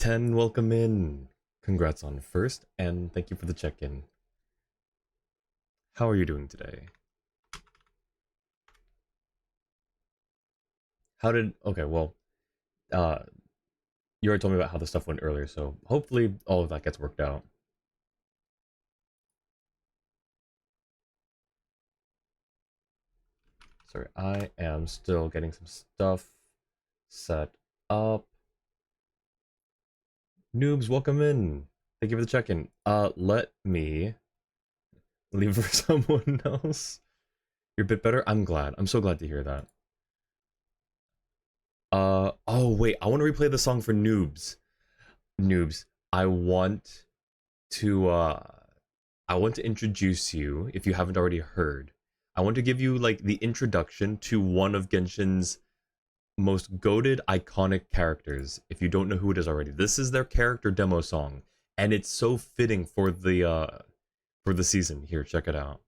10, welcome in. Congrats on first, and thank you for the check-in. How are you doing today? Okay, well, uh, you already told me about how the stuff went earlier, so hopefully all of that gets worked out. Sorry, I am still getting some stuff set up. Noobs, welcome in. Thank you for the check-in. Let me leave for someone else. You're a bit better? I'm glad. I'm so glad to hear that. Oh wait, I want to replay the song for noobs. Noobs, I want to introduce you, if you haven't already heard. I want to give you like the introduction to one of Genshin's most goated iconic characters. If you don't know who it is already, this is their character demo song, and it's so fitting for the season. Here, check it out.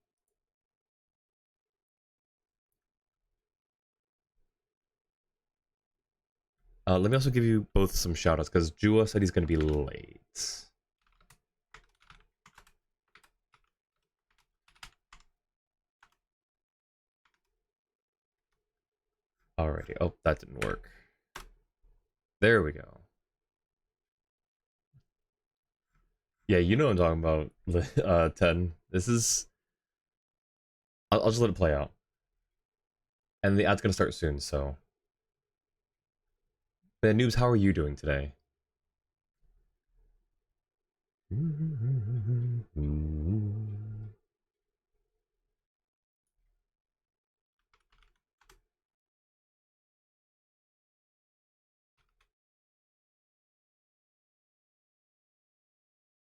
Let me also give you both some shoutouts because Jua said he's gonna be late. Alrighty. Oh, that didn't work. There we go. Yeah, you know what I'm talking about, 10. This is... I'll just let it play out. And the ad's gonna start soon, so... But Noobs, how are you doing today?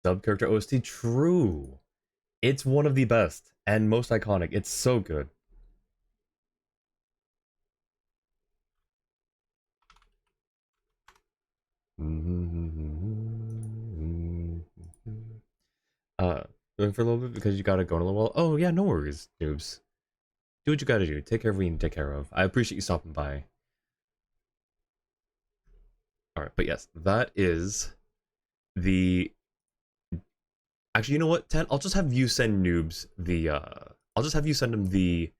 Dub character OST? True. It's one of the best and most iconic. It's so good. Going for a little bit because you gotta go in a little while. Oh yeah, no worries, Noobs. Do what you gotta do. Take care of what you need to take care of. I appreciate you stopping by. Alright, but yes, that is the... Actually, you know what, 10? I'll just have you send Noobs the, I'll just have you send him the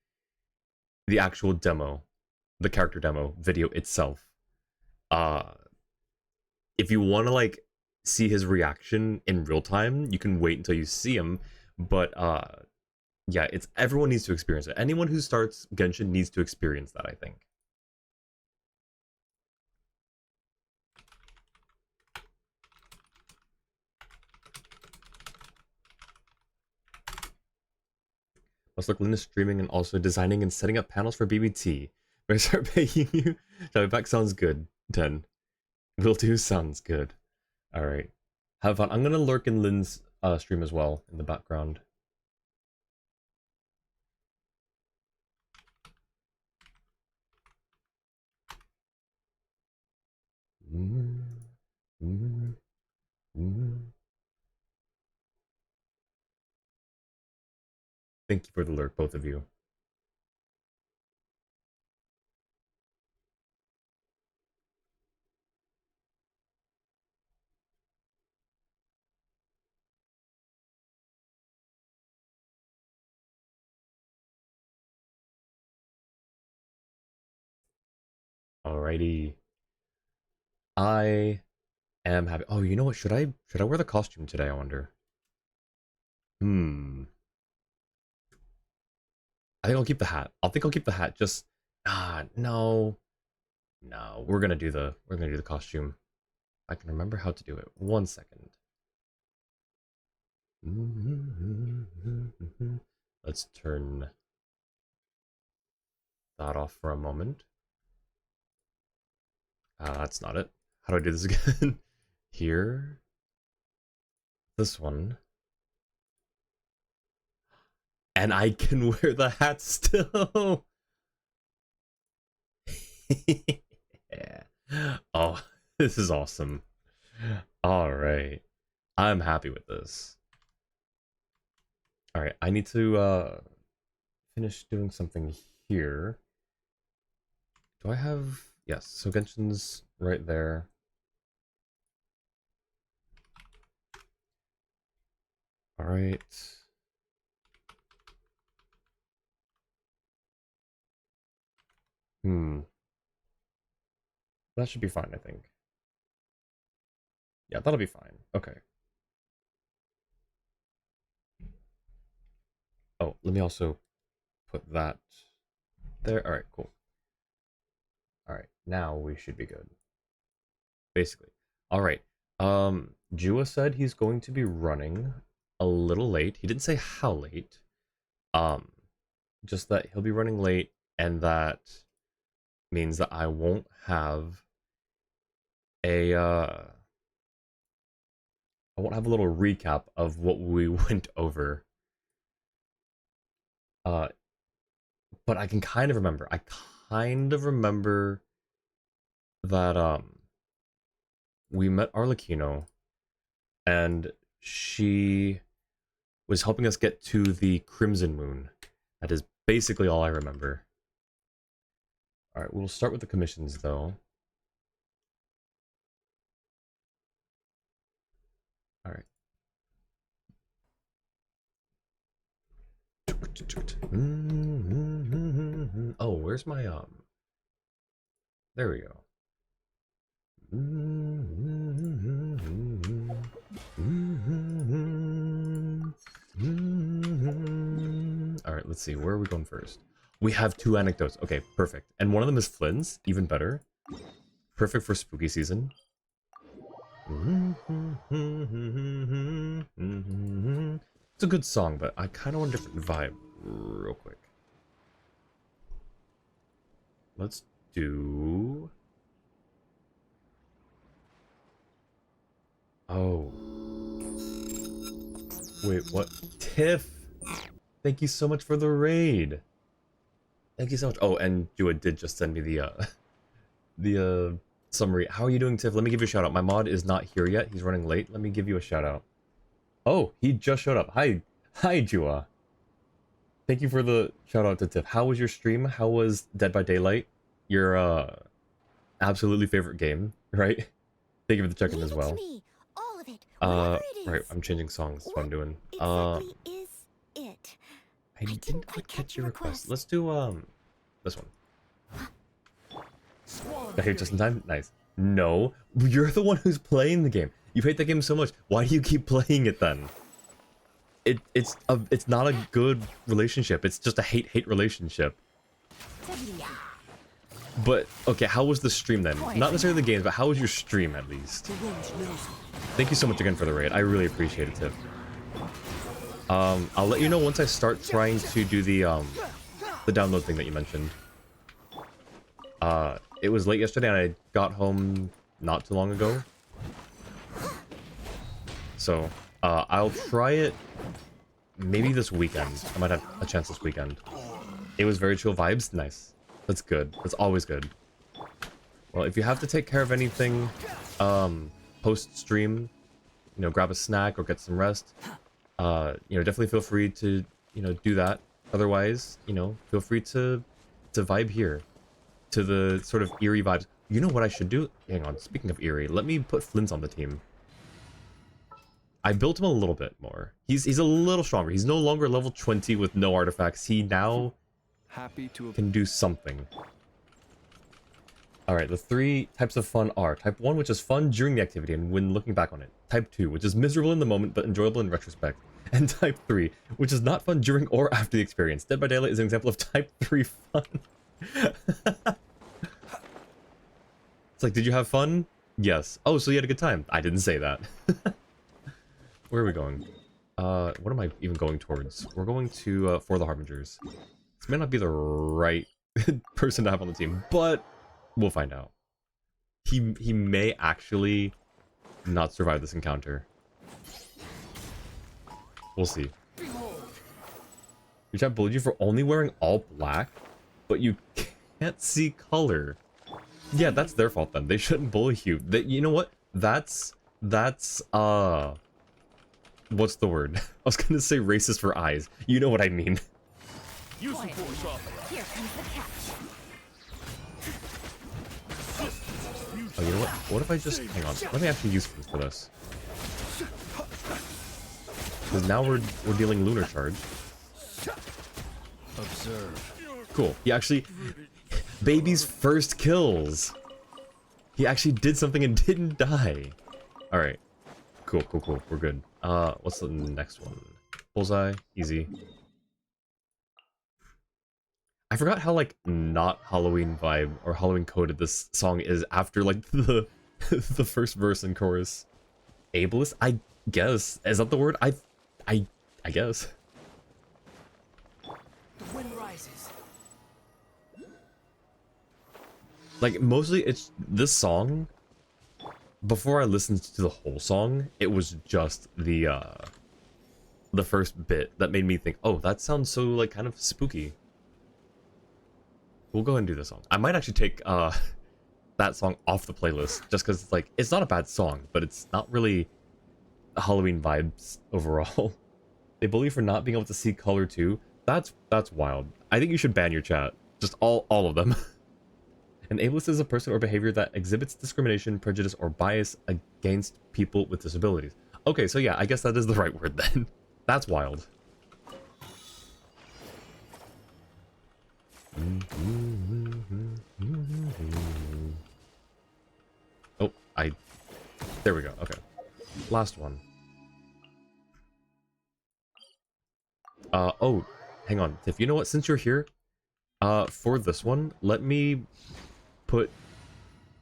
actual demo. The character demo video itself. Uh, if you want to, like, see his reaction in real time, you can wait until you see him. But, yeah, it's... Everyone needs to experience it. Anyone who starts Genshin needs to experience that, I think. Let's look, Lynn is streaming and also designing and setting up panels for BBT. When I start paying you, tell me back sounds good. 10. Will do sounds good. Alright. Have fun. I'm gonna lurk in Lynn's stream as well in the background. Thank you for the lurk, both of you. Alrighty. I am happy. Oh, you know what? Should I wear the costume today, I wonder? Hmm. I think I'll keep the hat. I'll keep the hat. Just no. No, we're gonna do the costume. I can remember how to do it. 1 second. Let's turn that off for a moment. That's not it. How do I do this again? Here. This one. And I can wear the hat still. Yeah. Oh, this is awesome. All right. I'm happy with this. All right, I need to finish doing something here. Do I have... Yes, so Genshin's right there. All right. That should be fine, I think. Yeah, that'll be fine. Okay. Oh, let me also put that there. All right, cool. All right, now we should be good. Basically. All right. Jua said he's going to be running a little late. He didn't say how late. Um, just that he'll be running late, and that means that I won't have a I won't have a little recap of what we went over. Uh, but I can kind of remember. I kind of remember that we met Arlecchino, and she was helping us get to the Crimson Moon. That is basically all I remember. Alright, we'll start with the commissions, though. Alright. Oh, where's my, There we go. Alright, let's see. Where are we going first? We have 2 anecdotes. Okay, perfect. And one of them is Flynn's. Even better. Perfect for spooky season. It's a good song, but I kind of want a different vibe real quick. Let's do... Oh. Wait, what? Tiff! Thank you so much for the raid! Thank you so much. Oh, and Jua did just send me the summary. How are you doing, Tiff? Let me give you a shout out. My mod is not here yet. He's running late. Let me give you a shout out. Oh, he just showed up. Hi, Jua. Thank you for the shout out to Tiff. How was your stream? How was Dead by Daylight? Your absolutely favorite game, right? Thank you for the check-in as well. Right, I'm changing songs. That's what I'm doing. Exactly is it? I didn't quite catch your request. Let's do this one. Got here just in time? Nice. No, you're the one who's playing the game. You hate that game so much. Why do you keep playing it then? It's not a good relationship. It's just a hate relationship. But okay, how was the stream then? Not necessarily the games, but how was your stream at least? Thank you so much again for the raid. I really appreciate it, Tiff. I'll let you know once I start trying to do the download thing that you mentioned. It was late yesterday and I got home not too long ago. So, I'll try it maybe this weekend. I might have a chance this weekend. It was very chill vibes. Nice. That's good. That's always good. Well, if you have to take care of anything, post-stream, you know, grab a snack or get some rest, you know, definitely feel free to, you know, do that. Otherwise, you know, feel free to vibe here. To the sort of eerie vibes. You know what I should do? Hang on, speaking of eerie, let me put Flynn's on the team. I built him a little bit more. He's a little stronger. He's no longer level 20 with no artifacts. He now can do something. Alright, the 3 types of fun are Type 1, which is fun during the activity and when looking back on it. Type 2, which is miserable in the moment but enjoyable in retrospect. And Type 3, which is not fun during or after the experience. Dead by Daylight is an example of Type 3 fun. It's like, did you have fun? Yes. Oh, so you had a good time. I didn't say that. Where are we going? What am I even going towards? We're going to, For the Harbingers. This may not be the right person to have on the team, but we'll find out. He may actually not survive this encounter. We'll see. Your chat bullied you for only wearing all black, but you can't see color. Yeah, that's their fault then. They shouldn't bully you. You know what? That's what's the word? I was gonna say racist for eyes. You know what I mean. Here comes the catch. Oh, you know what? What if I just hang on? Let me actually use this for this. Because now we're dealing lunar charge. Observe. Cool. He actually, baby's first kills. He actually did something and didn't die. All right. Cool. We're good. What's the next one? Bullseye. Easy. I forgot how like not Halloween vibe or Halloween coded this song is after like the the first verse and chorus. Ableist, I guess. Is that the word? I guess. The wind rises. Like mostly it's this song. Before I listened to the whole song, it was just the first bit that made me think, oh, that sounds so like kind of spooky. We'll go ahead and do this song. I might actually take that song off the playlist just because like it's not a bad song, but it's not really Halloween vibes overall. They bully you for not being able to see color too. That's wild. I think you should ban your chat. Just all of them. An ableist is a person or behavior that exhibits discrimination, prejudice, or bias against people with disabilities. Okay, so yeah, I guess that is the right word then. That's wild. Oh, there we go. Okay. Last one. Oh, hang on. Tiff, you know what? Since you're here, for this one, let me put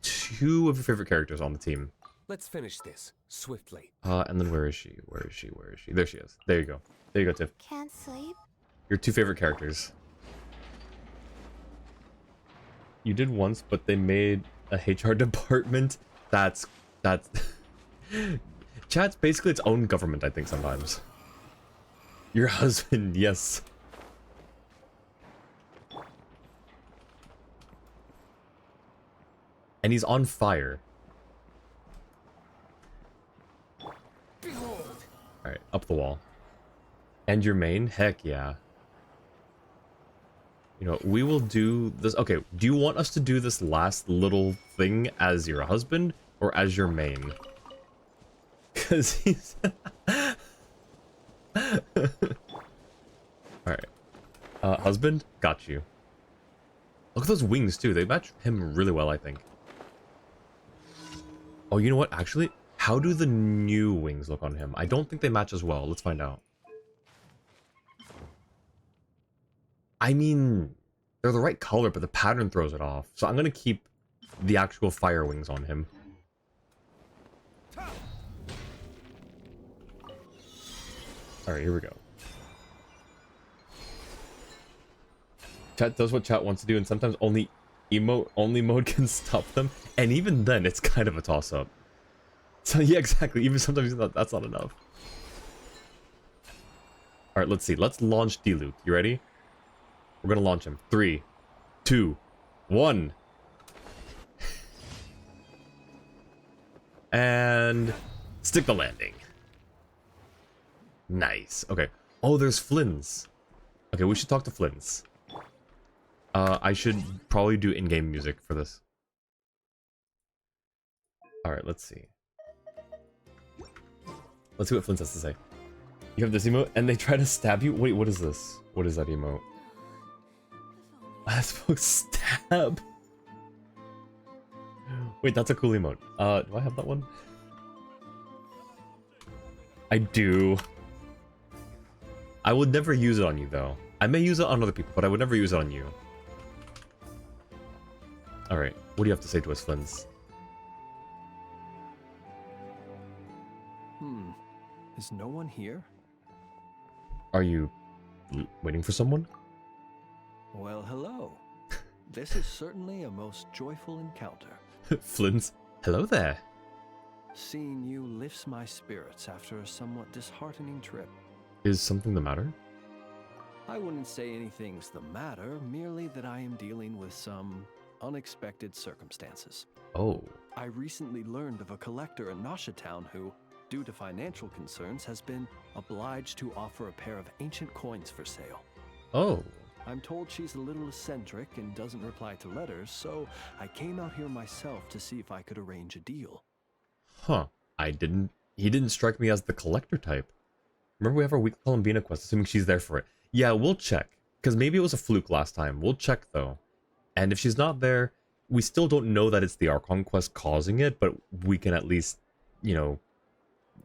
2 of your favorite characters on the team. Let's finish this swiftly. And then where is she? Where is she? There she is. There you go. There you go, Tiff. Can't sleep. Your 2 favorite characters. You did once, but they made a HR department. That's chat's basically its own government, I think, sometimes. Your husband, yes. And he's on fire. Behold. Alright, up the wall. And your main? Heck yeah. You know, we will do this. Okay, do you want us to do this last little thing as your husband or as your main? Because he's... Alright. Husband? Got you. Look at those wings, too. They match him really well, I think. Oh, you know what? Actually, how do the new wings look on him? I don't think they match as well. Let's find out. I mean, they're the right color, but the pattern throws it off. So I'm going to keep the actual fire wings on him. Alright, here we go. Chat does what chat wants to do, and sometimes only emote-only mode can stop them. And even then, it's kind of a toss-up. So yeah, exactly. Even sometimes that's not enough. Alright, let's see. Let's launch Diluc. You ready? We're gonna launch him. 3, 2, 1. And stick the landing. Nice. Okay. Oh, there's Flynn's. Okay, we should talk to Flynn's. I should probably do in-game music for this. Alright, let's see. Let's see what Flynn has to say. You have this emote, and they try to stab you? Wait, what is this? What is that emote? Last folks stab. Wait, that's a cool emote. Do I have that one? I do. I would never use it on you, though. I may use it on other people, but I would never use it on you. Alright, what do you have to say to us, Flynn's? Is no one here? Are you waiting for someone? Well, hello. This is certainly a most joyful encounter. Flynn's, hello there. Seeing you lifts my spirits after a somewhat disheartening trip. Is something the matter? I wouldn't say anything's the matter, merely that I am dealing with some unexpected circumstances. Oh. I recently learned of a collector in Nasha Town who, due to financial concerns, has been obliged to offer a pair of ancient coins for sale. Oh. I'm told she's a little eccentric and doesn't reply to letters, so I came out here myself to see if I could arrange a deal. Huh. He didn't strike me as the collector type. Remember we have our weekly Columbina quest, assuming she's there for it. Yeah, we'll check. Because maybe it was a fluke last time. We'll check though. And if she's not there, we still don't know that it's the Archon quest causing it, but we can at least, you know,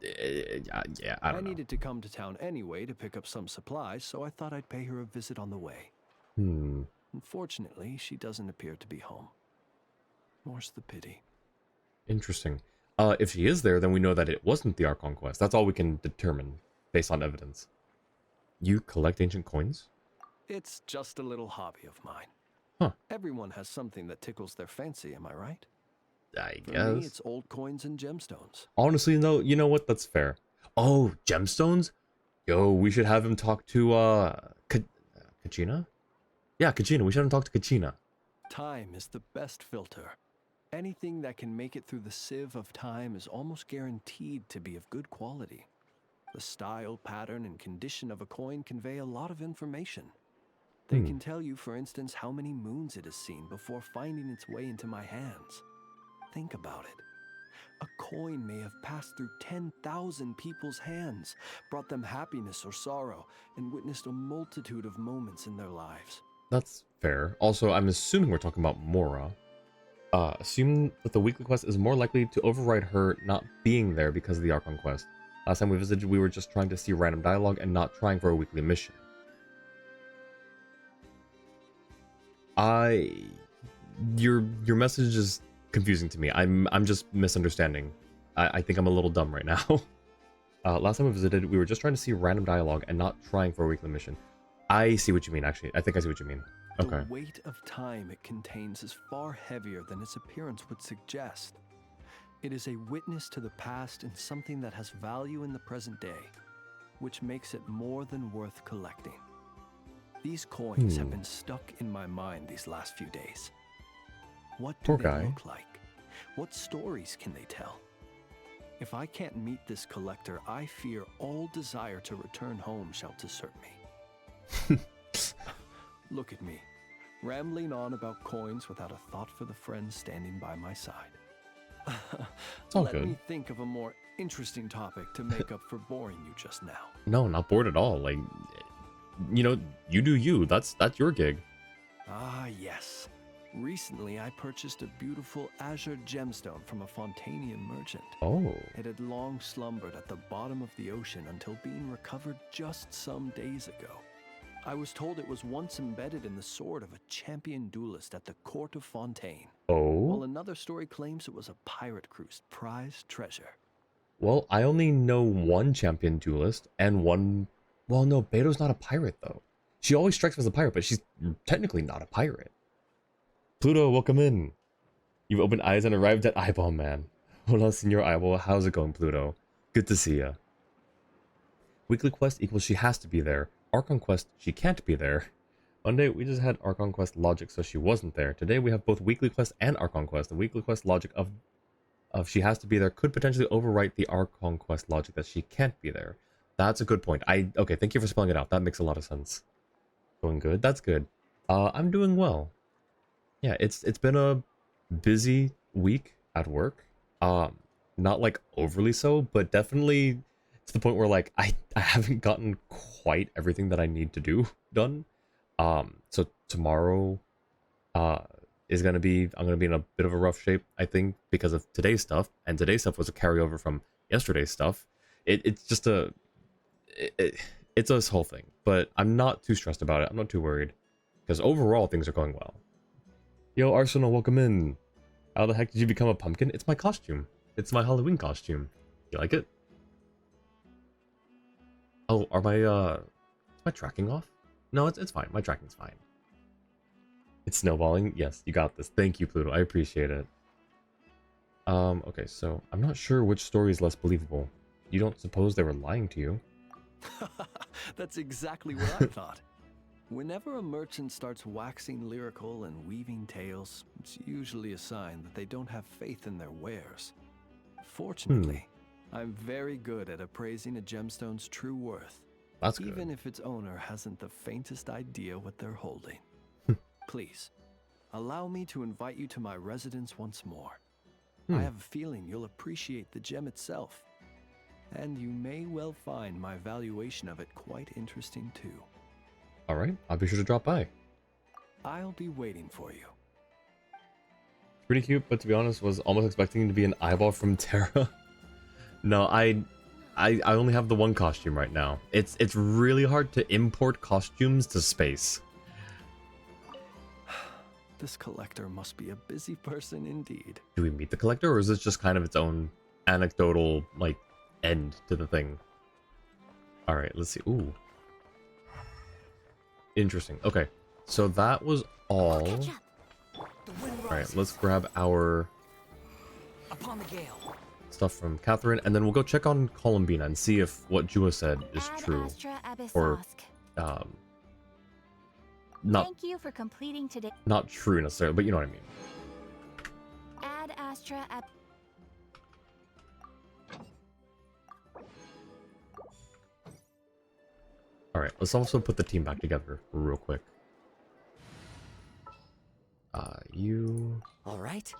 yeah, I I don't know. needed to come to town anyway to pick up some supplies, so I thought I'd pay her a visit on the way. Hmm, Unfortunately, she doesn't appear to be home. More's the pity. interesting. If she is there, then we know that it wasn't the Archon quest. That's all we can determine based on evidence. You collect ancient coins? It's just a little hobby of mine. Huh. Everyone has something that tickles their fancy, am I right? I For guess. me, it's old coins and gemstones. Honestly, no, you know what? That's fair. Oh, gemstones? Yo, we should have him talk to, Kachina? Yeah, Kachina. We should have him talk to Kachina. Time is the best filter. Anything that can make it through the sieve of time is almost guaranteed to be of good quality. The style, pattern, and condition of a coin convey a lot of information. They can tell you, for instance, how many moons it has seen before finding its way into my hands. Think about it. A coin may have passed through 10,000 people's hands, brought them happiness or sorrow, and witnessed a multitude of moments in their lives. That's fair. Also, I'm assuming we're talking about Mora. Assume that the weekly quest is more likely to override her not being there because of the Archon quest. Last time we visited, we were just trying to see random dialogue and not trying for a weekly mission. Your message is confusing to me. I'm just misunderstanding. I think I'm a little dumb right now. Last time we visited, we were just trying to see random dialogue and not trying for a weekly mission. I see what you mean, actually. I think I see what you mean. Okay. The weight of time it contains is far heavier than its appearance would suggest. It is a witness to the past and something that has value in the present day, which makes it more than worth collecting. These coins have been stuck in my mind these last few days. What do Poor they guy. look like? What stories can they tell? If I can't meet this collector, I fear all desire to return home shall desert me. Look at me, rambling on about coins without a thought for the friend standing by my side. all Let good. me think of a more interesting topic to make up for boring you just now. No, not bored at all. Like, you know, you do you. That's your gig. Ah, yes. Recently, I purchased a beautiful azure gemstone from a Fontanian merchant. Oh. It had long slumbered at the bottom of the ocean until being recovered just some days ago. I was told it was once embedded in the sword of a champion duelist at the court of Fontaine, while Oh? another story claims it was a pirate crew's prized treasure. Well, I only know one champion duelist and one... Well, no, Beto's not a pirate, though. She always strikes me as a pirate, but she's technically not a pirate. Pluto, welcome in. You've opened eyes and arrived at Eyeball Man. Hola, Senor Eyeball. How's it going, Pluto? Good to see ya. Weekly quest equals she has to be there. Archon quest, she can't be there. Monday, we just had Archon quest logic, so she wasn't there. Today, we have both weekly quest and Archon quest. The weekly quest logic of she has to be there could potentially overwrite the Archon quest logic that she can't be there. That's a good point. Okay, thank you for spelling it out. That makes a lot of sense. Going good? That's good. I'm doing well. Yeah, it's been a busy week at work. Not like overly so, but definitely to the point where like I haven't gotten quite everything that I need to do done. So tomorrow is gonna be I'm gonna be in a bit of a rough shape, I think, because of today's stuff, and today's stuff was a carryover from yesterday's stuff. It's just it's this whole thing, but I'm not too stressed about it. I'm not too worried because overall things are going well. Yo, Arsenal, welcome in. How the heck did you become a pumpkin? It's my costume. It's my Halloween costume. You like it? Oh, is my tracking off? No, it's fine. My tracking's fine. It's snowballing. Yes, you got this. Thank you, Pluto. I appreciate it. Okay, so I'm not sure which story is less believable. You don't suppose they were lying to you? That's exactly what I thought. Whenever a merchant starts waxing lyrical and weaving tales, it's usually a sign that they don't have faith in their wares. Fortunately, I'm very good at appraising a gemstone's true worth, That's good. even if its owner hasn't the faintest idea what they're holding. Please, allow me to invite you to my residence once more. I have a feeling you'll appreciate the gem itself. And you may well find my valuation of it quite interesting too. All right, I'll be sure to drop by. I'll be waiting for you. Pretty cute, but to be honest, was almost expecting to be an eyeball from Terra. No, I only have the one costume right now. It's really hard to import costumes to space. This collector must be a busy person indeed. Do we meet the collector, or is this just kind of its own anecdotal, like, end to the thing? Alright, let's see. Ooh. Interesting. Okay, so that was all. Alright, let's grab our Upon the gale. stuff from Catherine, and then we'll go check on Columbina and see if what Jua said is Ad true. Astra Or, Abyssosk. not Thank you for completing today. not true necessarily, but you know what I mean. Ad Astra Ab. Alright, let's also put the team back together real quick. You... All right,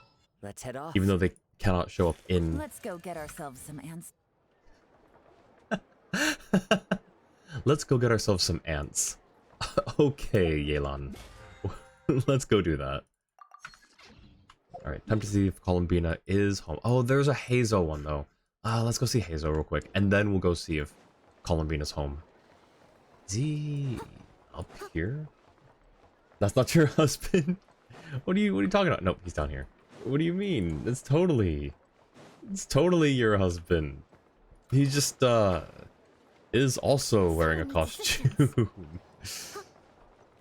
let's head off. Even though they cannot show up in... Let's go get ourselves some ants. Let's go get ourselves some ants. Okay, Yelan. Let's go do that. Alright, time to see if Columbina is home. Oh, there's a Hazo one, though. Let's go see Hazo real quick, and then we'll go see if Columbina's home. Is he up here? That's not your husband? What are you talking about? Nope, he's down here. What do you mean? It's totally your husband. He just is also wearing a costume.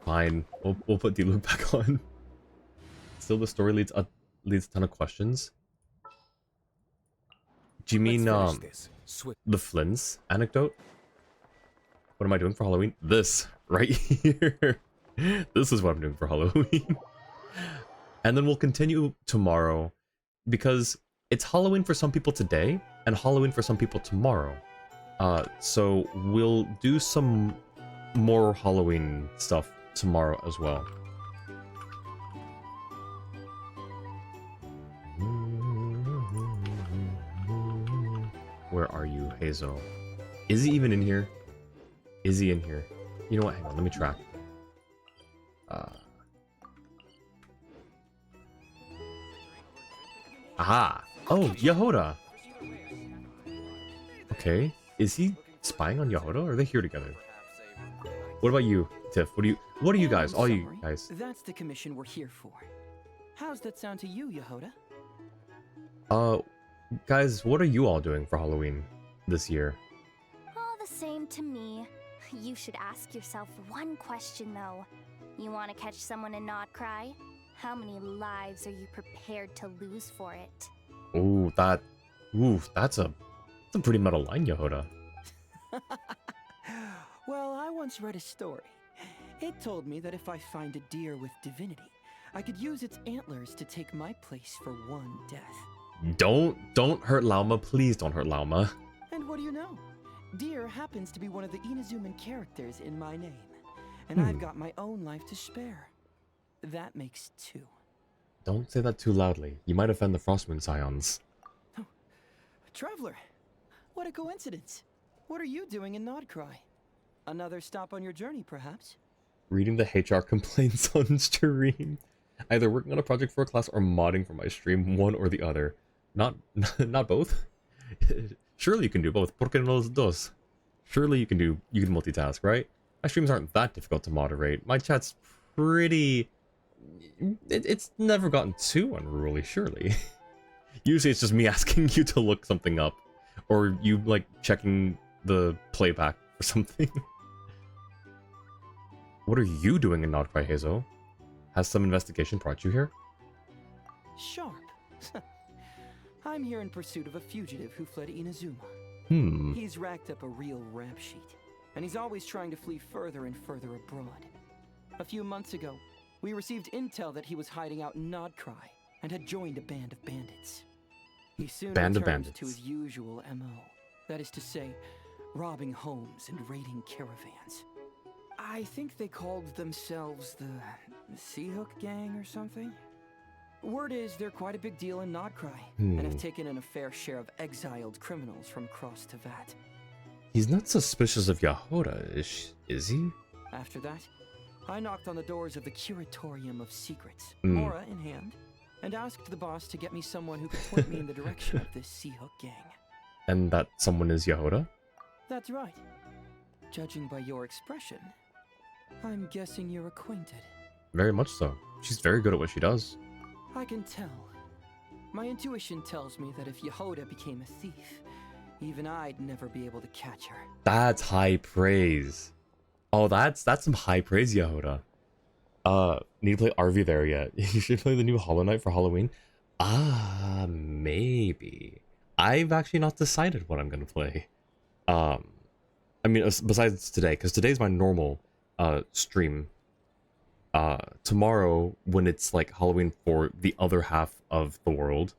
Fine, we'll put D-Loop back on. Still, the story leads a ton of questions. Do you mean the Flynn's anecdote? What am I doing for Halloween? This right here. This is what I'm doing for Halloween. And then we'll continue tomorrow, because it's Halloween for some people today and Halloween for some people tomorrow. So we'll do some more Halloween stuff tomorrow as well. Where are you, Hazel? Is he even in here? Is he in here? You know what? Hang on, let me track. Aha! Oh, Yehoda! Okay. Is he spying on Yehoda, or are they here together? What about you, Tiff? What are you guys? All you guys. That's the commission we're here for. How's that sound to you, Yehoda? Guys, what are you all doing for Halloween this year? All the same to me. You should ask yourself one question, though. You want to catch someone and not cry? How many lives are you prepared to lose for it? Oh, that's a pretty metal line, Yehoda. Well, I once read a story. It told me that if I find a deer with divinity, I could use its antlers to take my place for one death. Don't hurt Lauma, please don't hurt Lauma. And what do you know? Deer happens to be one of the Inazuman characters in my name. And I've got my own life to spare. That makes two. Don't say that too loudly. You might offend the Frostmoon Scions. Oh, Traveler, what a coincidence. What are you doing in Nodcry? Another stop on your journey, perhaps? Reading the HR complaints on stream. Either working on a project for a class or modding for my stream, one or the other. Not both. Surely you can do both. Porque no los dos? Surely you can multitask, right? My streams aren't that difficult to moderate. My chat's pretty... It's never gotten too unruly, surely. Usually it's just me asking you to look something up. Or you, like, checking the playback or something. What are you doing in Nodcry, Hazel? Has some investigation brought you here? Sharp. I'm here in pursuit of a fugitive who fled Inazuma. He's racked up a real rap sheet, and he's always trying to flee further and further abroad. A few months ago, we received intel that he was hiding out in Nodcry and had joined a band of bandits. He soon returned to his usual MO. That is to say, robbing homes and raiding caravans. I think they called themselves the Sea Hook Gang or something. Word is they're quite a big deal in Nodcry, and have Hmm. taken in a fair share of exiled criminals from Cross to Vat. He's not suspicious of Yahoda, is he? After that, I knocked on the doors of the Curatorium of Secrets, Hmm. Mora in hand, and asked the boss to get me someone who could point me in the direction of this Sea Hook gang. And that someone is Yahoda? That's right. Judging by your expression, I'm guessing you're acquainted. Very much so. She's very good at what she does. I can tell. My intuition tells me that if Yehoda became a thief, even I'd never be able to catch her. That's high praise. Oh, that's some high praise, Yahoda. Need to play RV there yet? You should play the new Hollow Knight for Halloween. Ah, maybe. I've actually not decided what I'm gonna play. I mean, besides today, because today's my normal stream. Tomorrow, when it's like Halloween for the other half of the world,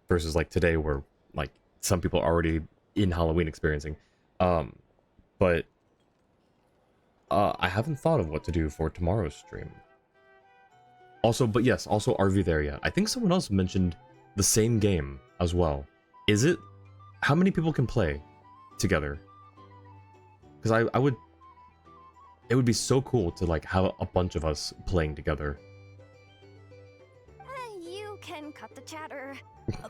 versus like today where like some people are already in Halloween experiencing, but I haven't thought of what to do for tomorrow's stream. Also, but yes, also RV there yet. I think someone else mentioned the same game as well. Is it? How many people can play together? Because I would. It would be so cool to like have a bunch of us playing together. You can cut the chatter.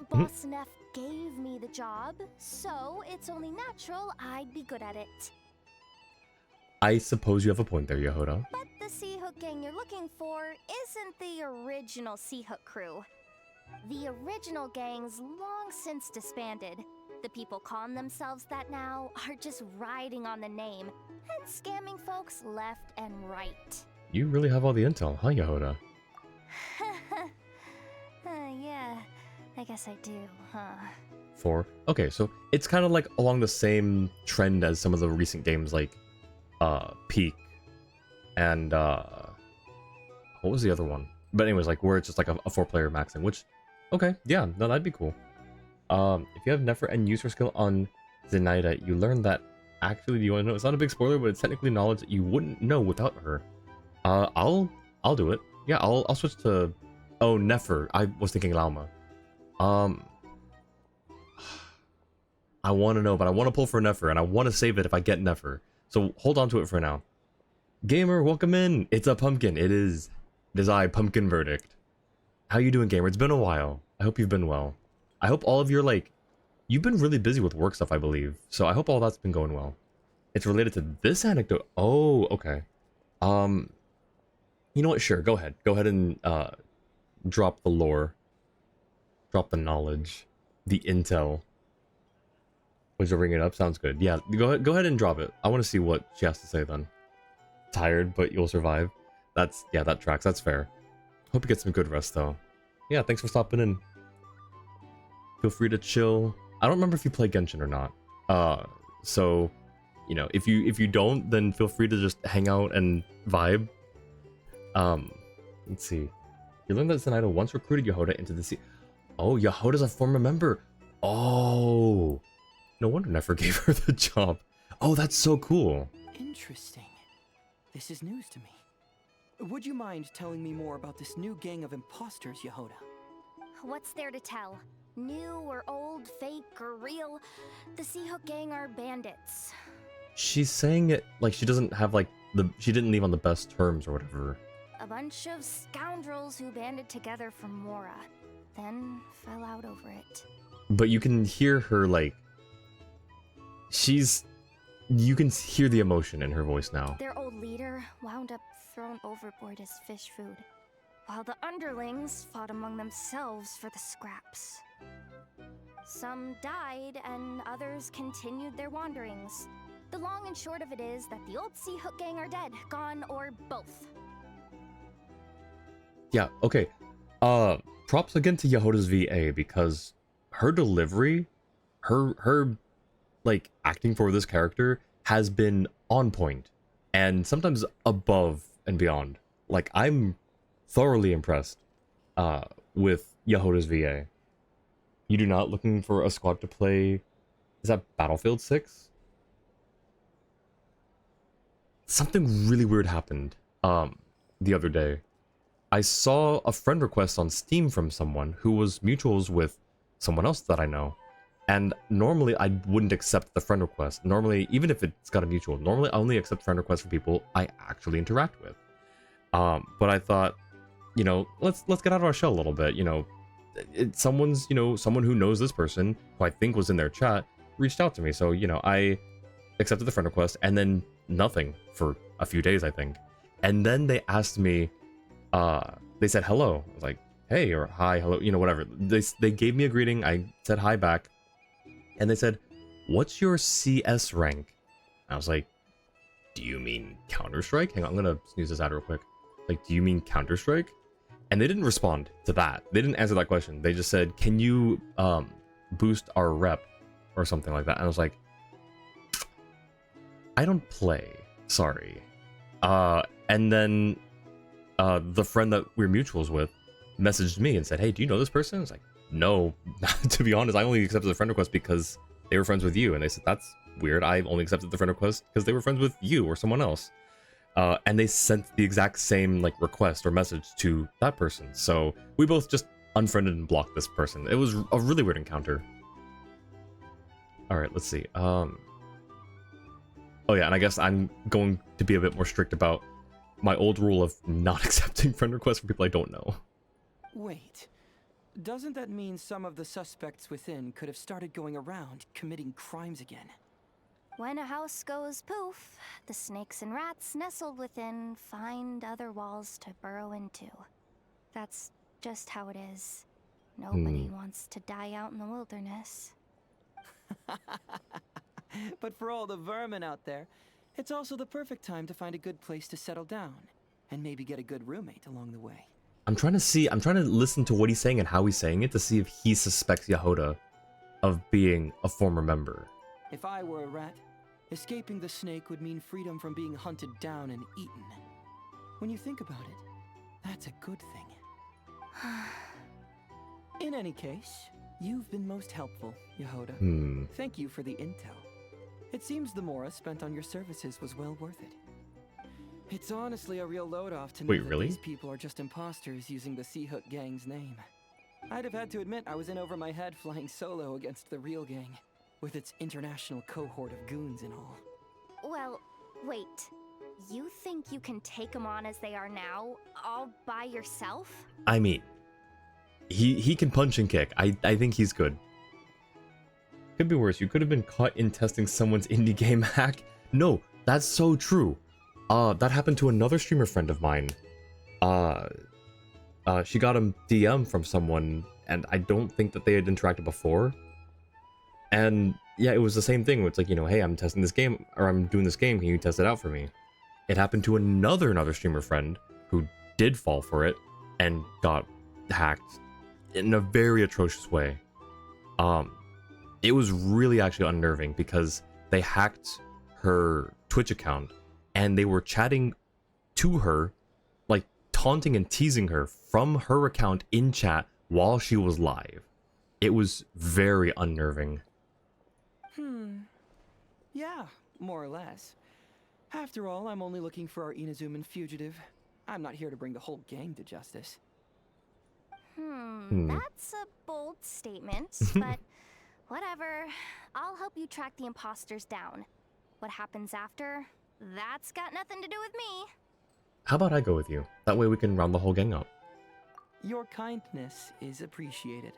Boss Neff gave me the job, so it's only natural I'd be good at it. I suppose you have a point there, Yehoda. But the Sea Hook gang you're looking for isn't the original Sea Hook crew. The original gang's long since disbanded. The people calling themselves that now are just riding on the name and scamming folks left and right. You really have all the intel, huh, Yehoda? Yeah, I guess I do, huh? Okay, so it's kind of like along the same trend as some of the recent games like Peak and what was the other one? But anyways, like where it's just like a 4-player maxing, which okay, yeah, no, that'd be cool. If you have Nefer and use her skill on Zenaida, you learn that actually, do you want to know? It's not a big spoiler, but it's technically knowledge that you wouldn't know without her. I'll do it. Yeah, I'll switch to Nefer. I was thinking Lauma. I want to know, but I want to pull for Nefer, and I want to save it if I get Nefer. So hold on to it for now. Gamer, welcome in. It's a pumpkin. It is I, Pumpkin Verdict. How you doing, Gamer? It's been a while. I hope you've been well. I hope all of your you've been really busy with work stuff, I believe. So I hope all that's been going well. It's related to this anecdote. Oh, okay. You know what? Sure, go ahead. Go ahead and drop the lore, drop the knowledge, the intel. Was you bringing it up? Sounds good. Yeah, go ahead and drop it. I want to see what she has to say then. Tired, but you'll survive. That tracks. That's fair. Hope you get some good rest though. Yeah, thanks for stopping in. Feel free to chill. I don't remember if you play Genshin or not. So, you know, if you don't, then feel free to just hang out and vibe. Let's see. You learned that Zenaida once recruited Yehoda into the sea. Oh, Yehoda's a former member. Oh, no wonder Nefer gave her the job. Oh, that's so cool. Interesting. This is news to me. Would you mind telling me more about this new gang of imposters, Yehoda? What's there to tell? New or old, fake or real? The Sea Hook gang are bandits. She's saying it like she doesn't have she didn't leave on the best terms or whatever. A bunch of scoundrels who banded together for Mora, then fell out over it. But you can hear her you can hear the emotion in her voice now. Their old leader wound up thrown overboard as fish food, while the underlings fought among themselves for the scraps. Some died, and others continued their wanderings. The long and short of it is that the old Sea Hook gang are dead, gone, or both. Yeah, okay. Props again to Yehoda's VA because her delivery, her acting for this character has been on point and sometimes above and beyond. Like, I'm thoroughly impressed with Yehoda's VA. You do not looking for a squad to play. Is that Battlefield 6? Something really weird happened the other day. I saw a friend request on Steam from someone who was mutuals with someone else that I know. And normally I wouldn't accept the friend request. Normally, even if it's got a mutual, normally I only accept friend requests from people I actually interact with. But I thought, you know, let's get out of our shell a little bit. You know, someone's, you know, someone who knows this person, who I think was in their chat, reached out to me. So, you know, I accepted the friend request, and then nothing for a few days, I think. And then they asked me, they said hello. I was like, hey, or hi, hello, you know, whatever. They gave me a greeting. I said hi back. And they said, what's your CS rank? I was like, do you mean Counter-Strike? Hang on, I'm gonna snooze this ad real quick. Like, do you mean Counter-Strike? And they didn't respond to that. They didn't answer that question. They just said, can you boost our rep or something like that? And I was like, I don't play. Sorry. And then the friend that we're mutuals with messaged me and said, hey, do you know this person? I was like, no. To be honest, I only accepted the friend request because they were friends with you. And they said, that's weird. I only accepted the friend request because they were friends with you or someone else. And they sent the exact same like request or message to that person. So we both just unfriended and blocked this person. It was a really weird encounter. All right, let's see. Oh yeah, and I guess I'm going to be a bit more strict about my old rule of not accepting friend requests from people I don't know. Wait. Doesn't that mean some of the suspects within could have started going around committing crimes again? When a house goes poof, the snakes and rats nestled within find other walls to burrow into. That's just how it is. Nobody wants to die out in the wilderness. But for all the vermin out there, it's also the perfect time to find a good place to settle down, and maybe get a good roommate along the way. I'm trying to listen to what he's saying and how he's saying it to see if he suspects Yahoda of being a former member. If I were a rat, escaping the snake would mean freedom from being hunted down and eaten. When you think about it, that's a good thing. In any case, you've been most helpful, Yahoda. Thank you for the intel. It seems the Mora spent on your services was well worth it. It's honestly a real load-off to know that these people are just imposters using the Sea Hook Gang's name. I'd have had to admit I was in over my head flying solo against the real gang, with its international cohort of goons and all. Well, wait. You think you can take them on as they are now, all by yourself? I mean, he can punch and kick. I think he's good. Could be worse. You could have been caught in testing someone's indie game hack. No, that's so true. That happened to another streamer friend of mine. She got a DM from someone, and I don't think that they had interacted before. And yeah, it was the same thing. Where it's like, you know, hey, I'm testing this game, or I'm doing this game. Can you test it out for me? It happened to another streamer friend who did fall for it and got hacked in a very atrocious way. It was really actually unnerving because they hacked her Twitch account and they were chatting to her, like taunting and teasing her from her account in chat while she was live. It was very unnerving. Yeah, more or less. After all, I'm only looking for our Inazuman fugitive. I'm not here to bring the whole gang to justice. That's a bold statement, but whatever. I'll help you track the imposters down. What happens after? That's got nothing to do with me. How about I go with you? That way we can round the whole gang up. Your kindness is appreciated,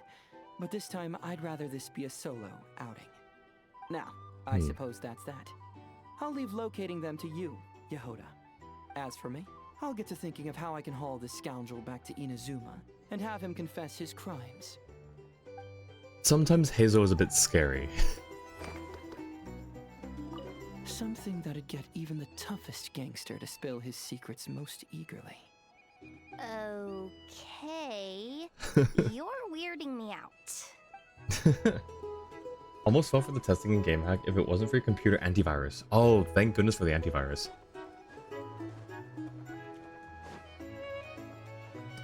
but this time I'd rather this be a solo outing. Now, I suppose that's that. I'll leave locating them to you, Yahoda. As for me, I'll get to thinking of how I can haul this scoundrel back to Inazuma and have him confess his crimes. Sometimes Heizo is a bit scary. Something that'd get even the toughest gangster to spill his secrets most eagerly. Okay. You're weirding me out. Almost fell for the testing in game hack if it wasn't for your computer antivirus. Oh, thank goodness for the antivirus.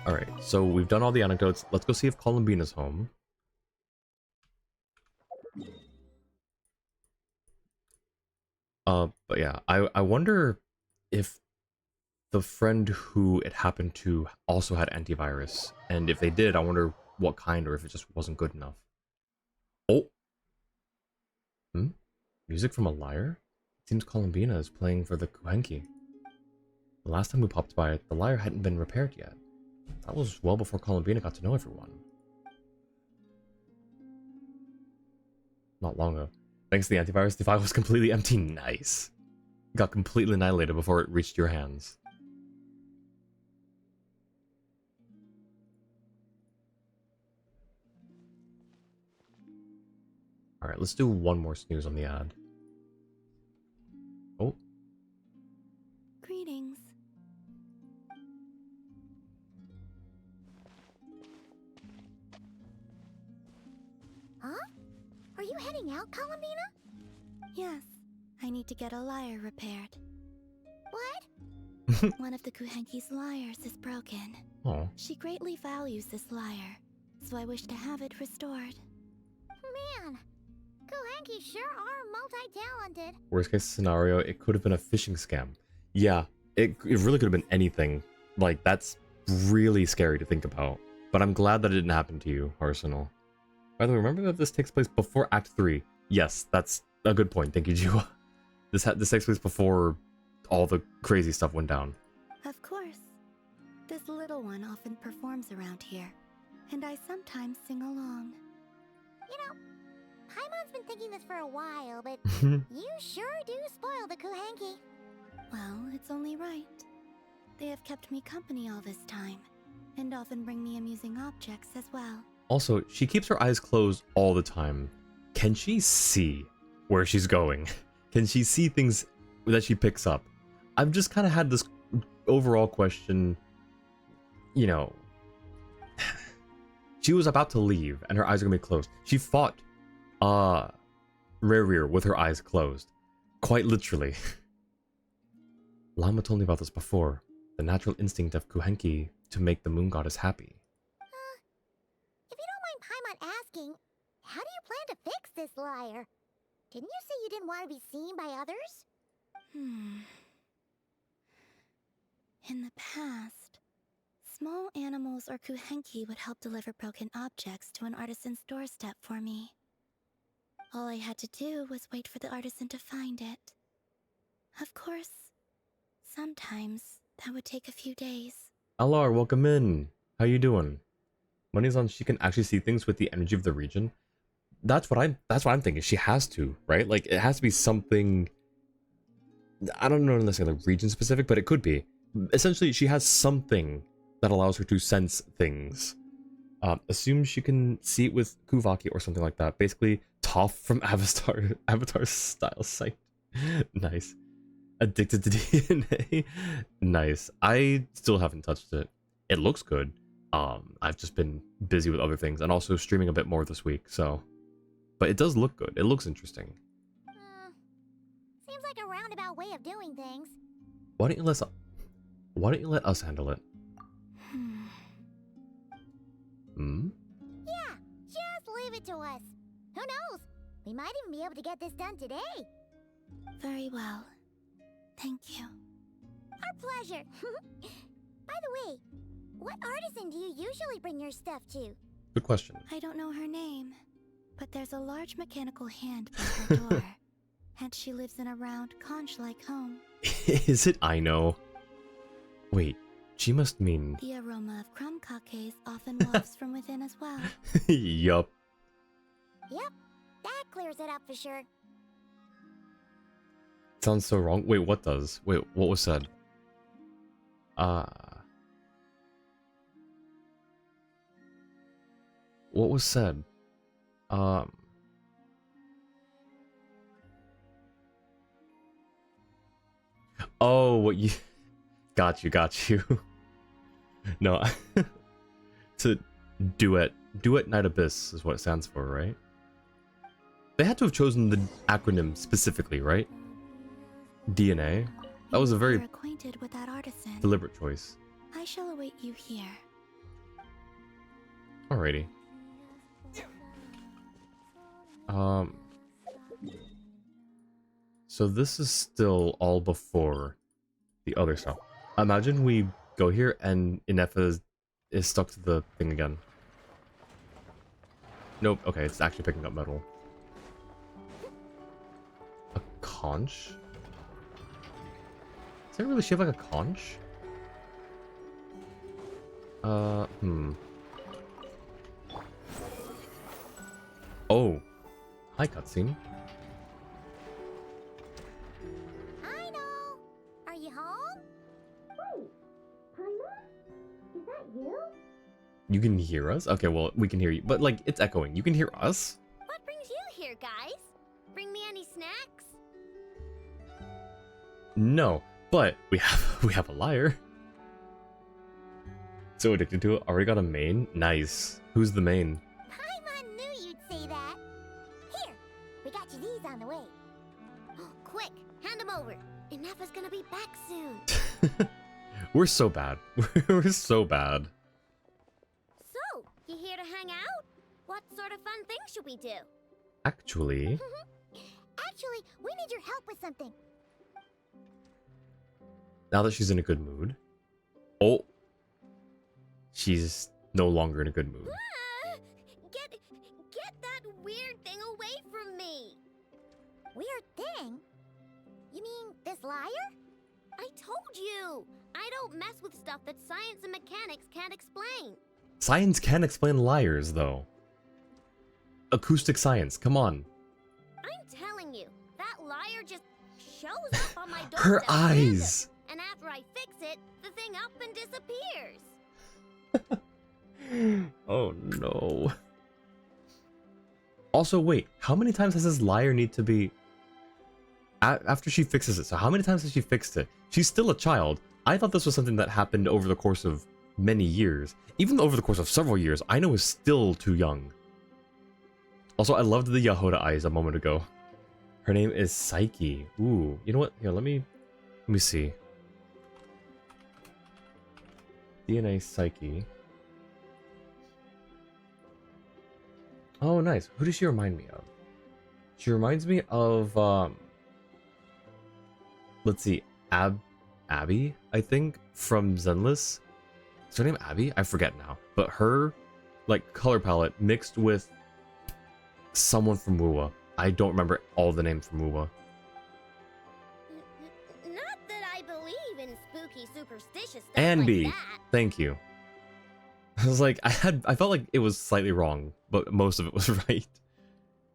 Alright, so we've done all the anecdotes. Let's go see if Columbina's home. But yeah, I wonder if the friend who it happened to also had antivirus. And if they did, I wonder what kind, or if it just wasn't good enough. Oh! Music from a lyre? It seems Columbina is playing for the Kuhenki. The last time we popped by it, the lyre hadn't been repaired yet. That was well before Columbina got to know everyone. Not long ago. Thanks to the antivirus, the file was completely empty. Nice. It got completely annihilated before it reached your hands. Alright, let's do one more snooze on the ad. Oh. Greetings. Huh? Are you heading out, Columbina? Yes, I need to get a lyre repaired. What? One of the Kuhenki's lyres is broken. Oh. She greatly values this lyre, so I wish to have it restored. Man, Kuhenki sure are multi-talented. Worst case scenario, it could have been a phishing scam. Yeah, it really could have been anything. Like, that's really scary to think about. But I'm glad that it didn't happen to you, Arsenal. By the way, remember that this takes place before Act 3. Yes, that's a good point. Thank you, Jiwa. This takes place before all the crazy stuff went down. Of course. This little one often performs around here, and I sometimes sing along. You know, Paimon's been thinking this for a while, but you sure do spoil the Kuhenki. Well, it's only right. They have kept me company all this time, and often bring me amusing objects as well. Also, she keeps her eyes closed all the time. Can she see where she's going? Can she see things that she picks up? I've just kind of had this overall question, you know. She was about to leave, and her eyes are going to be closed. She fought Rerir with her eyes closed. Quite literally. Lama told me about this before. The natural instinct of Kuhenki to make the moon goddess happy. If you don't mind Paimon asking, how do you plan to fix this lyre? Didn't you say you didn't want to be seen by others? In the past, small animals or Kuhenki would help deliver broken objects to an artisan's doorstep for me. All I had to do was wait for the artisan to find it. Of course, sometimes that would take a few days. Alar, welcome in. How you doing? Money's on she can actually see things with the energy of the region. That's what I'm thinking. She has to, right? Like, it has to be something, I don't know necessarily region specific, but it could be. Essentially, she has something that allows her to sense things. Assume she can see it with Kuvaki or something like that. Basically, Toph from Avatar's style site. Nice. Addicted to DNA. Nice. I still haven't touched it. It looks good. I've just been busy with other things and also streaming a bit more this week, so. But it does look good. It looks interesting. Seems like a roundabout way of doing things. Why don't you let us handle it? Yeah, just leave it to us. Who knows? We might even be able to get this done today. Very well. Thank you. Our pleasure. By the way, what artisan do you usually bring your stuff to? Good question. I don't know her name, but there's a large mechanical hand by her door, and she lives in a round, conch-like home. Is it I know? Wait, she must mean... The aroma of crumb cakes often wafts from within as well. Yup. Yep, that clears it up for sure. Sounds so wrong. Wait, what does? Wait, what was said? What was said? Oh, what you... Got you. No, to duet Night Abyss is what it stands for, right? They had to have chosen the acronym specifically, right? DNA. That was a very acquainted with that artisan. deliberate choice. I shall await you here. Alrighty. So this is still all before the other stuff. Imagine we go here and Inefa is stuck to the thing again. Nope, okay, it's actually picking up metal. A conch? Is that really shaped like a conch? Oh. Hi, cutscene. I know. Are you home? Wait, Paimon? Is that you? You can hear us? Okay, well, we can hear you. But, like, it's echoing. You can hear us? What brings you here, guys? Bring me any snacks? No. But we have a lyre. So addicted to it. Already got a main? Nice. Who's the main? Paimon knew you'd say that. Here, we got you these on the way. Quick, hand them over. Inefa's gonna be back soon. We're so bad. We're so bad. So, you here to hang out? What sort of fun things should we do? Actually, Actually, we need your help with something. now that she's in a good mood. Oh. She's no longer in a good mood. Get that weird thing away from me. Weird thing? You mean this liar? I told you. I don't mess with stuff that science and mechanics can't explain. Science can explain liars, though. Acoustic science, come on. I'm telling you, that liar just shows up on my doorstep. Her at random, eyes! And after I fix it, the thing up and disappears. Oh no. Also, wait, how many times does this liar need to be... After she fixes it, so how many times has she fixed it? She's still a child. I thought this was something that happened over the course of many years. Even over the course of several years, I know is still too young. Also, I loved the Yahoda eyes a moment ago. Her name is Psyche. Ooh, you know what? Here, let me see. DNA Psyche. Oh, nice. Who does she remind me of? She reminds me of, let's see, Abby, I think, from Zenless. Is her name Abby? I forget now. But her, like, color palette mixed with someone from Wuwa. I don't remember all the names from Wuwa. Not that I believe in spooky, superstitious stuff Anby. like that. Thank you. I was like, I felt like it was slightly wrong, but most of it was right.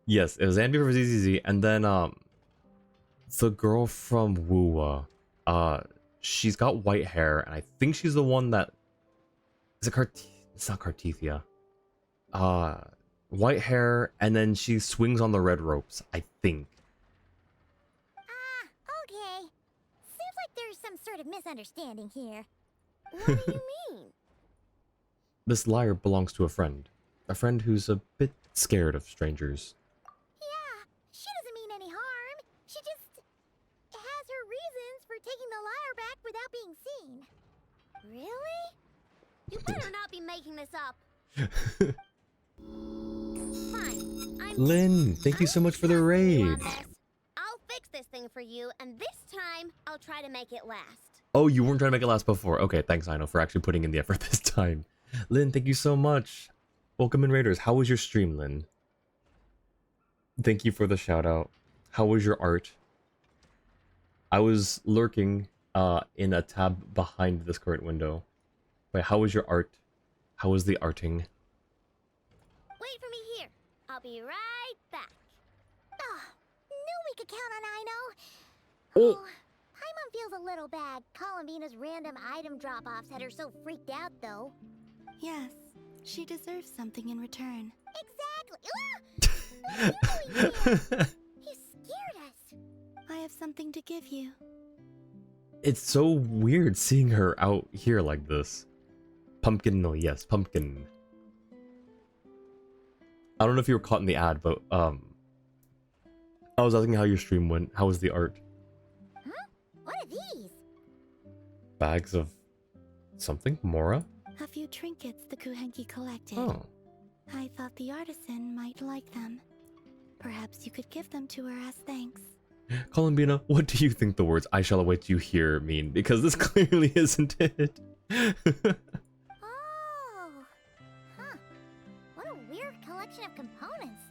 Yes, it was Anby from ZZZ, and then, the girl from Wuwa, she's got white hair, and I think she's the one that... Is it It's not Cartethia. White hair, and then she swings on the red ropes, I think. Okay. Seems like there's some sort of misunderstanding here. What do you mean? This lyre belongs to a friend who's a bit scared of strangers. Yeah, she doesn't mean any harm. She just has her reasons for taking the lyre back without being seen. Really? You better not be making this up. Fine. Lynn, thank you so much for the raid. I'll fix this thing for you, and this time I'll try to make it last. Oh, you weren't trying to make it last before. Okay, thanks, Ino, for actually putting in the effort this time. Lynn, thank you so much. Welcome in, Raiders. How was your stream, Lynn? Thank you for the shout out. How was your art? I was lurking in a tab behind this current window. Wait, how was your art? How was the arting? Wait for me here. I'll be right back. Knew we could count on Ino. Oh. Paimon feels a little bad. Columbina's random item drop-offs had her so freaked out, though. Yes, she deserves something in return. Exactly. What are you doing here? You scared us. I have something to give you. It's so weird seeing her out here like this. Pumpkin, no, yes, pumpkin. I don't know if you were caught in the ad, but I was asking how your stream went. How was the art? Huh? What are these? Bags of something? Mora? A few trinkets the Kuhenki collected. Oh. I thought the artisan might like them. Perhaps you could give them to her as thanks. Columbina, what do you think the words "I shall await you here" mean? Because this clearly isn't it. Oh. Huh. What a weird collection of components.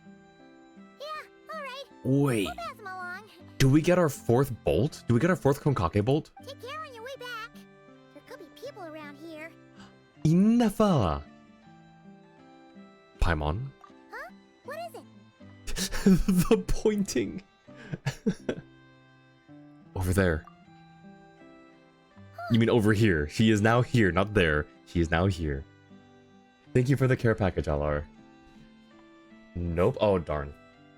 Yeah, alright. Wait, We'll pass them along. do we get our fourth bolt? Do we get our fourth Konkake bolt? Take care on your way back. There could be people around here. Never. Paimon. Huh? What is it? The pointing. Over there. You mean over here? She is now here, not there. She is now here. Thank you for the care package, Alar. Nope. Oh, darn.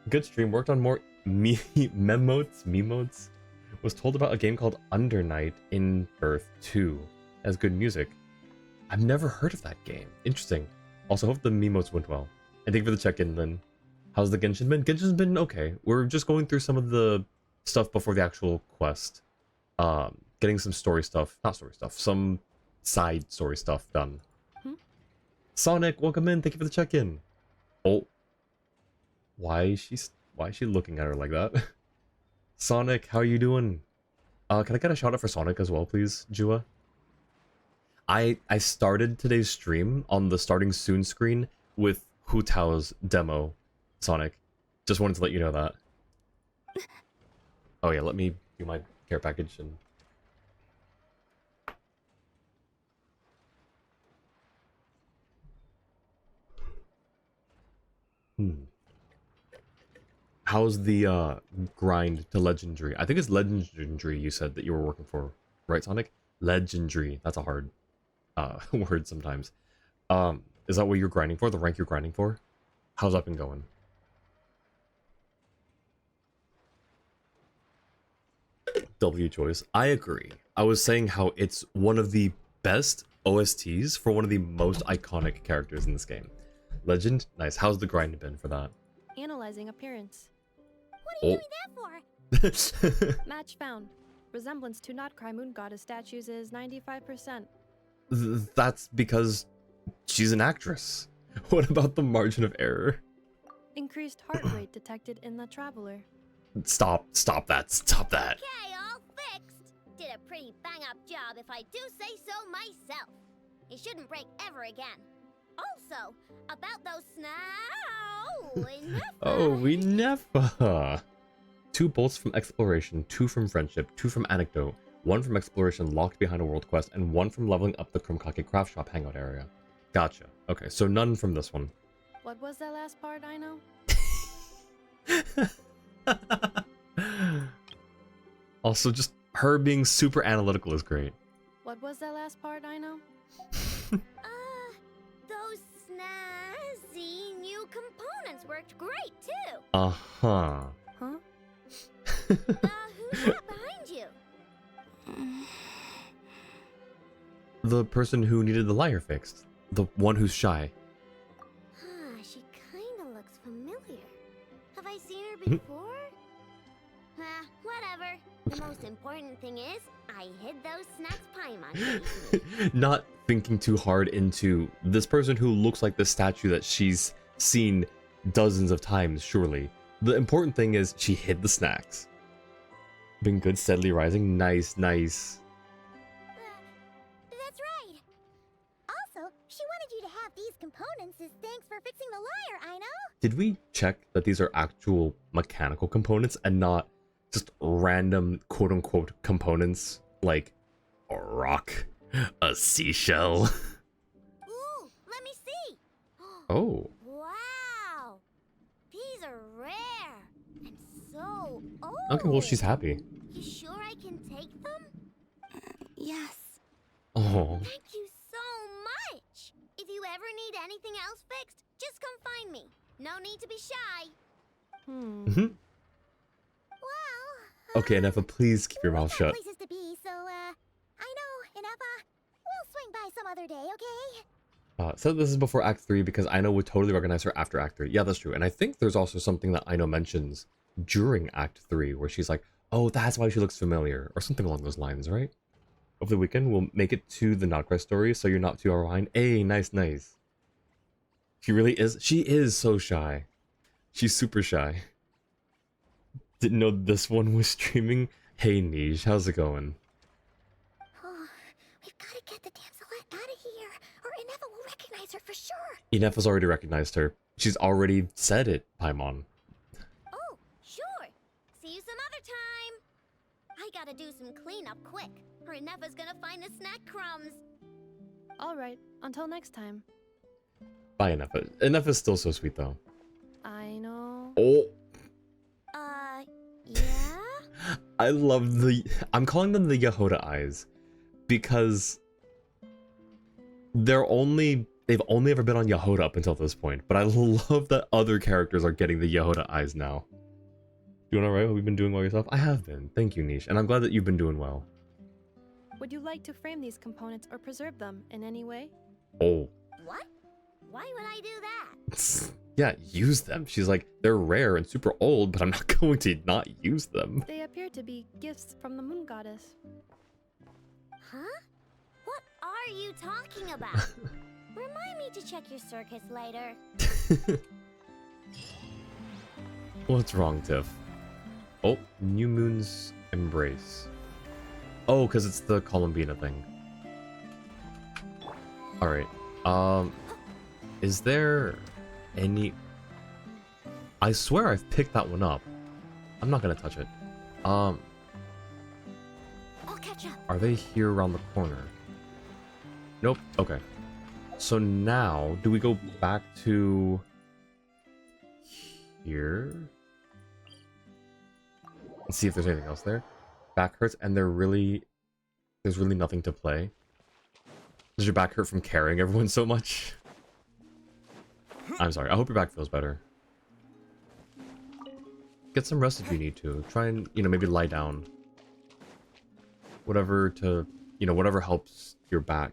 Good stream. Worked on more memotes. Was told about a game called Undernight in Birth 2. Has good music. I've never heard of that game. Interesting. Also, hope the memotes went well. And thank you for the check-in, Lynn. How's the Genshin been? Genshin's been okay. We're just going through some of the stuff before the actual quest. Getting some story stuff. Not story stuff. Some side story stuff done. Sonic, welcome in. Thank you for the check-in. Oh. Why is she looking at her like that? Sonic, how are you doing? Can I get a shout out for Sonic as well, please, Jua? I started today's stream on the starting soon screen with Hu Tao's demo, Sonic. Just wanted to let you know that. Oh yeah, let me do my care package and... How's the grind to legendary? I think it's legendary you said that you were working for, right, Sonic? Legendary. That's a hard word sometimes. Is that what you're grinding for? The rank you're grinding for? How's that been going? W choice. I agree. I was saying how it's one of the best OSTs for one of the most iconic characters in this game. Legend? Nice. How's the grind been for that? Analyzing appearance. What are you doing that for? Match found. Resemblance to Notcry Moon Goddess statues is 95%. That's because she's an actress. What about the margin of error? Increased heart rate detected in the traveler. Stop that. Okay, all fixed. Did a pretty bang-up job if I do say so myself. It shouldn't break ever again. Also, about those Oh, we never. 2 bolts from exploration, 2 from friendship, 2 from anecdote, 1 from exploration locked behind a world quest, and 1 from leveling up the Krumkake craft shop hangout area. Gotcha. Okay, so none from this one. What was that last part, I know? Also, just her being super analytical is great. What was that last part, I know? Those snazzy new components worked great too. Uh-huh. Huh? Who's that behind you? The person who needed the lyre fixed. The one who's shy. She kinda looks familiar. Have I seen her before? Whatever. The most important thing is, I hid those snacks Paimon gave me. Not thinking too hard into this person who looks like the statue that she's seen dozens of times, surely. The important thing is she hid the snacks. Been good, steadily rising. Nice. That's right. Also, she wanted you to have these components as thanks for fixing the lyre, I know. Did we check that these are actual mechanical components and not just random quote-unquote components like a rock, a seashell? Ooh, let me see. Oh. Wow. These are rare and so old. Okay, well, she's happy. You sure I can take them? Yes. Oh. Thank you so much. If you ever need anything else fixed, just come find me. No need to be shy. Mm-hmm. Well, Okay, Ineffa, please keep your mouth shut. places to be, so I know, Ineffa. We'll swing by some other day, okay? Said this is before Act 3 because Aino would totally recognize her after Act 3. Yeah, that's true. And I think there's also something that Aino mentions during Act 3 where she's like, oh, that's why she looks familiar, or something along those lines, right? Over the weekend, we'll make it to the Notcry story so you're not too far behind. Hey, nice. She really is. She is so shy. She's super shy. Didn't know this one was streaming. Hey Niche, how's it going? Oh, we've got to get the damselette out of here, or Ineva will recognize her for sure. Enef has already recognized her. She's already said it, Paimon. Oh, sure. See you some other time. I gotta do some cleanup quick, or Ineva's gonna find the snack crumbs. Alright, until next time. Bye, Enefa. Enefa's still so sweet, though. I know. Oh, Yeah? I love the... I'm calling them the Yehoda eyes. Because... They've only ever been on Yehoda up until this point. But I love that other characters are getting the Yehoda eyes now. Doing alright? Have you been doing well yourself? I have been. Thank you, Niche. And I'm glad that you've been doing well. Would you like to frame these components or preserve them in any way? Oh. What? Why would I do that? Yeah, use them. She's like, they're rare and super old, but I'm not going to not use them. They appear to be gifts from the moon goddess. Huh? What are you talking about? Remind me to check your circuits later. What's wrong, Tiff? Oh, New Moon's Embrace. Oh, because it's the Columbina thing. Alright. Is there any... I swear I've picked that one up. I'm not gonna touch it. I'll catch up. Are they here around the corner? Nope. Okay. So now, do we go back to... here? And see if there's anything else there? Back hurts, and there's really nothing to play. Does your back hurt from carrying everyone so much? I'm sorry. I hope your back feels better. Get some rest if you need to. Try and, maybe lie down. Whatever to, whatever helps your back.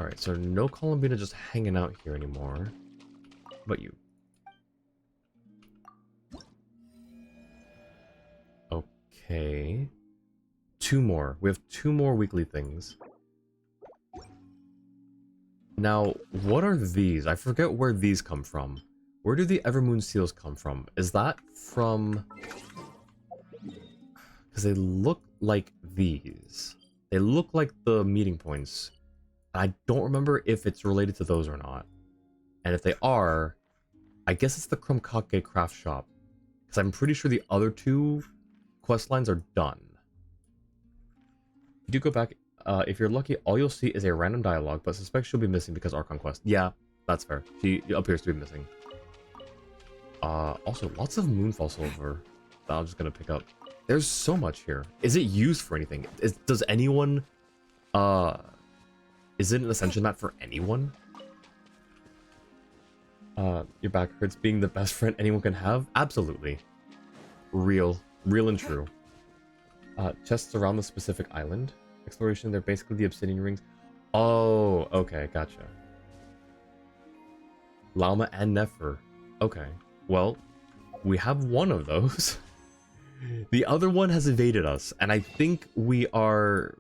Alright, so no Columbina just hanging out here anymore. How about you? Okay. 2 more. We have 2 more weekly things. Now, what are these? I forget where these come from. Where do the Evermoon seals come from? Is that from... Because they look like these. They look like the meeting points. I don't remember if it's related to those or not. And if they are, I guess it's the Krumkake craft shop. Because I'm pretty sure the other 2 quest lines are done. You do go back... if you're lucky, all you'll see is a random dialogue, but suspect she'll be missing because Archon Quest. Yeah, that's fair. She appears to be missing. Also, lots of Moonfall Silver that I'm just gonna pick up. There's so much here. Is it used for anything? Does anyone... Is it an Ascension map for anyone? Your back hurts being the best friend anyone can have? Absolutely. Real and true. Chests around the specific island. Exploration, they're basically the obsidian rings. Oh, okay, gotcha. Llama and Nefer. Okay, well, we have one of those. The other one has evaded us, and I think we are...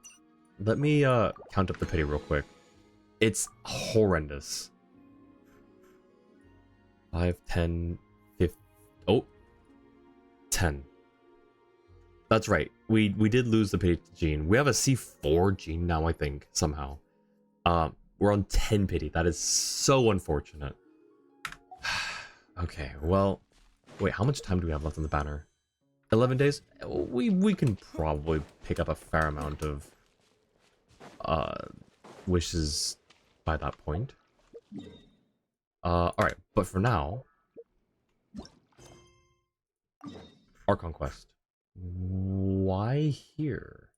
Let me count up the pity real quick. It's horrendous. 5, 10, 15... Oh! 10. That's right. We did lose the pity gene. We have a C4 gene now, I think, somehow. We're on 10 pity. That is so unfortunate. Okay, well... Wait, how much time do we have left on the banner? 11 days? We can probably pick up a fair amount of wishes by that point. Alright, but for now... Archon Quest. Why here?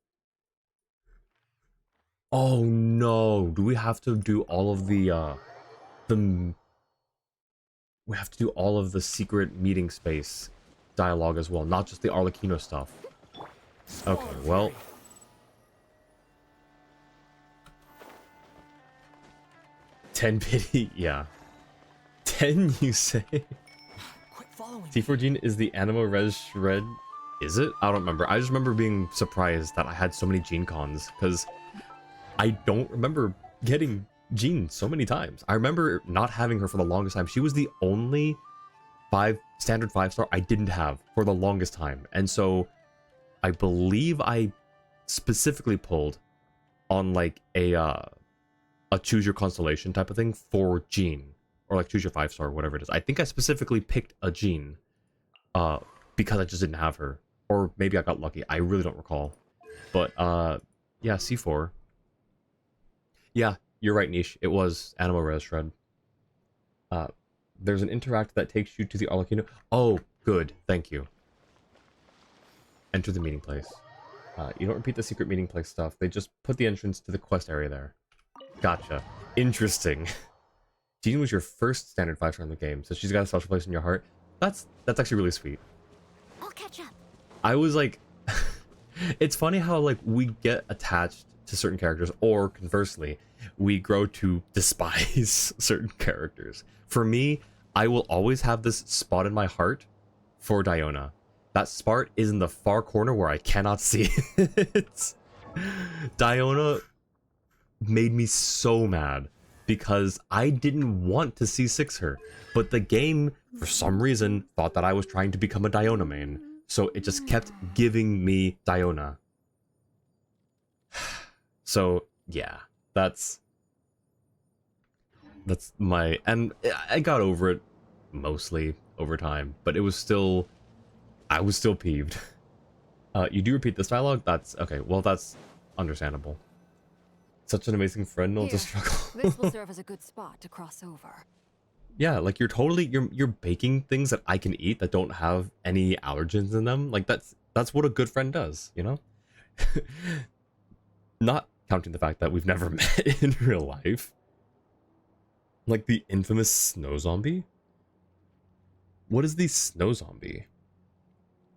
Oh no! Do we have to do all of the we have to do all of the secret meeting space dialogue as well, not just the Arlecchino stuff. Okay, well... 10 pity? Yeah. 10, you say? C4 Gene is the Anima Res Shred. Is it? I don't remember. I just remember being surprised that I had so many Gene cons, because I don't remember getting Jean so many times. I remember not having her for the longest time. She was the only standard 5-star I didn't have for the longest time. And so I believe I specifically pulled on like a choose your constellation type of thing for Jean, or like choose your 5-star, whatever it is. I think I specifically picked a Jean because I just didn't have her, or maybe I got lucky. I really don't recall. But yeah, C4. Yeah, you're right, Niche. It was Anima Res Shred. There's an interact that takes you to the Arlecchino. Oh, good. Thank you. Enter the meeting place. You don't repeat the secret meeting place stuff. They just put the entrance to the quest area there. Gotcha. Interesting. Jean was your first standard 5-star in the game, so she's got a special place in your heart. That's actually really sweet. I'll catch up. I was like... It's funny how, like, we get attached to certain characters, or conversely, we grow to despise certain characters. For me, I will always have this spot in my heart for Diona. That spot is in the far corner where I cannot see it. Diona made me so mad because I didn't want to C6 her, but the game, for some reason, thought that I was trying to become a Diona main, so it just kept giving me Diona. So, yeah, that's my... And I got over it mostly over time, but it was still... I was still peeved. You do repeat this dialogue? That's... Okay, well, that's understandable. Such an amazing friend, no to struggle. This will serve as a good spot to cross over. Yeah, like you're totally... You're baking things that I can eat that don't have any allergens in them. Like, that's what a good friend does, you know? Not counting the fact that we've never met in real life. Like the infamous snow zombie? What is the snow zombie?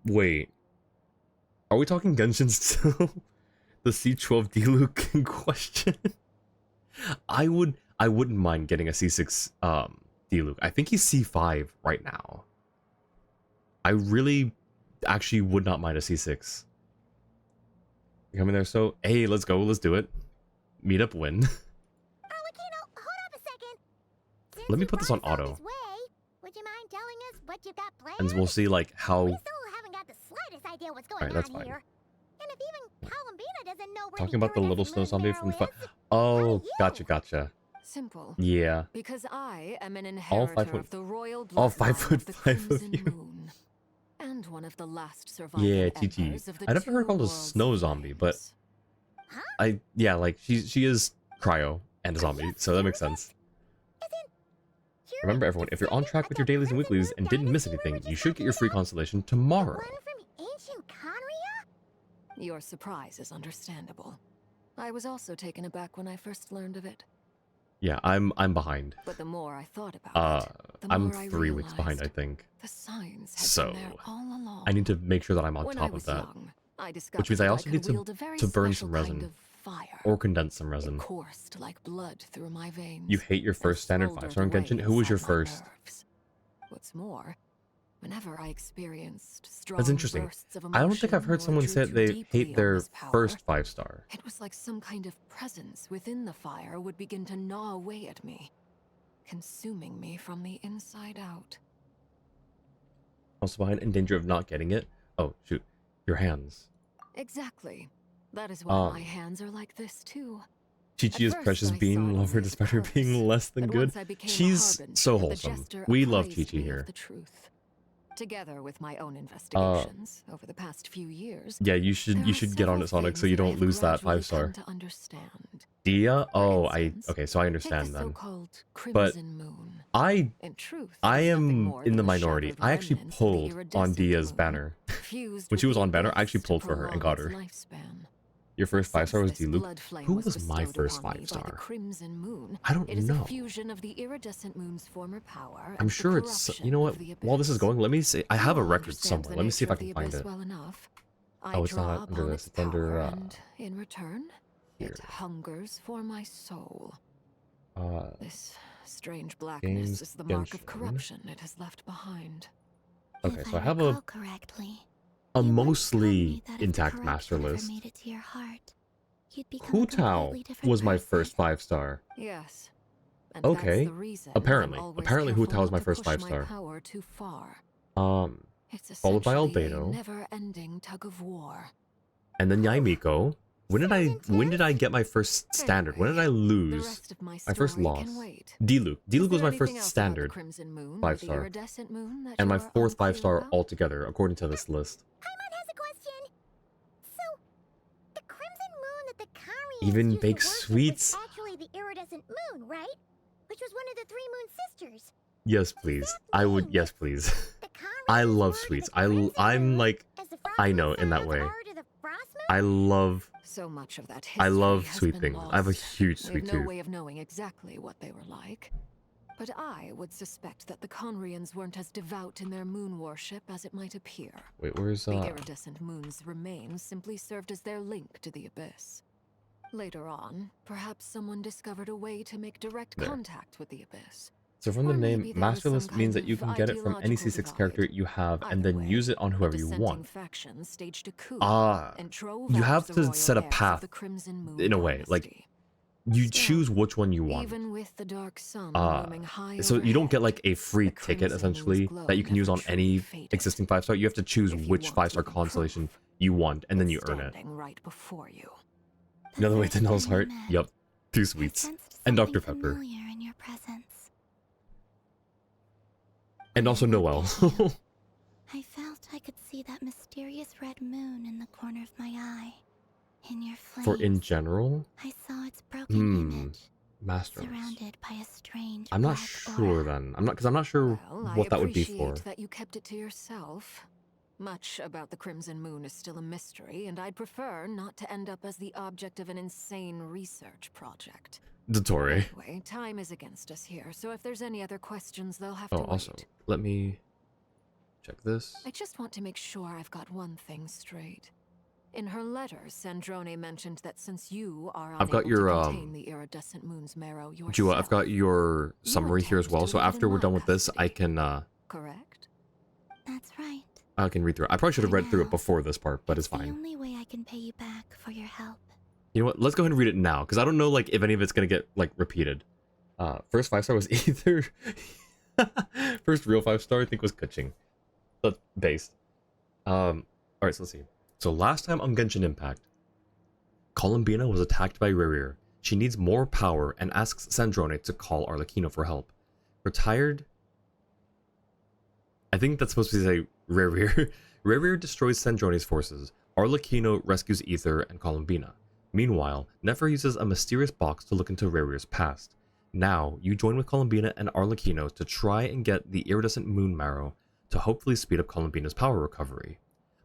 Wait. Are we talking Genshin still? The C12 Diluc in question? I wouldn't mind getting a C6 Diluc. I think he's C5 right now. I really actually would not mind a C6. You're coming there, so hey, let's go, let's do it. Meet up win. Arlecchino, hold up a second. Since Let me you put this on brought us auto. this way, would you mind telling us what you got planned? And we'll see like how... We still haven't got the slightest idea what's going Alright, that's on fine. here. And if even Columbina doesn't know where Talking about the little snow zombie from the... Oh, gotcha. Simple. Yeah. Because I am an All inheritor 5 foot... of the royal bloodline All 5 of foot the 5 of Crimson you. Moon, and one of the last surviving Yeah, embers GG. of the I never two heard called a worlds snow of zombie, but flames. yeah, like she is cryo and a zombie, so that makes sense. Remember everyone, if you're on track with your dailies and weeklies and didn't miss anything, you should get your free constellation tomorrow. One from ancient Conria? Your surprise is understandable. I was also taken aback when I first learned of it. Yeah, I'm behind. But the more I thought about it, the I'm more I 3 weeks behind, I realized think. the signs had So, been there all along. I need to make sure that I'm on When top I of was that. young, I discovered Which means I that also could need wield a very to burn special some kind resin. of fire. Or condense some It resin. coursed like blood through my veins. You hate your and first standard smoldered 5-star in away Genshin? Who was your inside my first? nerves. What's more, whenever I experienced strong That's interesting. bursts of I don't think I've emotion heard or someone drew say too they deeply hate on their this power, first 5-star. it was like some kind of presence within the fire would begin to gnaw away at me, consuming me from the inside out. Also behind, in danger of not getting it. Oh, shoot. Your hands. Exactly. That is why my hands are like this too. Chi-Chi is At precious first I being, saw it love her only as despite her being purpose, less than but good. once I became a She's harbinger, so the wholesome. jester We love apprised Chi-Chi me of here. the truth. Together with my own investigations over the past few years. Yeah, you should get on it, Sonic, so you don't lose that 5-star. Dia? Oh, okay, so I understand then. But I am in the minority. I actually pulled on Dia's banner. When she was on banner, I actually pulled for her and got her. Your first 5-star was Diluc. Who was my first 5-star? I don't know. I'm sure it's... You know what? While this is going, let me see. I have a record somewhere. Let me see if I can find it. Oh, it's not under this. It's under... in return, here. it hungers for my soul. Uh, This strange blackness Games is the mark Genshin. of corruption it has left behind. okay, If so I have a recall correctly, a you once told mostly me that if intact corruption master ever list. made it to your heart, you'd become Hu a Tao completely different was my person. first 5-star. Yes. And Okay. That's the reason Apparently. I'm always Apparently Hu careful Tao is not my to first push 5-star. my power too far. It's Followed by essentially a Albedo. never-ending tug of war. And then Yaimiko. When did I get my first standard? When did I The lose rest of my my first story loss? can wait. Diluc. Diluc Is was there my first anything else about the standard Crimson Moon or the 5-star. iridescent moon that And my you are fourth unclear 5-star about? altogether, according to this list. Paimon has a question. So, the crimson moon that the Karians Even used to baked worship sweets? was actually the iridescent moon, right? Which was one of the three moon sisters. Yes, please. I would. Yes, please. The Karians I love were to sweets. the crimson I'm moon like, as the frost I moon know in that sires way. are to the frost moon? I love So much of that I history love has sweet been things. lost. I have a huge We sweet have no tooth. way of knowing exactly what they were like. But I would suspect that the Conrians weren't as devout in their moon worship as it might appear. Wait, where's The iridescent moon's remains simply served as their link to the abyss. Later on, perhaps someone discovered a way to make direct There. contact with the abyss. So from the Or name, maybe there was Masterless some means kind that you of can get it from any ideological C6 character divide. you have and Either then way, use it on a whoever you dissenting want. faction staged a coup Ah, and drove you out have the to royal set a heirs of path the Crimson Moon in a way. Like, dynasty. you Still, choose which one you want. Even with the dark sun looming high So you don't get overhead, like a free the ticket Crimson essentially Moon's that you can glow use on never any truly faded. existing 5-star. You have to choose If you which want 5-star living constellation proof, you want, and then it's you earn it. standing right before you. Another way first to Noel's time we heart. met, Yup. 2 I sweets. sensed And something Dr. Pepper. familiar in your presence. And also When I Noel. looked at you, I felt I could see that mysterious red moon in the corner of my eye. In your flames, For in general, I saw its broken image, Masterless. surrounded by a strange I'm not black sure aura. then. I'm not sure Well, what I that would be for. appreciate that you kept it to yourself. Much about the Crimson Moon is still a mystery, and I'd prefer not to end up as the object of an insane research project. Dottore. Anyway, time is against us here, so if there's any other questions, they'll have Oh, to wait. also, let me check this. I just want to make sure I've got one thing straight. In her letters, Sandrone mentioned that since you are I've got unable your, to contain the iridescent moon's marrow yourself, Jua, I've got your summary here as intend well, to so leave it after in we're my done with this, I custody. can correct? That's right. read through it. I probably should have read through it now, before this part, but it's the fine. only way I can pay you back for your help. You know what? Let's go ahead and read it now, because I don't know like if any of it's gonna get like repeated. First 5-star was either first real 5-star I think was Kuching. But based. Alright, so let's see. So last time on Genshin Impact, Columbina was attacked by Rerir. She needs more power and asks Sandrone to call Arlecchino for help. Retired. I think that's supposed to say Rerir. Rerir destroys Sandrone's forces. Arlecchino rescues Aether and Columbina. Meanwhile, Nefer uses a mysterious box to look into Rerir's past. Now, you join with Columbina and Arlecchino to try and get the iridescent moon marrow to hopefully speed up Columbina's power recovery.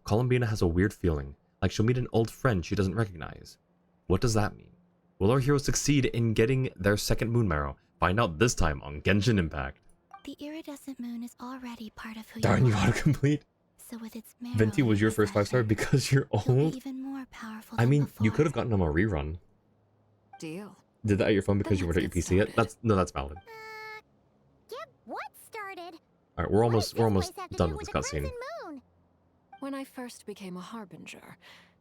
Columbina has a weird feeling, like she'll meet an old friend she doesn't recognize. What does that mean? Will our heroes succeed in getting their second moon marrow? Find out this time on Genshin Impact. The iridescent moon is already part of who Darn, you you are. autocomplete. So with its marrow Venti in was your first 5-star possession, because you're you'll be old? even more powerful I than mean, you before. could have gotten them a rerun. Deal. Did that at your phone because you Then weren't at your let's PC get yet? That's valid. Get what started? Alright, we're What does almost this place have to done do with this the cutscene. Crimson Moon? When I first became a harbinger,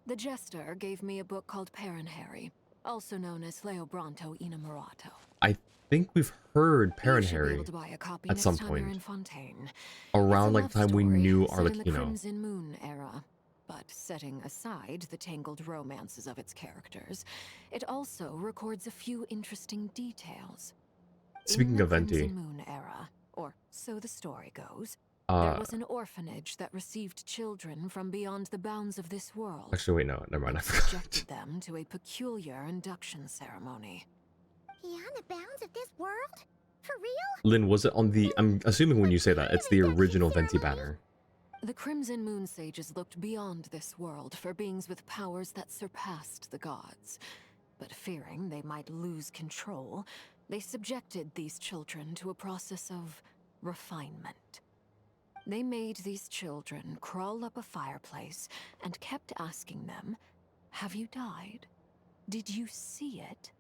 the Jester gave me a book called Paranhari, also known as Leobranto Inamorato. I think we've heard You should be Harry able to buy a copy at next some time you're point. in Fontaine. Around It's a like the time we love knew story set in the Arlecchino. Crimson Moon era. But setting aside the tangled romances of its characters, it also records a few interesting details. Speaking in the of Venti, Crimson Moon era, or so the story goes, there was an orphanage that received children from beyond the bounds of this world. actually wait, no, never mind, I and forgot. subjected them to a peculiar induction ceremony. Beyond the bounds of this world? For real? Lynn, was it on the, I'm assuming when you say that, it's the original Venti banner. The Crimson Moon Sages looked beyond this world for beings with powers that surpassed the gods. But fearing they might lose control, they subjected these children to a process of refinement. They made these children crawl up a fireplace and kept asking them, "Have you died? Did you see it?"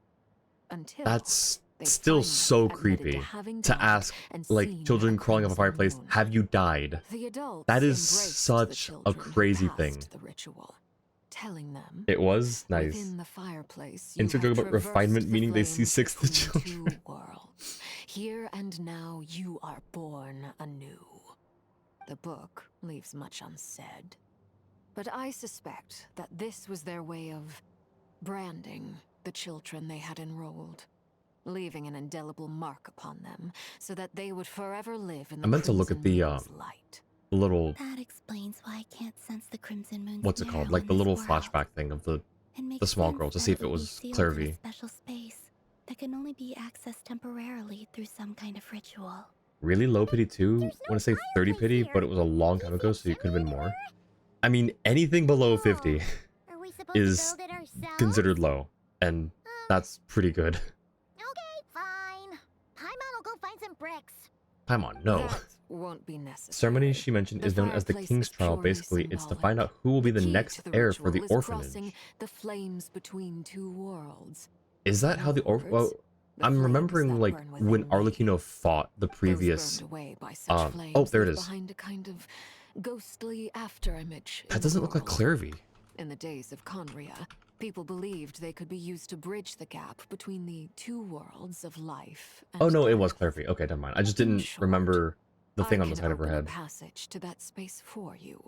Until That's they still finally so admitted creepy having to died ask, and like, seen children a crawling up a crimson fireplace, moon. have you died? The adults That is embraced such the a children who crazy passed thing. The ritual. telling them. It was nice. Within the fireplace, you Insert joke have about refinement, traversed the meaning they see flames six the between children. two worlds. Here and now, you are born anew. The book leaves much unsaid, but I suspect that this was their way of branding the children they had enrolled, leaving an indelible mark upon them, so that they would forever live in the I meant to look at Crimson the Moon's light. little, That explains why I can't sense the Crimson Moon's what's it called? marrow Like in the this little world. flashback thing of the It makes small sense girl to that see if it would be was sealed in a Clairvy. special space that can only be accessed temporarily through some kind of ritual. Really low pity too? There's I no want to say 30 fireplace pity, here. but it was a long time ago, so you could have been more. I mean, anything below 50 Are we supposed is to build it ourselves? considered low, and that's pretty good. Okay, fine. Paimon will go find some bricks. Paimon, no. That won't be necessary. Ceremony she mentioned The is known as the fireplace King's is Trial. purely Basically, it's to symbolic. find out who will be the key next to the heir for the ritual is orphanage. crossing the flames between two worlds. Is that how the In other well, words, the I'm flames remembering that like burn within when me, Arlecchino fought the those previous. burned away by such flames Oh, there it leave is. behind a kind of ghostly afterimage. That doesn't look like Clairvy. In the days of Conria, people believed they could be used to bridge the gap between the two worlds of life and Oh no, it death. was Clairvy. Okay, never mind. I just In didn't short, remember the thing I on the can side of her open a head. passage to that space for you.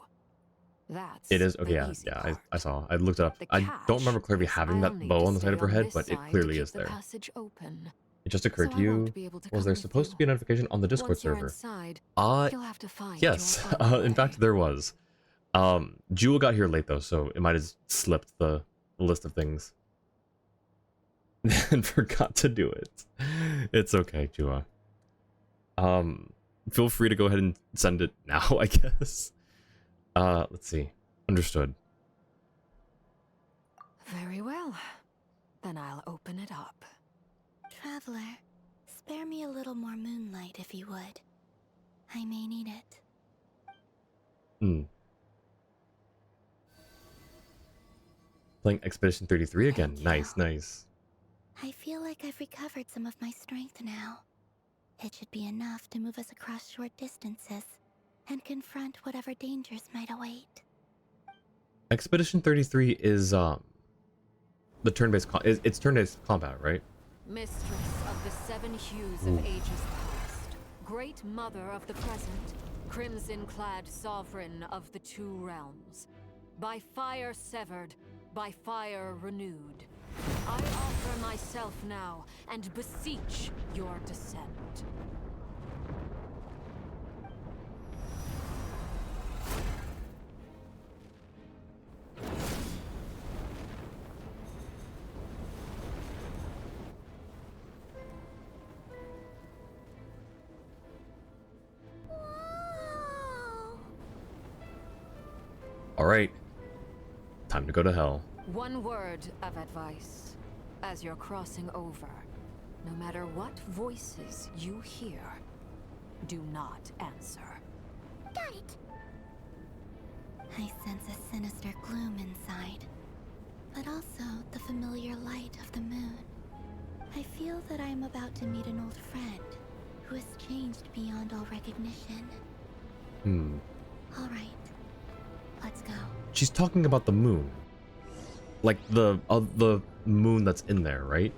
That's It is the okay. Yeah, easy yeah. part. I saw. I looked it up. The I don't remember catch Clairvy is having I'll that need bow to on the side stay of her on head, this but it side to clearly keep is the there. passage open. It just occurred So to I won't you. be able to Was come there with supposed to you. be a notification on the Discord Once you're server? inside, Uh, you'll have to find yes. your own In way. fact, there was. Jewel got here late though, so it might have slipped the list of things and forgot to do it. It's okay, Jua. Feel free to go ahead and send it now, I guess. Let's see. Understood. Very well. Then I'll open it up. Traveler, spare me a little more moonlight if you would. I may need it. Playing Expedition 33 again. Thank you. Nice, nice. I feel like I've recovered some of my strength now. It should be enough to move us across short distances and confront whatever dangers might await. Expedition 33 is the turn-based it's turn-based combat, right? Mistress of the seven hues of ages past, great mother of the present, crimson-clad sovereign of the two realms, by fire severed, by fire renewed, I offer myself now and beseech your descent. All right. Time to go to hell. One word of advice. As you're crossing over, no matter what voices you hear, do not answer. Got it. I sense a sinister gloom inside, but also the familiar light of the moon. I feel that I am about to meet an old friend who has changed beyond all recognition. All right, let's go. She's talking about the moon. Like the moon that's in there, right?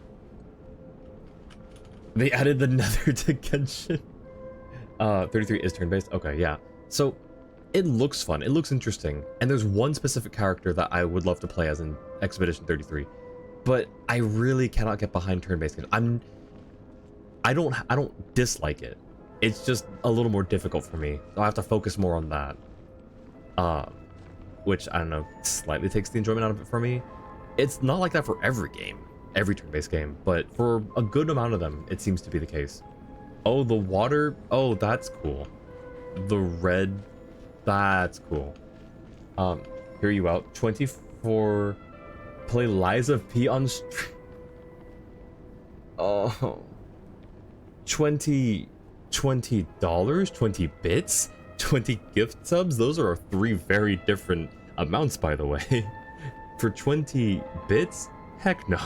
They added the nether to Genshin. 33 is turn-based? Okay, yeah. So, it looks fun. It looks interesting. And there's one specific character that I would love to play as in Expedition 33. But I really cannot get behind turn-based games. I don't dislike it. It's just a little more difficult for me. So I have to focus more on that. Which, I don't know, slightly takes the enjoyment out of it for me. It's not like that for every game, every turn-based game, but for a good amount of them, it seems to be the case. Oh, the water, oh, that's cool. The red, that's cool. Hear you out. 24, play Liza P on stream. Oh, $20, 20 bits? 20 gift subs? Those are three very different amounts, by the way. For 20 bits? Heck no.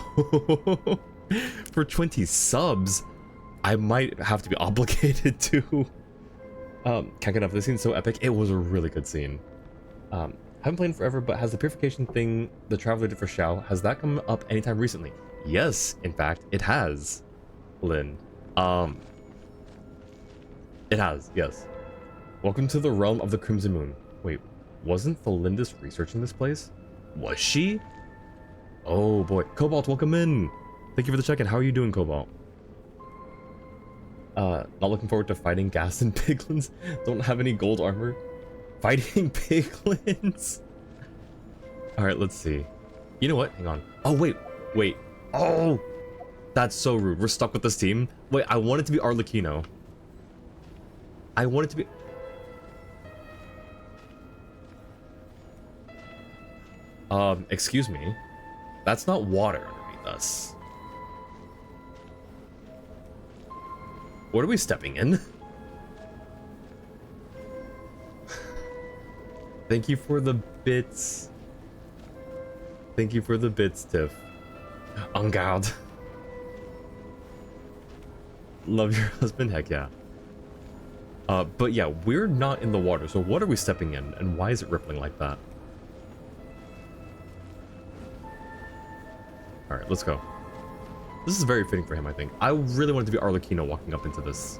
For 20 subs, I might have to be obligated to. Can't get enough. This scene's so epic. It was a really good scene. Haven't played in forever, but has the purification thing the Traveler did for Xiao, has that come up anytime recently? Yes, in fact, it has, Lynn. It has, yes. Welcome to the realm of the Crimson Moon. Wait, wasn't Felindis researching this place? Was she? Oh boy. Cobalt, welcome in! Thank you for the check-in. How are you doing, Cobalt? Not looking forward to fighting gas and piglins. Don't have any gold armor. Fighting piglins? Alright, let's see. You know what? Hang on. Oh, wait. Wait. Oh! That's so rude. We're stuck with this team. Wait, I want it to be Arlecchino. I want it to be... excuse me. That's not water underneath us. What are we stepping in? Thank you for the bits. Thank you for the bits, Tiff. En garde. Love your husband? Heck yeah. But yeah, we're not in the water, so what are we stepping in, and why is it rippling like that? Alright, let's go. This is very fitting for him, I think. I really wanted to be Arlecchino walking up into this.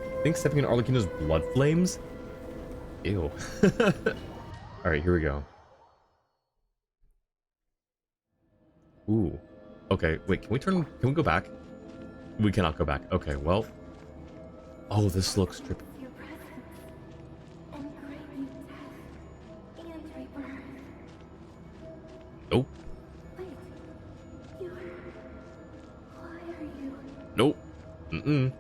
I think stepping in Arlecchino's blood flames? Ew. Alright, here we go. Ooh. Okay, wait, can we go back? We cannot go back. Okay, well. Oh, this looks trippy. Your presence and great death and rebirth. Nope. Wait, why are you? Nope. Mm-mm.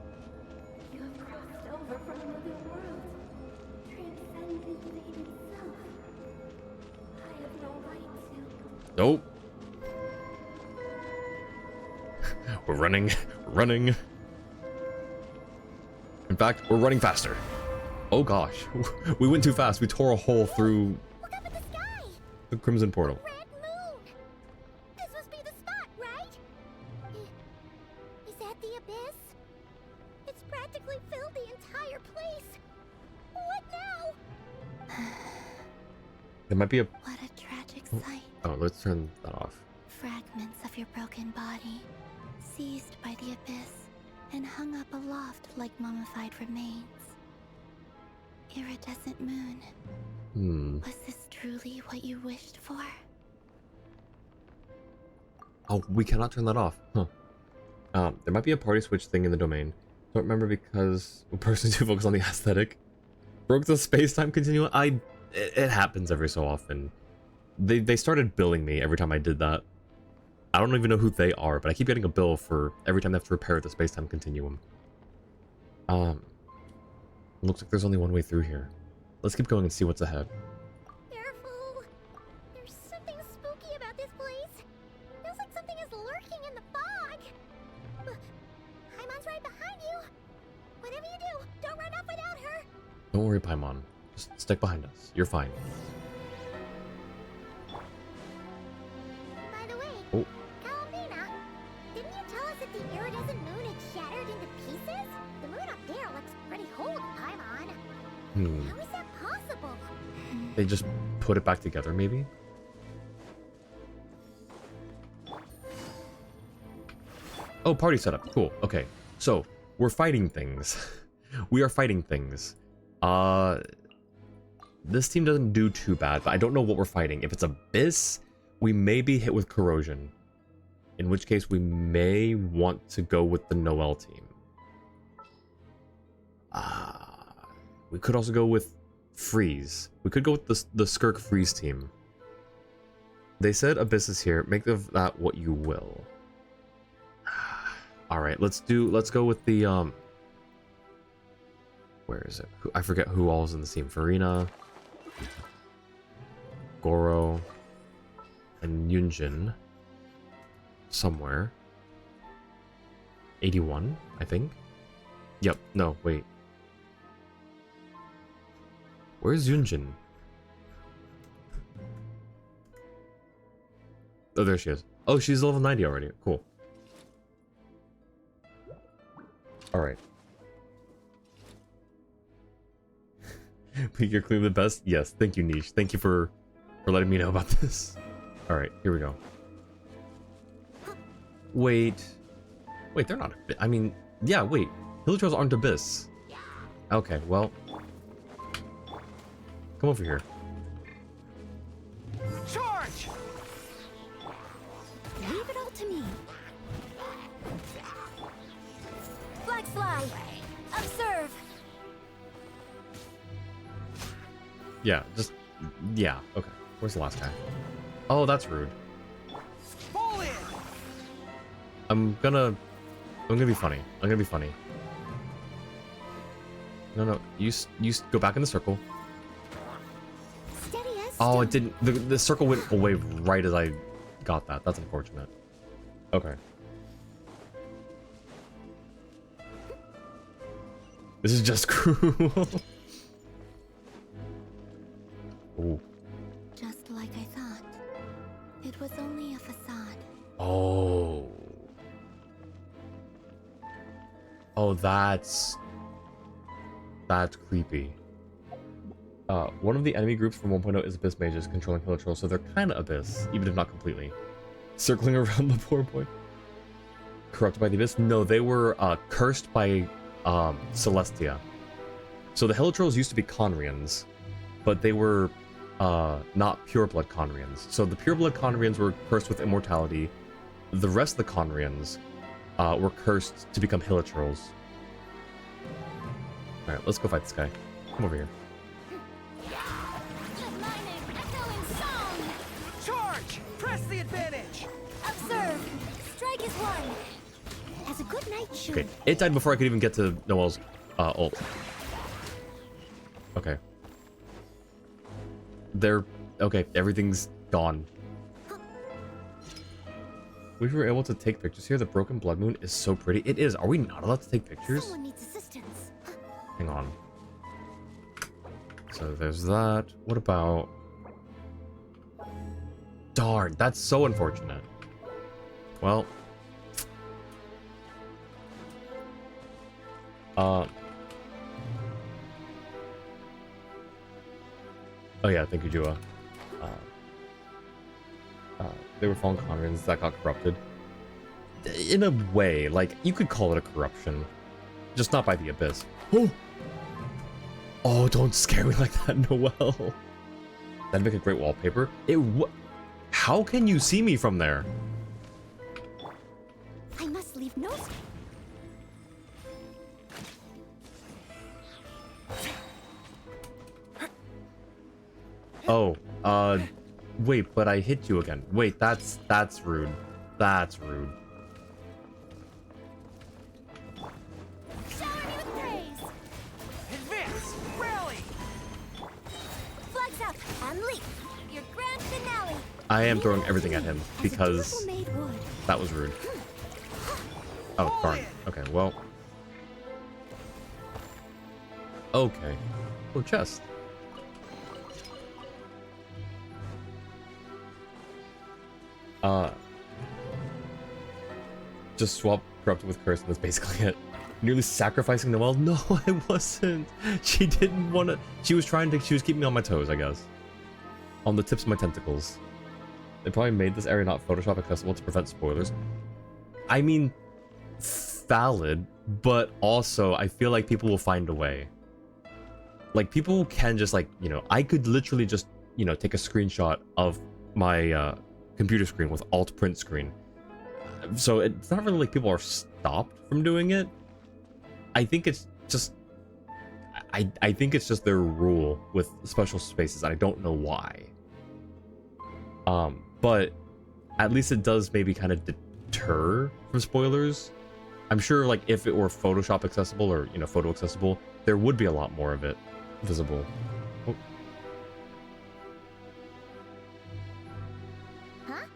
You have crossed over from another world, transcended fate itself. I have no right to. Nope. We're running. We're running. In fact, we're running faster. Oh gosh. We went too fast. We tore a hole through Look up at the sky! the Crimson Portal. Red moon! This must be the spot, right? Is that the abyss? It's practically filled the entire place. What now? There might be a... What a tragic sight. Oh, let's turn that off. Fragments of your broken body, seized by the abyss, and hung up aloft like mummified remains. Iridescent moon. Was this truly what you wished for? Oh, we cannot turn that off. Huh. There might be a party switch thing in the domain. Don't remember because a person too focused on the aesthetic. Broke the space-time continuum. It happens every so often. They started billing me every time I did that. I don't even know who they are, but I keep getting a bill for every time they have to repair the space-time continuum. Looks like there's only one way through here. Let's keep going and see what's ahead. Careful! There's something spooky about this place. Feels like something is lurking in the fog. Paimon's right behind you. Whatever you do, don't run off without her. Don't worry, Paimon. Just stick behind us. You're fine. By the way, Oh. Kalambina, didn't you tell us that the iridescent moon had shattered into pieces? The moon up there looks pretty whole to Paimon. How is that possible? They just put it back together, maybe? Oh, party setup. Cool. Okay. So, we're fighting things. We are fighting things. This team doesn't do too bad, but I don't know what we're fighting. If it's Abyss, we may be hit with Corrosion. In which case, we may want to go with the Noel team. We could also go with Freeze. We could go with the Skirk Freeze team. They said Abyss is here. Make of that what you will. Alright, let's go with the, where is it? I forget who all is in the team. Farina, Goro, and Yunjin. Somewhere. 81, I think. Yep, no, wait. Where's Yunjin? Oh, there she is. Oh, she's level 90 already. Cool. Alright. But you're clearly the best. Yes, thank you, Niche. Thank you for letting me know about this. All right, here we go. Wait, they're not. I mean, yeah. Wait, Hilichurls aren't Abyss. Okay, well, come over here. Charge! Leave it all to me. Flag fly. Observe. Yeah. Okay, where's the last guy? Oh, that's rude. Fall in! I'm gonna be funny. No, you go back in the circle. Steady as Oh, stone. it didn't. The circle went away right as I got that. That's unfortunate. Okay. This is just cruel. Ooh. Just like I thought. It was only a facade. Oh. Oh, that's creepy. One of the enemy groups from 1.0 is Abyss Mages controlling Hilichurls, so they're kind of Abyss, even if not completely. Circling around the poor boy. Corrupted by the Abyss? No, they were cursed by Celestia. So the Hilichurls used to be Conrians, but they were not pureblood Conrians. So the pureblood Conrians were cursed with immortality. The rest of the Conrians were cursed to become Hilichurls. Alright, let's go fight this guy. Come over here. Charge! Press the advantage! Observe. Strike is one. As a good knight should. Okay, it died before I could even get to Noel's ult. Okay. Okay, everything's gone. We were able to take pictures here. The broken blood moon is so pretty. It is. Are we not allowed to take pictures? Someone needs assistance. Hang on. So there's that. What about... Darn, that's so unfortunate. Well... Oh yeah, thank you, Jua. They were fallen Conrians that got corrupted. In a way, like, you could call it a corruption. Just not by the Abyss. Oh! Oh, don't scare me like that, Noel. That'd make a great wallpaper. How can you see me from there? I must leave no. Oh, wait, but I hit you again. Wait, that's rude. That's rude. Shower me with praise. Advance! Rally! Flags up and leap. Your grand finale. I am throwing everything at him because As a beautiful maid would. that was rude. Oh, darn. Okay, well. Okay. Oh, chest. Just swap corrupted with curse and that's basically it. Nearly sacrificing Noelle? No, I wasn't. She didn't want to. She was keeping me on my toes, I guess. On the tips of my tentacles. They probably made this area not Photoshop accessible to prevent spoilers. I mean, valid, but also I feel like people will find a way. Like, people can just, like, you know, I could literally just, you know, take a screenshot of my computer screen with alt print screen. So it's not really like people are stopped from doing it. I think it's just I think it's just their rule with special spaces, and I don't know why. But at least it does maybe kind of deter from spoilers. I'm sure, like, if it were Photoshop accessible or, you know, photo accessible, there would be a lot more of it visible. Oh. Huh?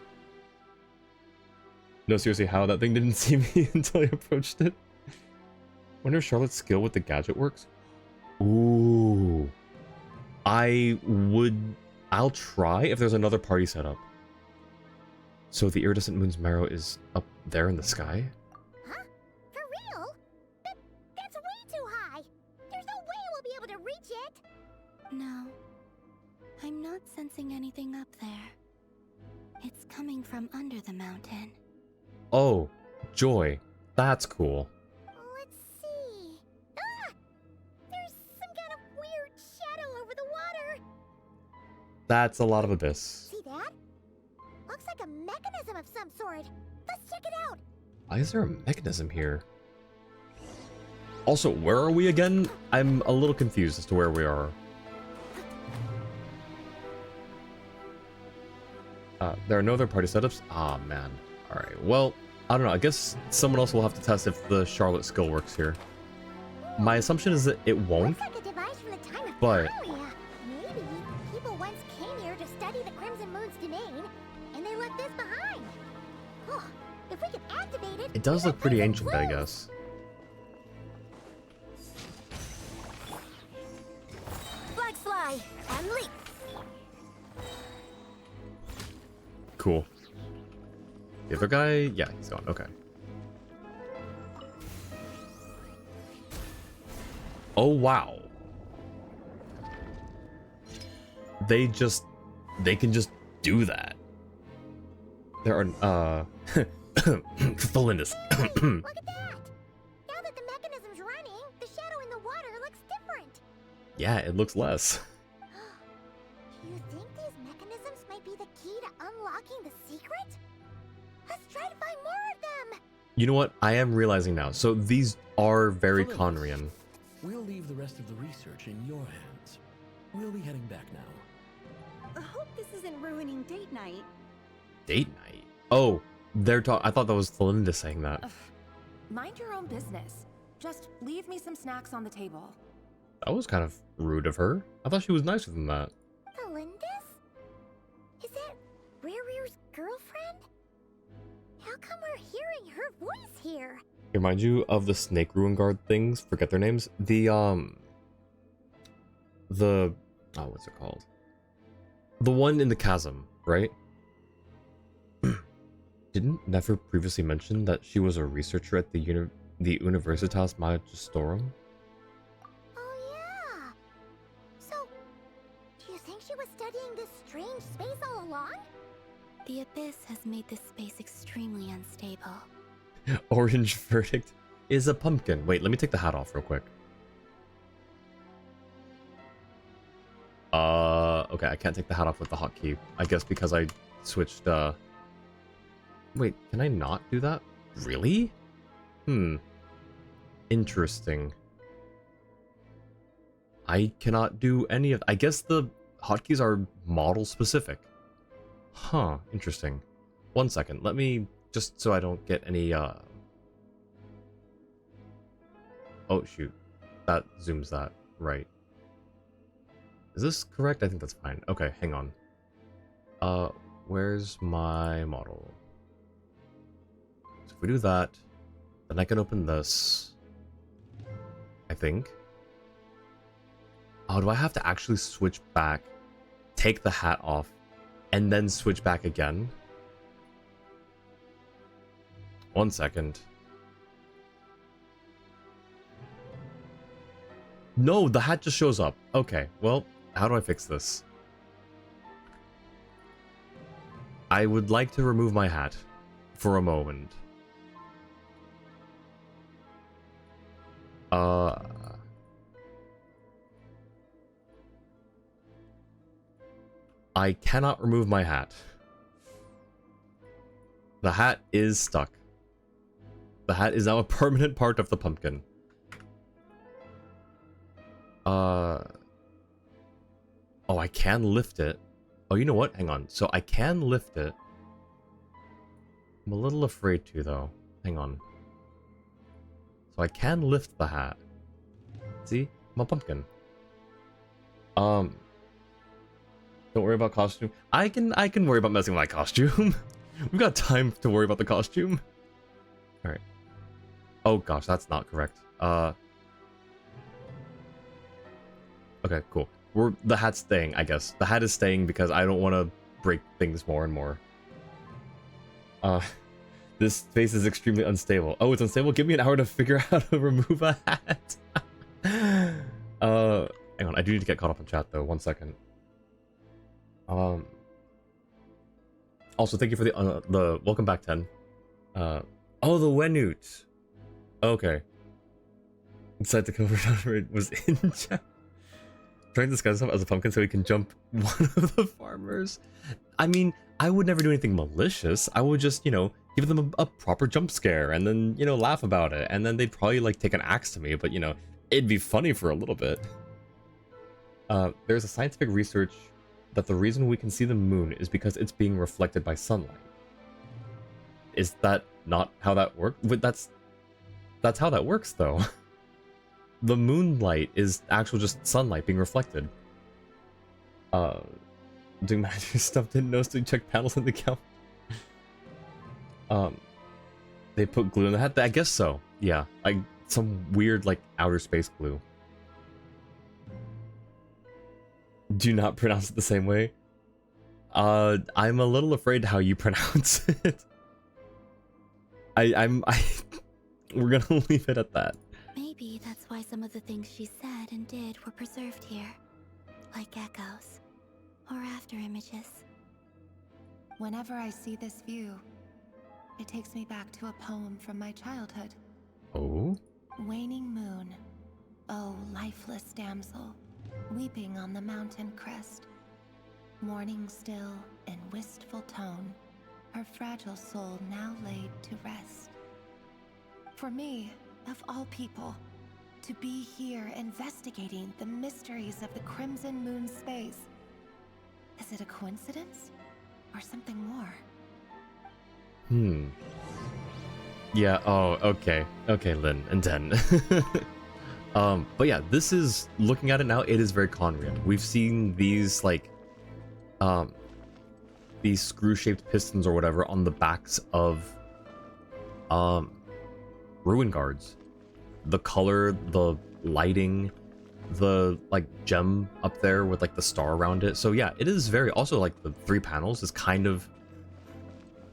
No, seriously, how that thing didn't see me until I approached it. Wonder if Charlotte's skill with the gadget works. Ooh. I'll try if there's another party set up. So the iridescent moon's marrow is up there in the sky? Huh? For real? That's way too high. There's no way we'll be able to reach it. No. I'm not sensing anything up there. It's coming from under the mountain. Oh, joy. That's cool. Let's see. Ah! There's some kind of weird shadow over the water. That's a lot of abyss. See that? Looks like a mechanism of some sort. Let's check it out. Why is there a mechanism here? Also, where are we again? I'm a little confused as to where we are. There are no other party setups? Ah, man. Alright, well, I don't know. I guess someone else will have to test if the Charlotte skill works here. My assumption is that it won't, Looks like a device from the time of but... Thalia. Maybe people once came here to study the Crimson Moon's domain, and they left this behind. Oh, if we could activate it... It does we look could pretty find some ancient, I clues. guess. Flag fly and leap. Cool. The other guy? Yeah, he's gone. Okay. Oh, wow. They can just do that. There are, Felinus. Look at that! Now that the mechanism's running, the shadow in the water looks different. Yeah, it looks less. Do you think these mechanisms might be the key to unlocking the secret? Let's try to find more of them! You know what? I am realizing now. So these are very Felinus, Conrian. We'll leave the rest of the research in your hands. We'll be heading back now. I hope this isn't ruining date night. Date night? Oh, I thought that was Felinda saying that. Ugh. Mind your own business. Just leave me some snacks on the table. That was kind of rude of her. I thought she was nicer than that. Felindis? Is that Rere's girlfriend? How come we're hearing her voice here? Remind you of the Snake Ruin Guard things? Forget their names. Oh, what's it called? The one in the chasm, right? Didn't Nefer previously mention that she was a researcher at the Universitas Magistrorum? Oh yeah! So, do you think she was studying this strange space all along? The abyss has made this space extremely unstable. Orange verdict is a pumpkin. Wait, let me take the hat off real quick. Okay, I can't take the hat off with the hotkey. I guess because I switched, Wait, can I not do that? Really? Interesting. I cannot do any of... I guess the hotkeys are model specific. Huh, interesting. 1 second, let me... Just so I don't get any, Oh, shoot. That zooms that. Right. Is this correct? I think that's fine. Okay, hang on. Where's my model? So if we do that, then I can open this. I think. Oh, do I have to actually switch back, take the hat off, and then switch back again? 1 second. No, the hat just shows up. Okay, well, how do I fix this? I would like to remove my hat for a moment. I cannot remove my hat. The hat is stuck. The hat is now a permanent part of the pumpkin. Oh, I can lift it. Oh, you know what? Hang on. So I can lift it. I'm a little afraid to, though. Hang on. So I can lift the hat. See? I'm a pumpkin. Don't worry about costume. I can worry about messing with my costume. We've got time to worry about the costume. Alright. Oh gosh, that's not correct. Okay, cool. The hat's staying, I guess. The hat is staying because I don't want to break things more and more. This space is extremely unstable. Oh, it's unstable? Give me an hour to figure out how to remove a hat. Hang on. I do need to get caught up on chat though. 1 second. Also, thank you for the welcome back, 10. Oh, the Wenut. Okay. Decided to cover it was in chat. Trying to disguise himself as a pumpkin so he can jump one of the farmers. I mean, I would never do anything malicious. I would just, you know, give them a proper jump scare and then, you know, laugh about it. And then they'd probably like take an axe to me, but you know, it'd be funny for a little bit. There's a scientific research that the reason we can see the moon is because it's being reflected by sunlight. Is that not how that works? But that's how that works though. The moonlight is actual just sunlight being reflected. Doing magic stuff, didn't know, so check panels in the count. They put glue in the hat? I guess so. Yeah, like some weird like outer space glue. Do not pronounce it the same way. I'm a little afraid how you pronounce it. We're gonna leave it at that. Maybe that's why some of the things she said and did were preserved here. Like echoes. Or after images. Whenever I see this view, it takes me back to a poem from my childhood. Oh? Waning moon, oh lifeless damsel, weeping on the mountain crest. Mourning still in wistful tone, her fragile soul now laid to rest. For me, of all people, to be here investigating the mysteries of the Crimson Moon space. Is it a coincidence? Or something more? Yeah, oh, okay. Okay, Lynn and Den. But yeah, this is, looking at it now, it is very Conrian. We've seen these, like, these screw-shaped pistons or whatever on the backs of, ruin guards. The color, the lighting, the like gem up there with like the star around it. So yeah, it is very, also like the 3 panels is kind of,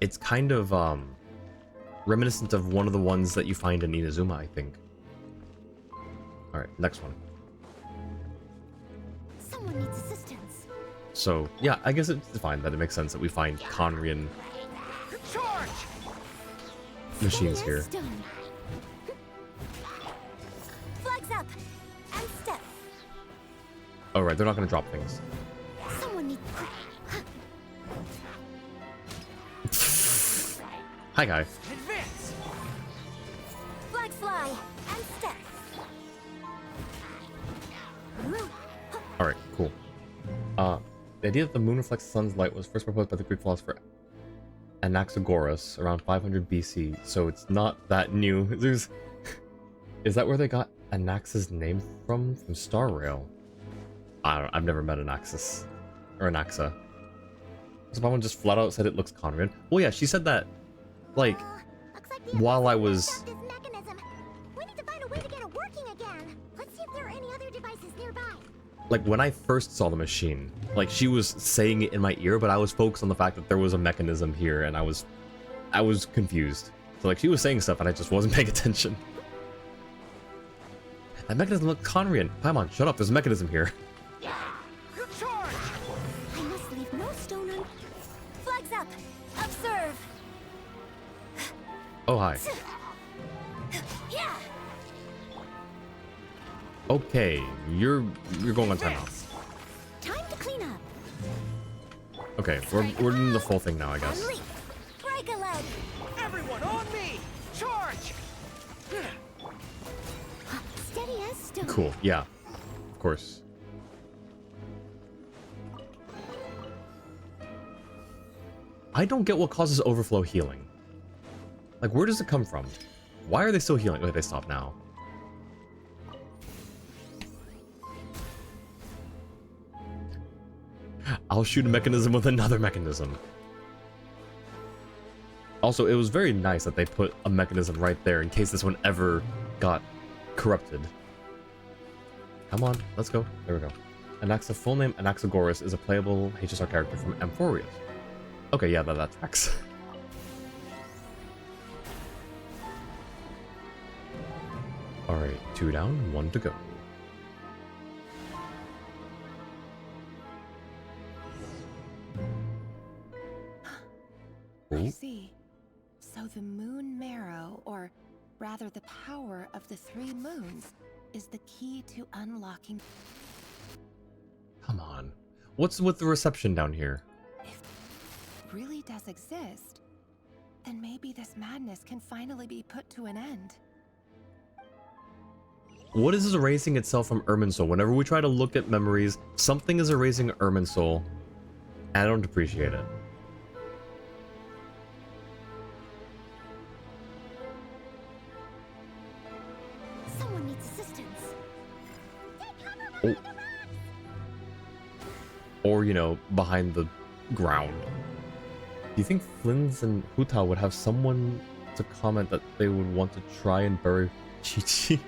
it's kind of reminiscent of one of the ones that you find in Inazuma, I think. All right, next one. Someone needs assistance. So yeah, I guess it's fine that it makes sense that we find Conrian machines here. Stone. Flags up and step. Oh right, they're not gonna drop things. Someone needs. Hi guy. Advance. Flags fly and step. All right, cool. The idea that the moon reflects the sun's light was first proposed by the Greek philosopher Anaxagoras around 500 BC, so it's not that new. There's, is that where they got Anax's name from Star Rail? I've never met Anaxis or Anaxa. Someone just flat out said it looks Conrian. Well, yeah, she said that, like, while I was. We need to find a way to get it working again. Let's see if there are any other devices nearby. Like, when I first saw the machine, like, she was saying it in my ear, but I was focused on the fact that there was a mechanism here, and I was confused. So, like, she was saying stuff, and I just wasn't paying attention. That mechanism looked Conrian. Paimon, shut up, there's a mechanism here. I must leave no stone un... Flags up! Observe! Oh, hi. Yeah! Okay, you're going on timeout. Time to clean up. Okay, we're doing the full thing now, I guess. Unleash. Break a leg. Everyone on me! Charge! Steady as stone. Cool, yeah. Of course. I don't get what causes overflow healing. Like, where does it come from? Why are they still healing? Wait, they stop now. I'll shoot a mechanism with another mechanism. Also, it was very nice that they put a mechanism right there in case this one ever got corrupted. Come on, let's go. There we go. Anaxa, full name Anaxagoras, is a playable HSR character from Amphorius. Okay, yeah, that tracks. Alright, 2 down, 1 to go. rather the power of the 3 moons is the key to unlocking. Come on. What's with the reception down here? If it really does exist, then maybe this madness can finally be put to an end. What is erasing itself from Irminsul? Whenever we try to look at memories, something is erasing Irminsul. I don't appreciate it. Someone needs assistance. Oh. Or, you know, behind the ground. Do you think Flynn's and Hutao would have someone to comment that they would want to try and bury Chi-Chi?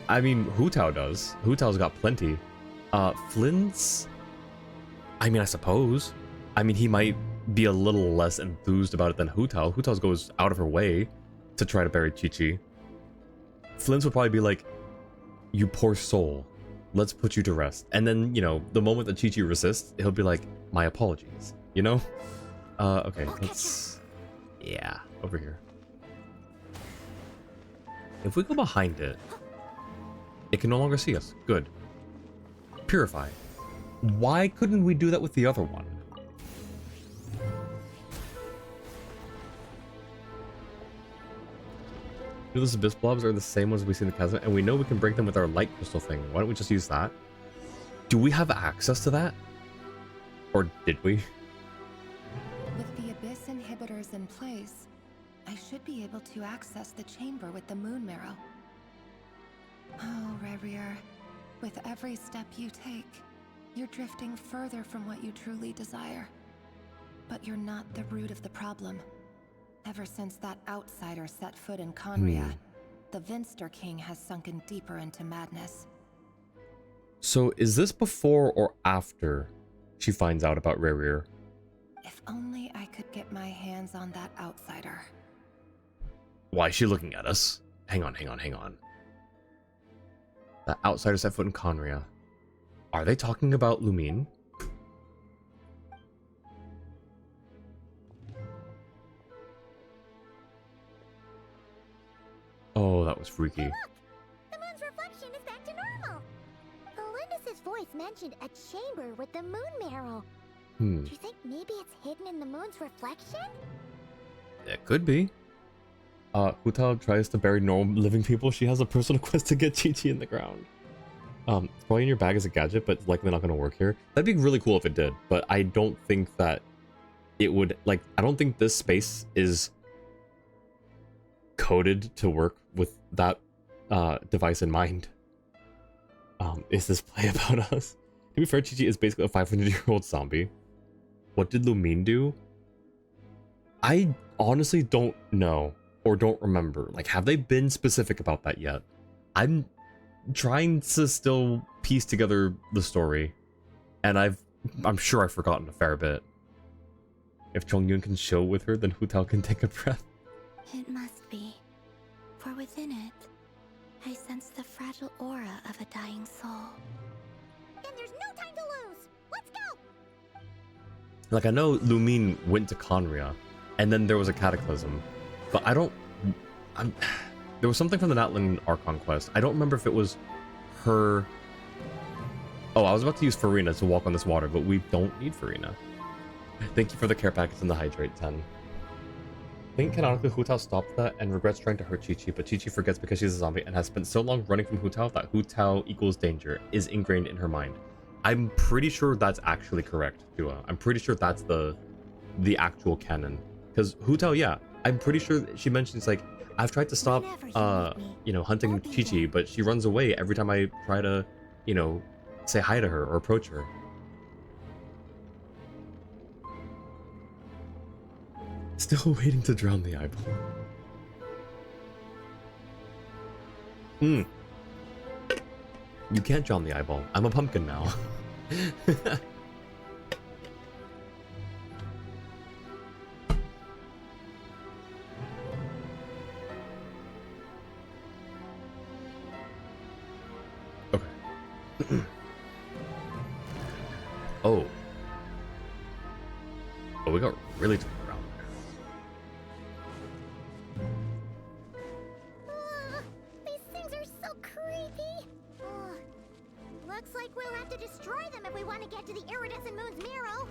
I mean, Hutao does. Hutao's got plenty. Flynn's... I mean, I suppose. I mean, he might be a little less enthused about it than Hutao. Hutao goes out of her way to try to bury Chi-Chi. Flynn's would probably be like, you poor soul. Let's put you to rest. And then, you know, the moment that Chi-Chi resists, he'll be like, my apologies. You know? Okay, let's... Yeah, over here. If we go behind it, it can no longer see us. Good. Purify. Why couldn't we do that with the other one? Those abyss blobs are the same ones we see in the chasm, and we know we can break them with our light crystal thing. Why don't we just use that? Do we have access to that? Or did we? With the abyss inhibitors in place, I should be able to access the chamber with the moon marrow. Oh, Rerir, with every step you take, you're drifting further from what you truly desire. But you're not the root of the problem. Ever since that outsider set foot in Conria, the Vinster King has sunken deeper into madness. So is this before or after she finds out about Rerir? If only I could get my hands on that outsider. Why is she looking at us? Hang on. That outsider set foot in Conria. Are they talking about Lumine? Oh, that was freaky. Hey, look! The moon's reflection is back to normal. Elendis' voice mentioned a chamber with the moon marrow. Do you think maybe it's hidden in the moon's reflection? It could be. Hutao tries to bury normal living people. She has a personal quest to get Chi-Chi in the ground. It's probably in your bag as a gadget, but it's likely not going to work here. That'd be really cool if it did, but I don't think that it would, like, I don't think this space is coded to work with that device in mind. Is this play about us? To be fair, Chi-Chi is basically a 500-year-old zombie. What did Lumine do? I honestly don't know or don't remember. Like, have they been specific about that yet? I'm trying to still piece together the story, and I'm sure I've forgotten a fair bit. If Chongyun can chill with her, then Hutao can take a breath. It must be, for within it, I sense the fragile aura of a dying soul. Then there's no time to lose! Let's go! Like, I know Lumine went to Conria, and then there was a cataclysm, but there was something from the Natlan Archon quest. I don't remember if it was her... Oh, I was about to use Farina to walk on this water, but we don't need Farina. Thank you for the care packets and the hydrate, 10. I think canonically Hutao stopped that and regrets trying to hurt Chi-Chi, but Chi-Chi forgets because she's a zombie and has spent so long running from Hutao that Hutao equals danger is ingrained in her mind. I'm pretty sure that's actually correct, Dua. I'm pretty sure that's the actual canon. Because Hutao, yeah, I'm pretty sure she mentions, like, I've tried to stop, you know, hunting Chi-Chi, but she runs away every time I try to, you know, say hi to her or approach her. Still waiting to drown the eyeball. You can't drown the eyeball. I'm a pumpkin now. Okay. Oh, we got really turned around there. like we'll have to destroy them if we want to get to the iridescent moon's mirror.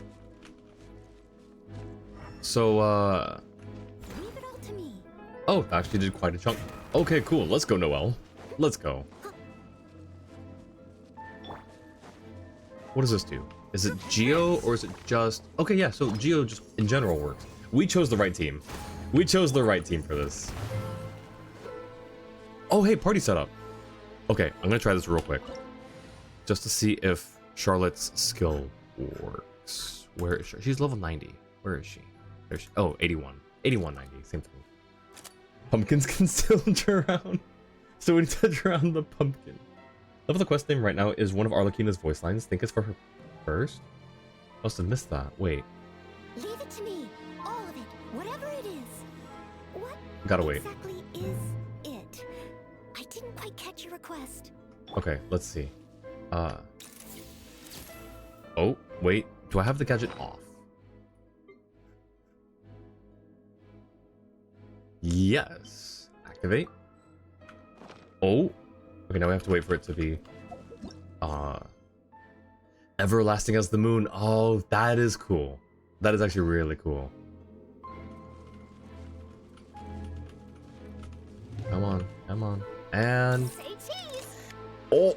So, Leave it all to me. oh, actually did quite a chunk. Okay, cool. Let's go, Noelle. Let's go. What does this do? Is it Geo or is it just... Okay, yeah, so Geo just in general works. We chose the right team. We chose the right team for this. Oh, hey, party setup. Okay, I'm gonna try this real quick. Just to see if Charlotte's skill works. Where is she? She's level 90. Where is she? There's she. Oh, 81. 8190, same thing. Pumpkins can still drown. So we need to drown the pumpkin. Level the quest name right now is one of Arlecchina's voice lines. Think it's for her first? Must have missed that. Wait. Leave it to me. All of it. Whatever it is. What Gotta wait. exactly is it? I didn't quite catch your request. Okay, let's see. Oh, wait. Do I have the gadget off? Yes. Activate. Oh. Okay, now we have to wait for it to be everlasting as the moon. Oh, that is cool. That is actually really cool. Come on, come on. And Say cheese. oh.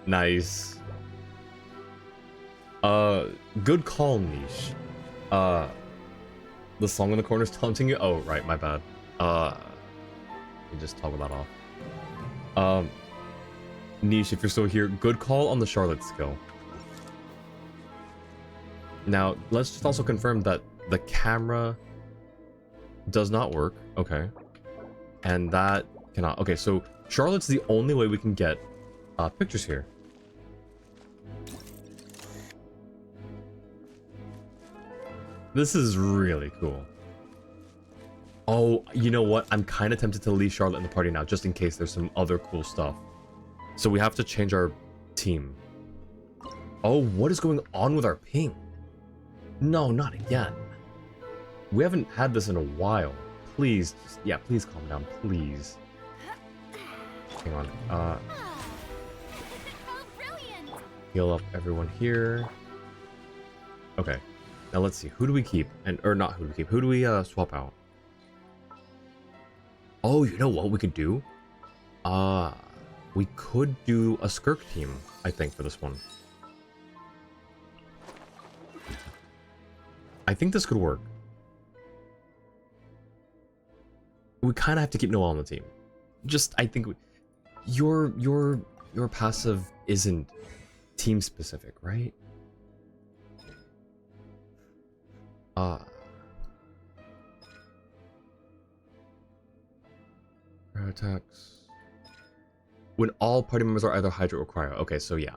Nice. Good call, Niche. The song in the corner is taunting you? Oh, right, my bad. You just toggle that off. Niche, if you're still here, good call on the Charlotte skill. Now, let's just also confirm that the camera does not work. Okay. And that cannot. Okay, so Charlotte's the only way we can get pictures here. This is really cool. Oh, you know what? I'm kind of tempted to leave Charlotte in the party now, just in case there's some other cool stuff. So we have to change our team. Oh, what is going on with our ping? No, not again. We haven't had this in a while. Please, just, yeah, please calm down, please. Hang on. Oh, brilliant. Heal up everyone here. Okay. Now let's see. Who do we keep? Or not who do we keep? Who do we swap out? Oh, you know what we could do? We could do a Skirk team, I think, for this one. I think this could work. We kind of have to keep Noelle on the team. Just, I think your passive isn't team specific, right? Cryo attacks. When all party members are either Hydro or Cryo. Okay, so yeah.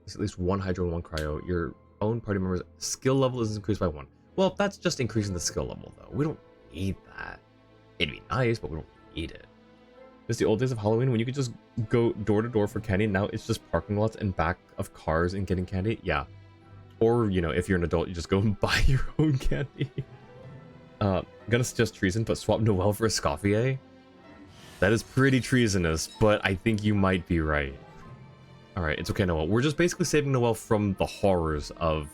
There's at least one Hydro and one Cryo. Your own party member's skill level is increased by 1. Well, that's just increasing the skill level, though. We don't need that. It'd be nice, but we don't need it. It's the old days of Halloween when you could just go door to door for candy. Now it's just parking lots and back of cars and getting candy. Yeah. Or, you know, if you're an adult, you just go and buy your own candy. Gonna suggest treason, but swap Noelle for Escoffier. That is pretty treasonous, but I think you might be right. Alright, it's okay, Noelle. We're just basically saving Noelle from the horrors of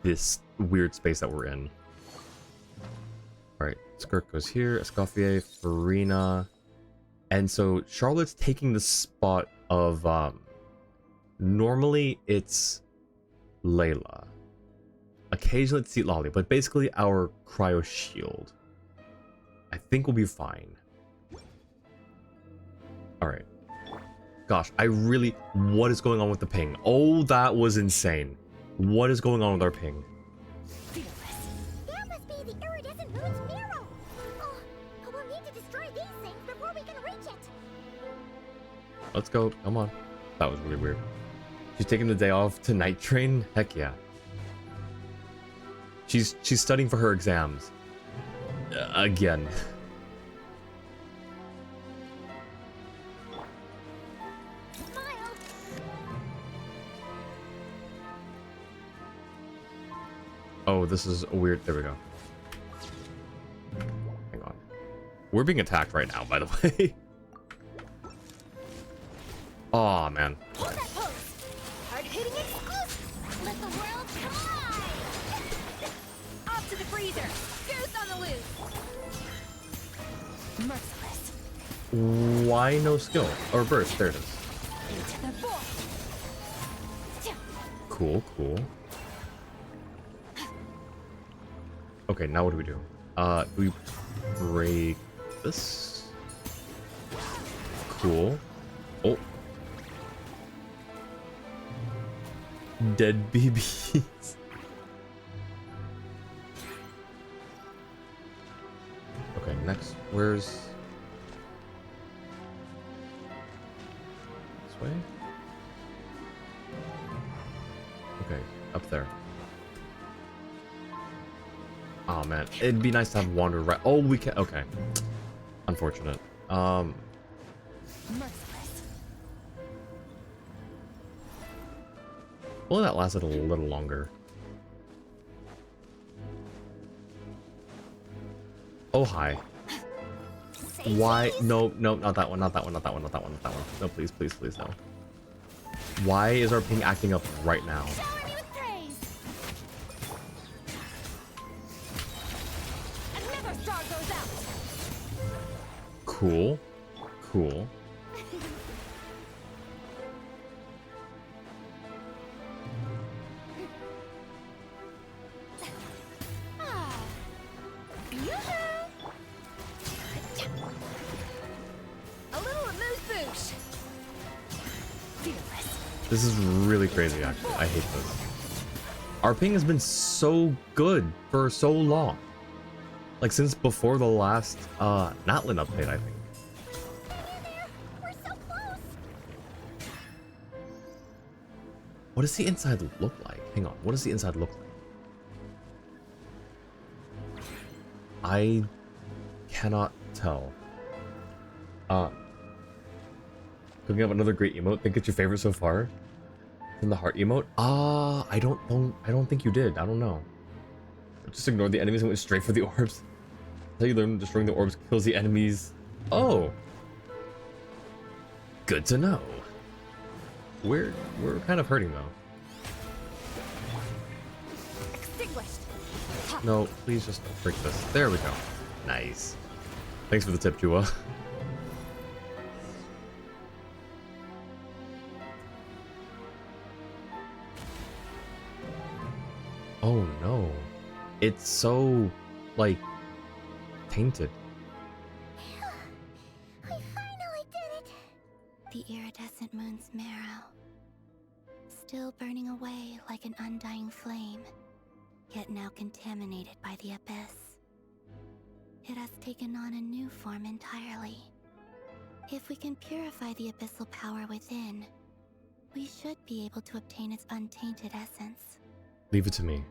this weird space that we're in. Alright, Skirk goes here, Escoffier, Farina. And so Charlotte's taking the spot of, normally it's Layla. Occasionally it's Lolly, but basically our Cryo Shield. I think we'll be fine. Alright. Gosh, I really... What is going on with the ping? Oh, that was insane. What is going on with our ping? That must be the iridescent moon's mirror. Oh, we'll need to destroy these things before we can reach it. Let's go. Come on. That was really weird. She's taking the day off to night train? Heck yeah. She's studying for her exams. Again. Oh, this is a weird... There we go. Hang on. We're being attacked right now, by the way. Oh man. Hold that pose! Hard-hitting exclusive! Let the world collide! Off to the freezer! Goose on the loose! Merciless. Why no skill? Or burst, there it is. Into the void! Cool, cool. Okay, now what do we do? Do we break this? Cool. Oh. Dead BBs. Okay, next, where's... This way? Okay, up there. Oh man, it'd be nice to have wander right. Oh, we can. Okay, unfortunate. Merciless. Well, that lasted a little longer. Oh hi. Why? No, no, not that one. Not that one. Not that one. Not that one. Not that one. No, please, please, please, no. Why is our ping acting up right now? Shower me with praise! Another star goes out! Cool. Cool. A little amuse-bouche! Fearless. This is really crazy, actually. I hate this. Our ping has been so good for so long. Like, since before the last, Natlin update, I think. We're so close! What does the inside look like? Hang on, what does the inside look like? I cannot tell. Cooking up another great emote. Think it's your favorite so far? From the heart emote? I don't think you did. I don't know. Just ignored the enemies and went straight for the orbs. That's how you learn destroying the orbs kills the enemies. Oh. Good to know. We're kind of hurting though. Extinguished. No, please just don't break this. There we go. Nice. Thanks for the tip, Jua. Oh no. It's so, like, tainted. I finally did it! The iridescent moon's marrow, still burning away like an undying flame, yet now contaminated by the abyss. It has taken on a new form entirely. If we can purify the abyssal power within, we should be able to obtain its untainted essence. Leave it to me.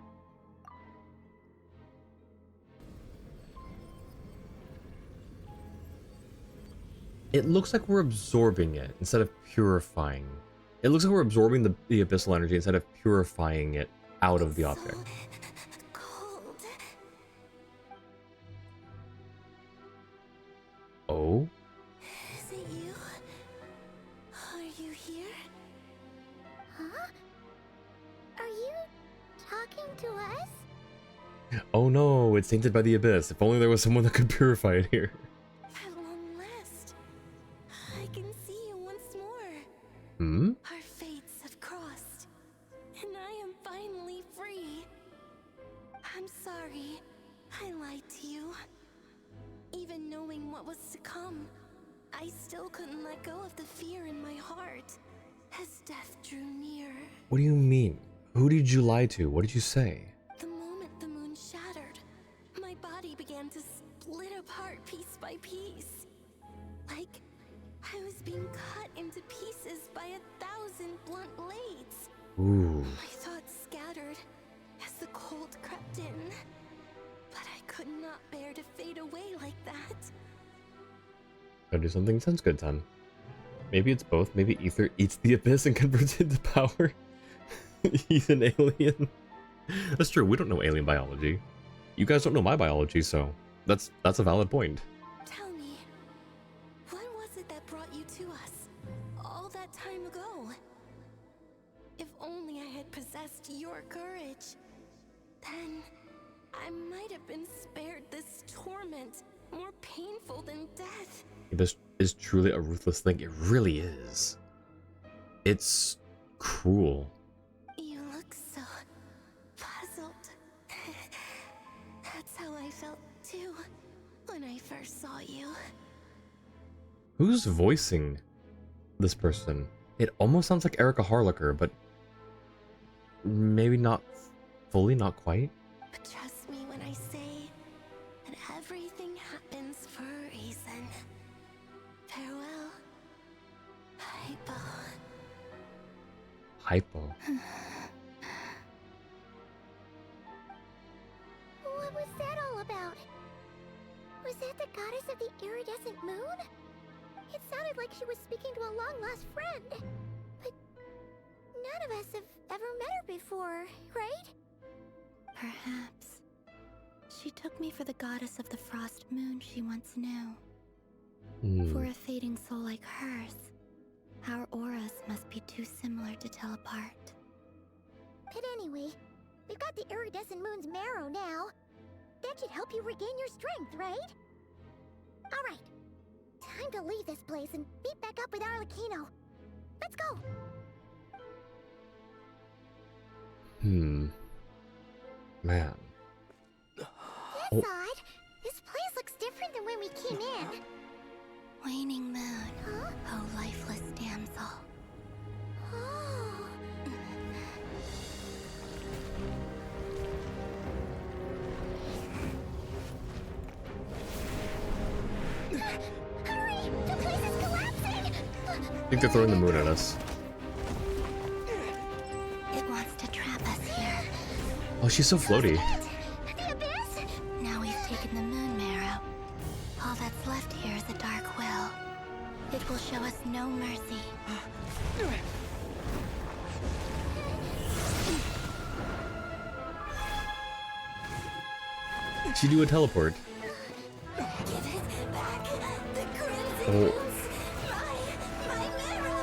It looks like we're absorbing it instead of purifying. It looks like we're absorbing the abyssal energy instead of purifying it out of the object. Cold. Oh? Is it you? Are you here? Huh? Are you talking to us? Oh no, it's tainted by the abyss. If only there was someone that could purify it here. At long last, I can see you once more. Hmm? Our fates have crossed, and I am finally free. I'm sorry, I lied to you. Even knowing what was to come, I still couldn't let go of the fear in my heart as death drew near. What do you mean? Who did you lie to? What did you say? The moment the moon shattered, my body began to split apart piece by piece. Like I was being cut into pieces by 1,000 blunt blades. Ooh. My thoughts scattered as the cold crept in. But I could not bear to fade away like that. Gotta do something sounds good, Ton. Maybe it's both. Maybe Ether eats the abyss and converts it to power. He's an alien. That's true. We don't know alien biology. You guys don't know my biology, so that's a valid point. Tell your courage. Then I might have been spared this torment, more painful than death. This is truly a ruthless thing. It really is. It's cruel. You look so puzzled. That's how I felt too when I first saw you. Who's voicing this person? It almost sounds like Erica Harlacher, but maybe not fully, not quite. But trust me when I say that everything happens for a reason. Farewell, Hypo. Hypo. What was that all about? Was that the goddess of the iridescent moon? It sounded like she was speaking to a long-lost friend. But none of us have ever met her before, right? Perhaps. She took me for the goddess of the frost moon she once knew. For a fading soul like hers, our auras must be too similar to tell apart. But anyway, we've got the iridescent moon's marrow now. That should help you regain your strength, right? Alright. Time to leave this place and meet back up with Arlecchino. Let's go! Man. That's odd. This place looks different than when we came in. Waning moon, Huh? oh lifeless damsel. Oh. Hurry! The place is collapsing! I think they're throwing the moon at us. It wants to trap us here. Oh, she's so floaty. The abyss? Now we've taken the moon marrow. All that's left here is a dark well. It will show us no mercy. She do a teleport. Give it back, the crimson Oh. moons. My marrow,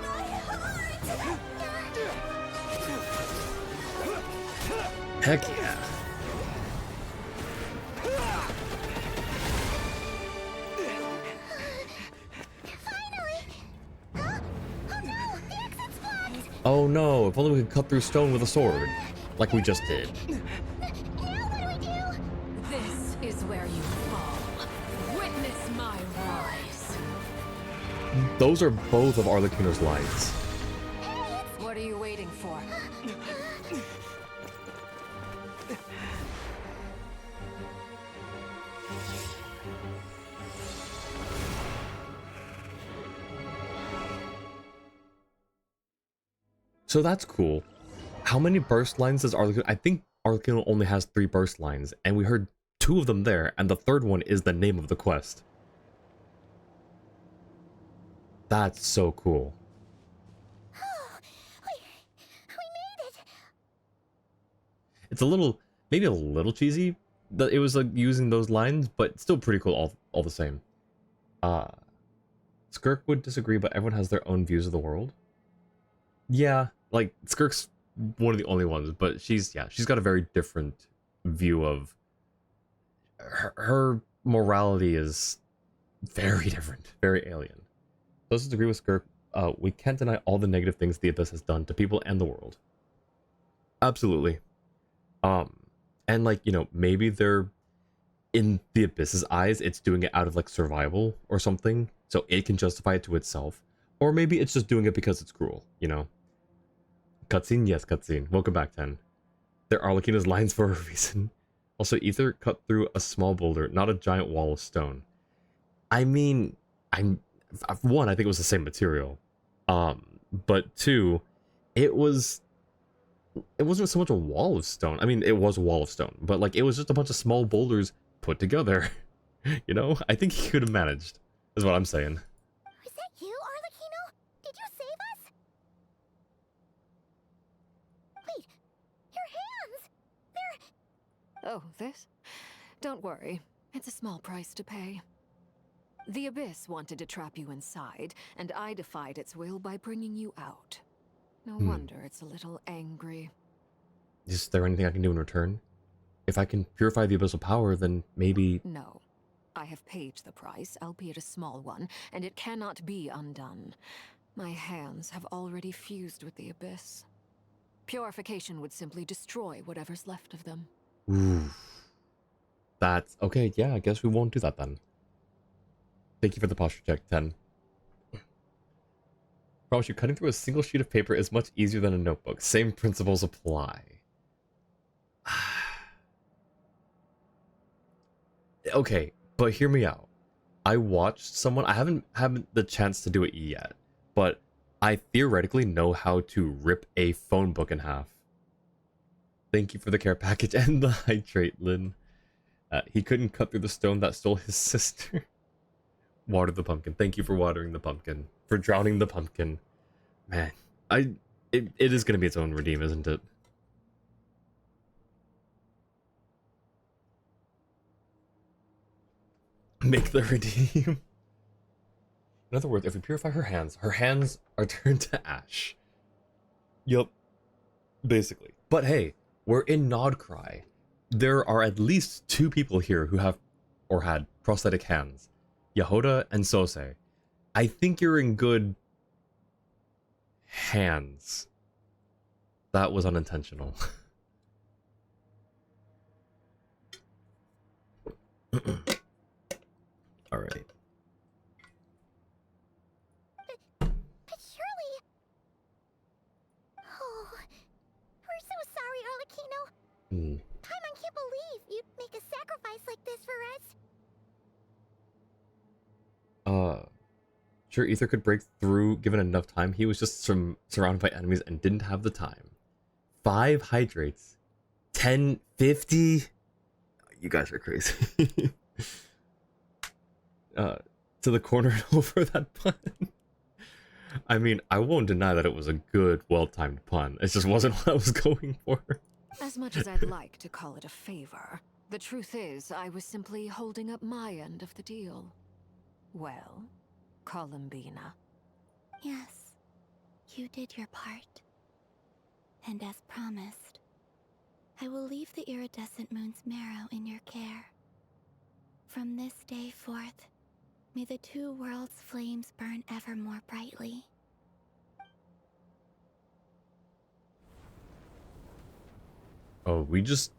my heart. Heck yeah. Finally! Huh? Oh no! The exit's blocked! Oh no, if only we could cut through stone with a sword. Like we just did. Now what do we do? This is where you fall. Witness my rise. Those are both of Arlecchino's lines. What are you waiting for? So that's cool. How many burst lines does Arlecchino? I think Arlecchino only has 3 burst lines, and we heard 2 of them there, and the third one is the name of the quest. That's so cool. We made it! It's a little, maybe a little cheesy that it was like using those lines, but still pretty cool all the same. Skirk would disagree, but everyone has their own views of the world. Yeah, like Skirk's one of the only ones, but she's got a very different view of her morality is very different, very alien. Those who disagree with Skirk, we can't deny all the negative things the Abyss has done to people and the world. Absolutely. And like, you know, maybe they're in the Abyss's eyes, it's doing it out of like survival or something, so it can justify it to itself. Or maybe it's just doing it because it's cruel, you know? Cutscene? Yes, cutscene. Welcome back, 10. There are Arlecchino's lines for a reason. Also, Ether cut through a small boulder, not a giant wall of stone. I mean, one, I think it was the same material. But two, it wasn't so much a wall of stone. I mean, it was a wall of stone, but like it was just a bunch of small boulders put together. You know? I think he could have managed, is what I'm saying. Was that you, Arlecchino? Did you save us? Wait, your hands! They're... Oh, this? Don't worry. It's a small price to pay. The Abyss wanted to trap you inside, and I defied its will by bringing you out. No wonder it's a little angry. Is there anything I can do in return? If I can purify the abyssal power, then maybe... No. I have paid the price, albeit a small one, and it cannot be undone. My hands have already fused with the abyss. Purification would simply destroy whatever's left of them. Ooh. That's... Okay, yeah, I guess we won't do that then. Thank you for the posture check, 10. Promise you, cutting through a single sheet of paper is much easier than a notebook. Same principles apply. Okay, but hear me out. I watched someone... I haven't had the chance to do it yet, but I theoretically know how to rip a phone book in half. Thank you for the care package and the hydrate, Lynn. He couldn't cut through the stone that stole his sister. Water the pumpkin. Thank you for watering the pumpkin. For drowning the pumpkin. Man, it is going to be its own redeem, isn't it? Make the redeem. In other words, if we purify her hands are turned to ash. Yup. Basically. But hey, we're in Nodcry. There are at least 2 people here who have, or had, prosthetic hands. Yehoda and Sose. I think you're in good hands. That was unintentional. Alright. But surely... Oh, we're so sorry, Arlecchino. Paimon can't believe you'd make a sacrifice like this for us. Sure, Ether could break through given enough time. He was just surrounded by enemies and didn't have the time. 5 hydrates. 1050? You guys are crazy. To the corner and over that pun. I mean, I won't deny that it was a good, well-timed pun. It just wasn't what I was going for. As much as I'd like to call it a favor, the truth is I was simply holding up my end of the deal. Well, Columbina. Yes, you did your part. And as promised, I will leave the iridescent moon's marrow in your care. From this day forth, may the 2 worlds' flames burn ever more brightly. Oh, we just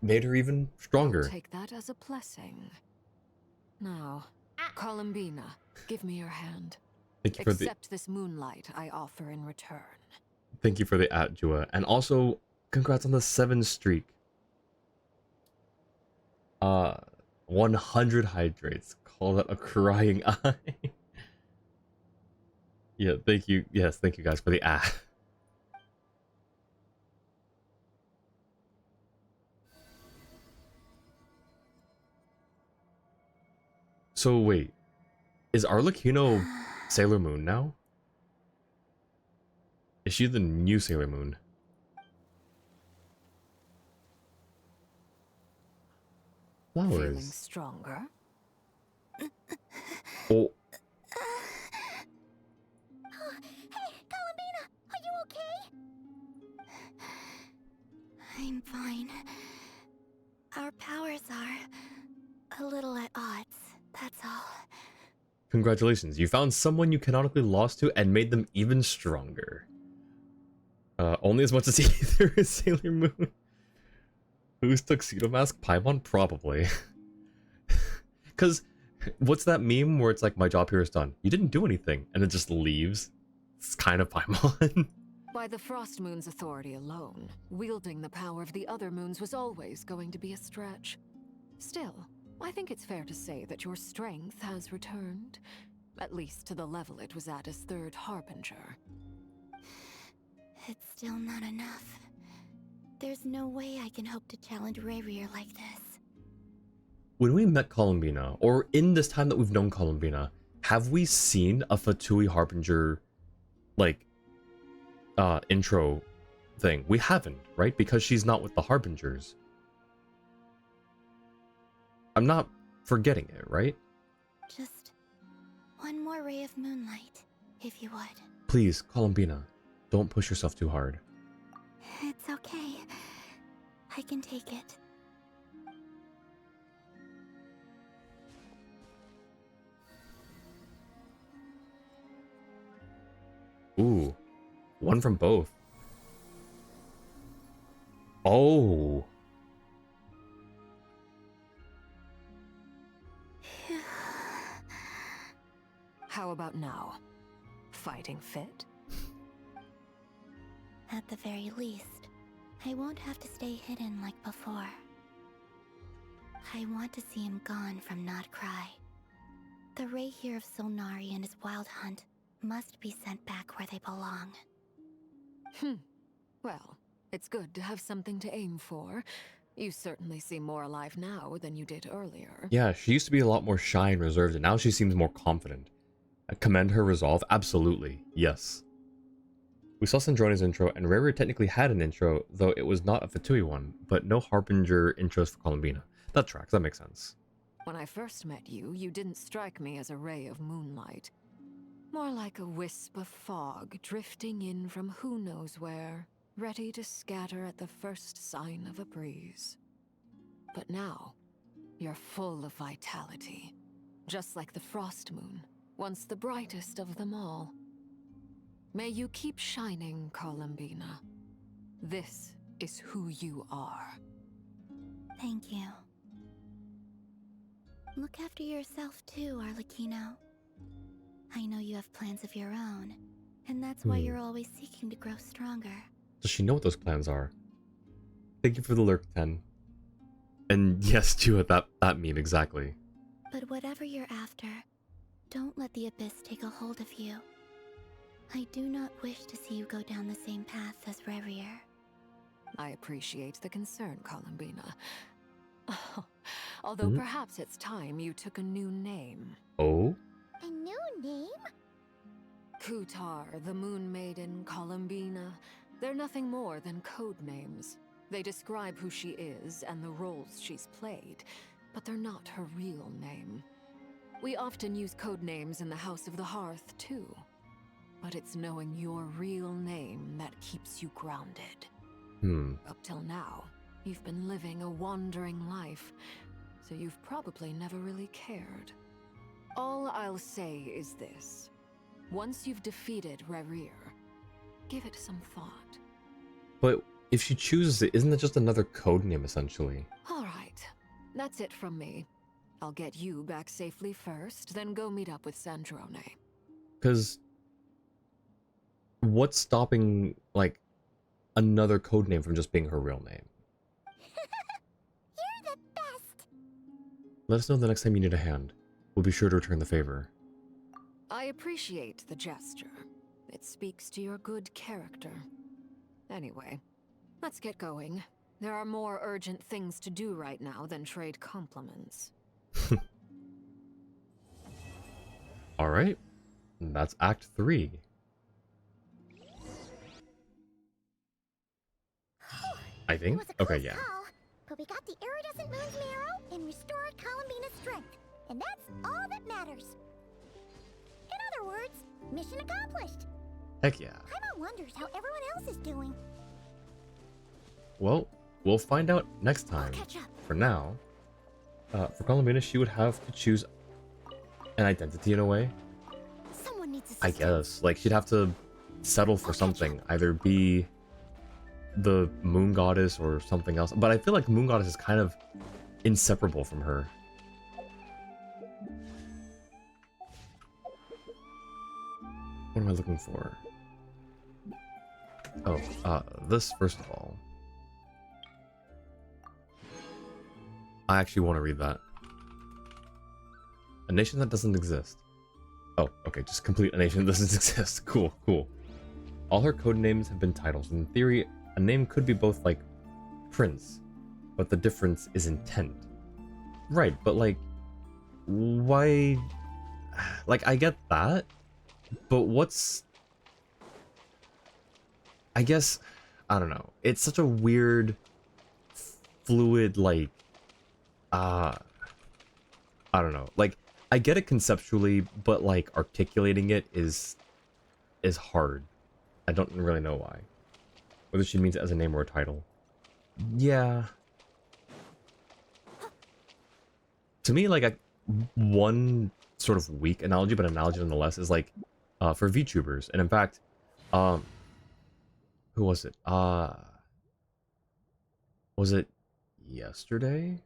made her even stronger. I'll take that as a blessing. Now, Columbina, give me your hand. Thank you for Accept this moonlight I offer in return. Thank you for the Jua. And also, congrats on the 7 streak. 100 hydrates. Call that a crying eye. Yeah, thank you. Yes, thank you guys for the So wait, is Arlecchino Sailor Moon now? Is she the new Sailor Moon? Flowers. Feeling stronger? Oh. Hey, Columbina, are you okay? I'm fine. Our powers are a little at odds, that's all. Congratulations, you found someone you canonically lost to and made them even stronger. Only as much as either is Sailor Moon. Whose tuxedo mask? Paimon? Probably. Because, what's that meme where it's like, my job here is done? You didn't do anything, and it just leaves? It's kind of Paimon. By the Frost Moon's authority alone, wielding the power of the other moons was always going to be a stretch. Still, I think it's fair to say that your strength has returned, at least to the level it was at as Third Harbinger. It's still not enough. There's no way I can hope to challenge Rayrear like this. When we met Columbina, or in this time that we've known Columbina, have we seen a Fatui Harbinger, like, intro thing? We haven't, right? Because she's not with the Harbingers. I'm not forgetting it, right? Just one more ray of moonlight, if you would. Please, Columbina, don't push yourself too hard. It's okay. I can take it. Ooh, one from both. Oh. How about now? Fighting fit? At the very least, I won't have to stay hidden like before. I want to see him gone from Not Cry. The Rayheir of Solnari and his wild hunt must be sent back where they belong. Well, it's good to have something to aim for. You certainly seem more alive now than you did earlier. Yeah, she used to be a lot more shy and reserved, and now she seems more confident. I commend her resolve, absolutely, yes. We saw Sandrona's intro, and Rara technically had an intro, though it was not a Fatui one, but no Harbinger intros for Columbina. That tracks, that makes sense. When I first met you, you didn't strike me as a ray of moonlight. More like a wisp of fog drifting in from who knows where, ready to scatter at the first sign of a breeze. But now, you're full of vitality, just like the frost moon, once the brightest of them all. May you keep shining, Columbina. This is who you are. Thank you. Look after yourself too, Arlecchino. I know you have plans of your own, and that's why you're always seeking to grow stronger. Does she know what those plans are? Thank you for the lurk, 10. And yes, Chua, that meme, exactly. But whatever you're after, don't let the Abyss take a hold of you. I do not wish to see you go down the same path as Rarier. I appreciate the concern, Columbina. Although perhaps it's time you took a new name. Oh? A new name? Kutar, the Moon Maiden, Columbina. They're nothing more than code names. They describe who she is and the roles she's played, but they're not her real name. We often use code names in the House of the Hearth, too. But it's knowing your real name that keeps you grounded. Up till now, you've been living a wandering life, so you've probably never really cared. All I'll say is this. Once you've defeated Rarier, give it some thought. But if she chooses it, isn't that just another code name, essentially? Alright, that's it from me. I'll get you back safely first, then go meet up with Sandrone. Because what's stopping, like, another code name from just being her real name? You're the best! Let us know the next time you need a hand. We'll be sure to return the favor. I appreciate the gesture. It speaks to your good character. Anyway, let's get going. There are more urgent things to do right now than trade compliments. Alright. That's Act 3. I think? It was a Okay, close yeah. call, but we got the iridescent moon's marrow and restored Columbina's strength. And that's all that matters. In other words, mission accomplished. Heck yeah. Paimon wonders how everyone else is doing. Well, we'll find out next time. Catch up. For now, for Columbina, she would have to choose an identity in a way. Someone needs I guess. Like, she'd have to settle for something. Either be the Moon Goddess or something else. But I feel like Moon Goddess is kind of inseparable from her. What am I looking for? Oh, this first of all. I actually want to read that. A nation that doesn't exist. Oh, okay, just complete a nation that doesn't exist. Cool, cool. All her code names have been titles. In theory, a name could be both like Prince, but the difference is intent. Right, but like, why? Like, I get that, but what's... I guess, I don't know. It's such a weird, fluid, like, I don't know. Like, I get it conceptually, but like articulating it is hard. I don't really know why. Whether she means it as a name or a title. Yeah. To me, like, one sort of weak analogy, but analogy nonetheless, is like for VTubers. And in fact, um, who was it? Was it yesterday?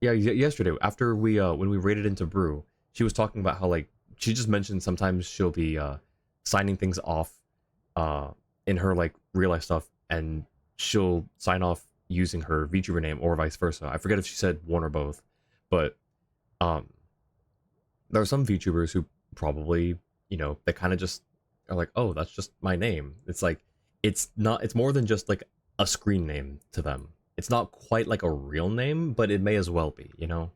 Yeah, yesterday after we when we raided into Brew, she was talking about how like she just mentioned sometimes she'll be signing things off in her like real life stuff, and she'll sign off using her VTuber name or vice versa. I forget if she said one or both, but um there are some VTubers who probably, you know, they kind of just are like, oh, that's just my name. It's like it's not, it's more than just like a screen name to them. It's not quite like a real name, but it may as well be, you know?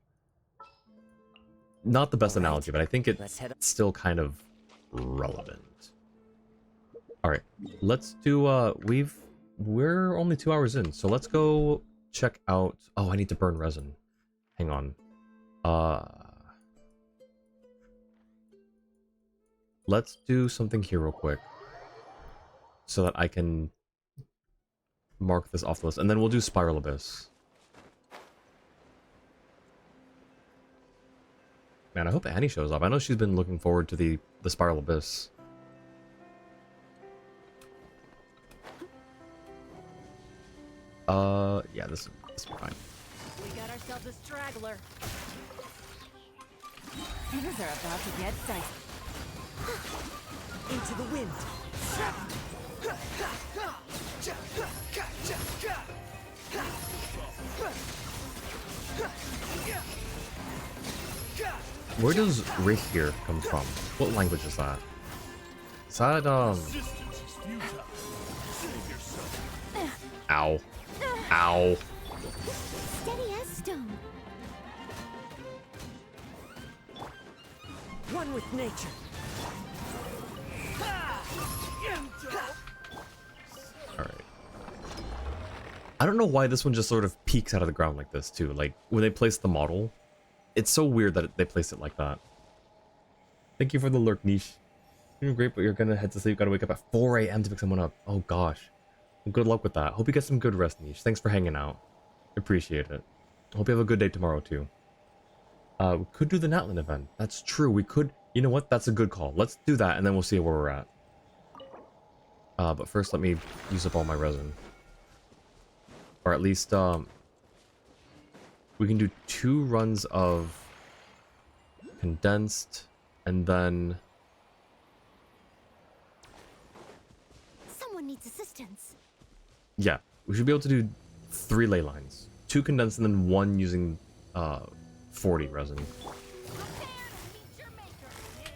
Not the best analogy, but I think it's still kind of relevant. Alright, let's do we're only 2 hours in, so let's go check out. Oh, I need to burn resin. Hang on. Let's do something here real quick so that I can mark this off the list, and then we'll do Spiral Abyss. Man, I hope Annie shows up. I know she's been looking forward to the Spiral Abyss. Yeah, this will be fine. We got ourselves a straggler. Things are about to get dicey. Into the wind. Where does Rapier come from? What language is that? Is that, Ow. Ow. Steady as stone. One with nature. Alright. I don't know why this one just sort of peeks out of the ground like this, too. Like, when they place the model, it's so weird that they place it like that. Thank you for the lurk, Niche. You're doing great, but you're gonna head to sleep. Gotta wake up at 4 a.m. to pick someone up. Oh, gosh. Good luck with that. Hope you get some good rest, Niche. Thanks for hanging out. Appreciate it. Hope you have a good day tomorrow, too. We could do the Natlan event. That's true. We could... You know what? That's a good call. Let's do that, and then we'll see where we're at. But first, let me use up all my resin. Or at least, we can do 2 runs of condensed, and then... Someone needs assistance. Yeah, we should be able to do 3 ley lines. 2 condensed, and then 1 using, 40 resin.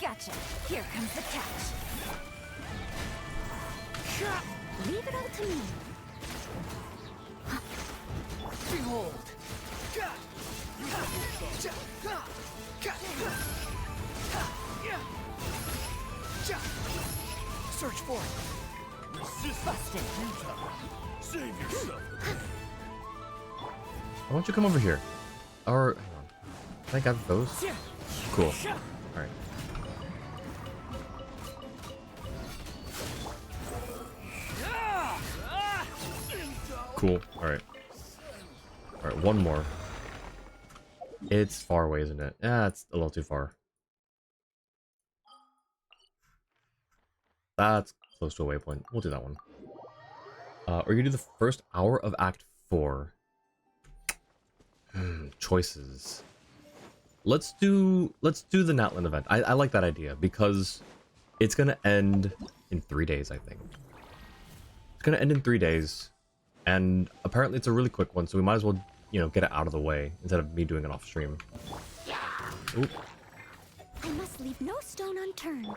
Gotcha. Here comes the catch. Leave it all to me. Behold. Search for it. Busted. Save yourself. Why don't you come over here? Or, hang on. Can I grab those? Cool. Alright. Cool. Alright. Alright, one more. It's far away, isn't it? Yeah, it's a little too far. That's close to a waypoint. We'll do that one. Or you do the first hour of Act 4. Choices. Let's do the Natlan event. I like that idea because it's gonna end in 3 days, I think. It's gonna end in 3 days, and apparently it's a really quick one, so we might as well, you know, get it out of the way instead of me doing it off stream. Oop. I must leave no stone unturned.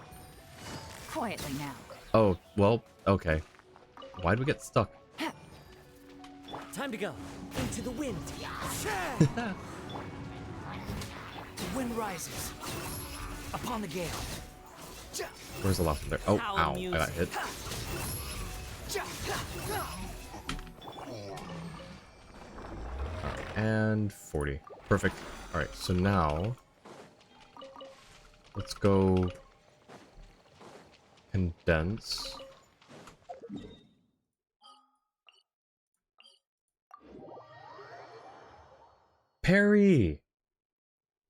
Quietly now. Oh, well, okay. Why'd we get stuck? Time to go. Into the wind. The wind rises. Upon the gale. Where's the last one there? Oh, ow, I got hit. Alright, and 40. Perfect. Alright, so now... let's go... condense. Perry!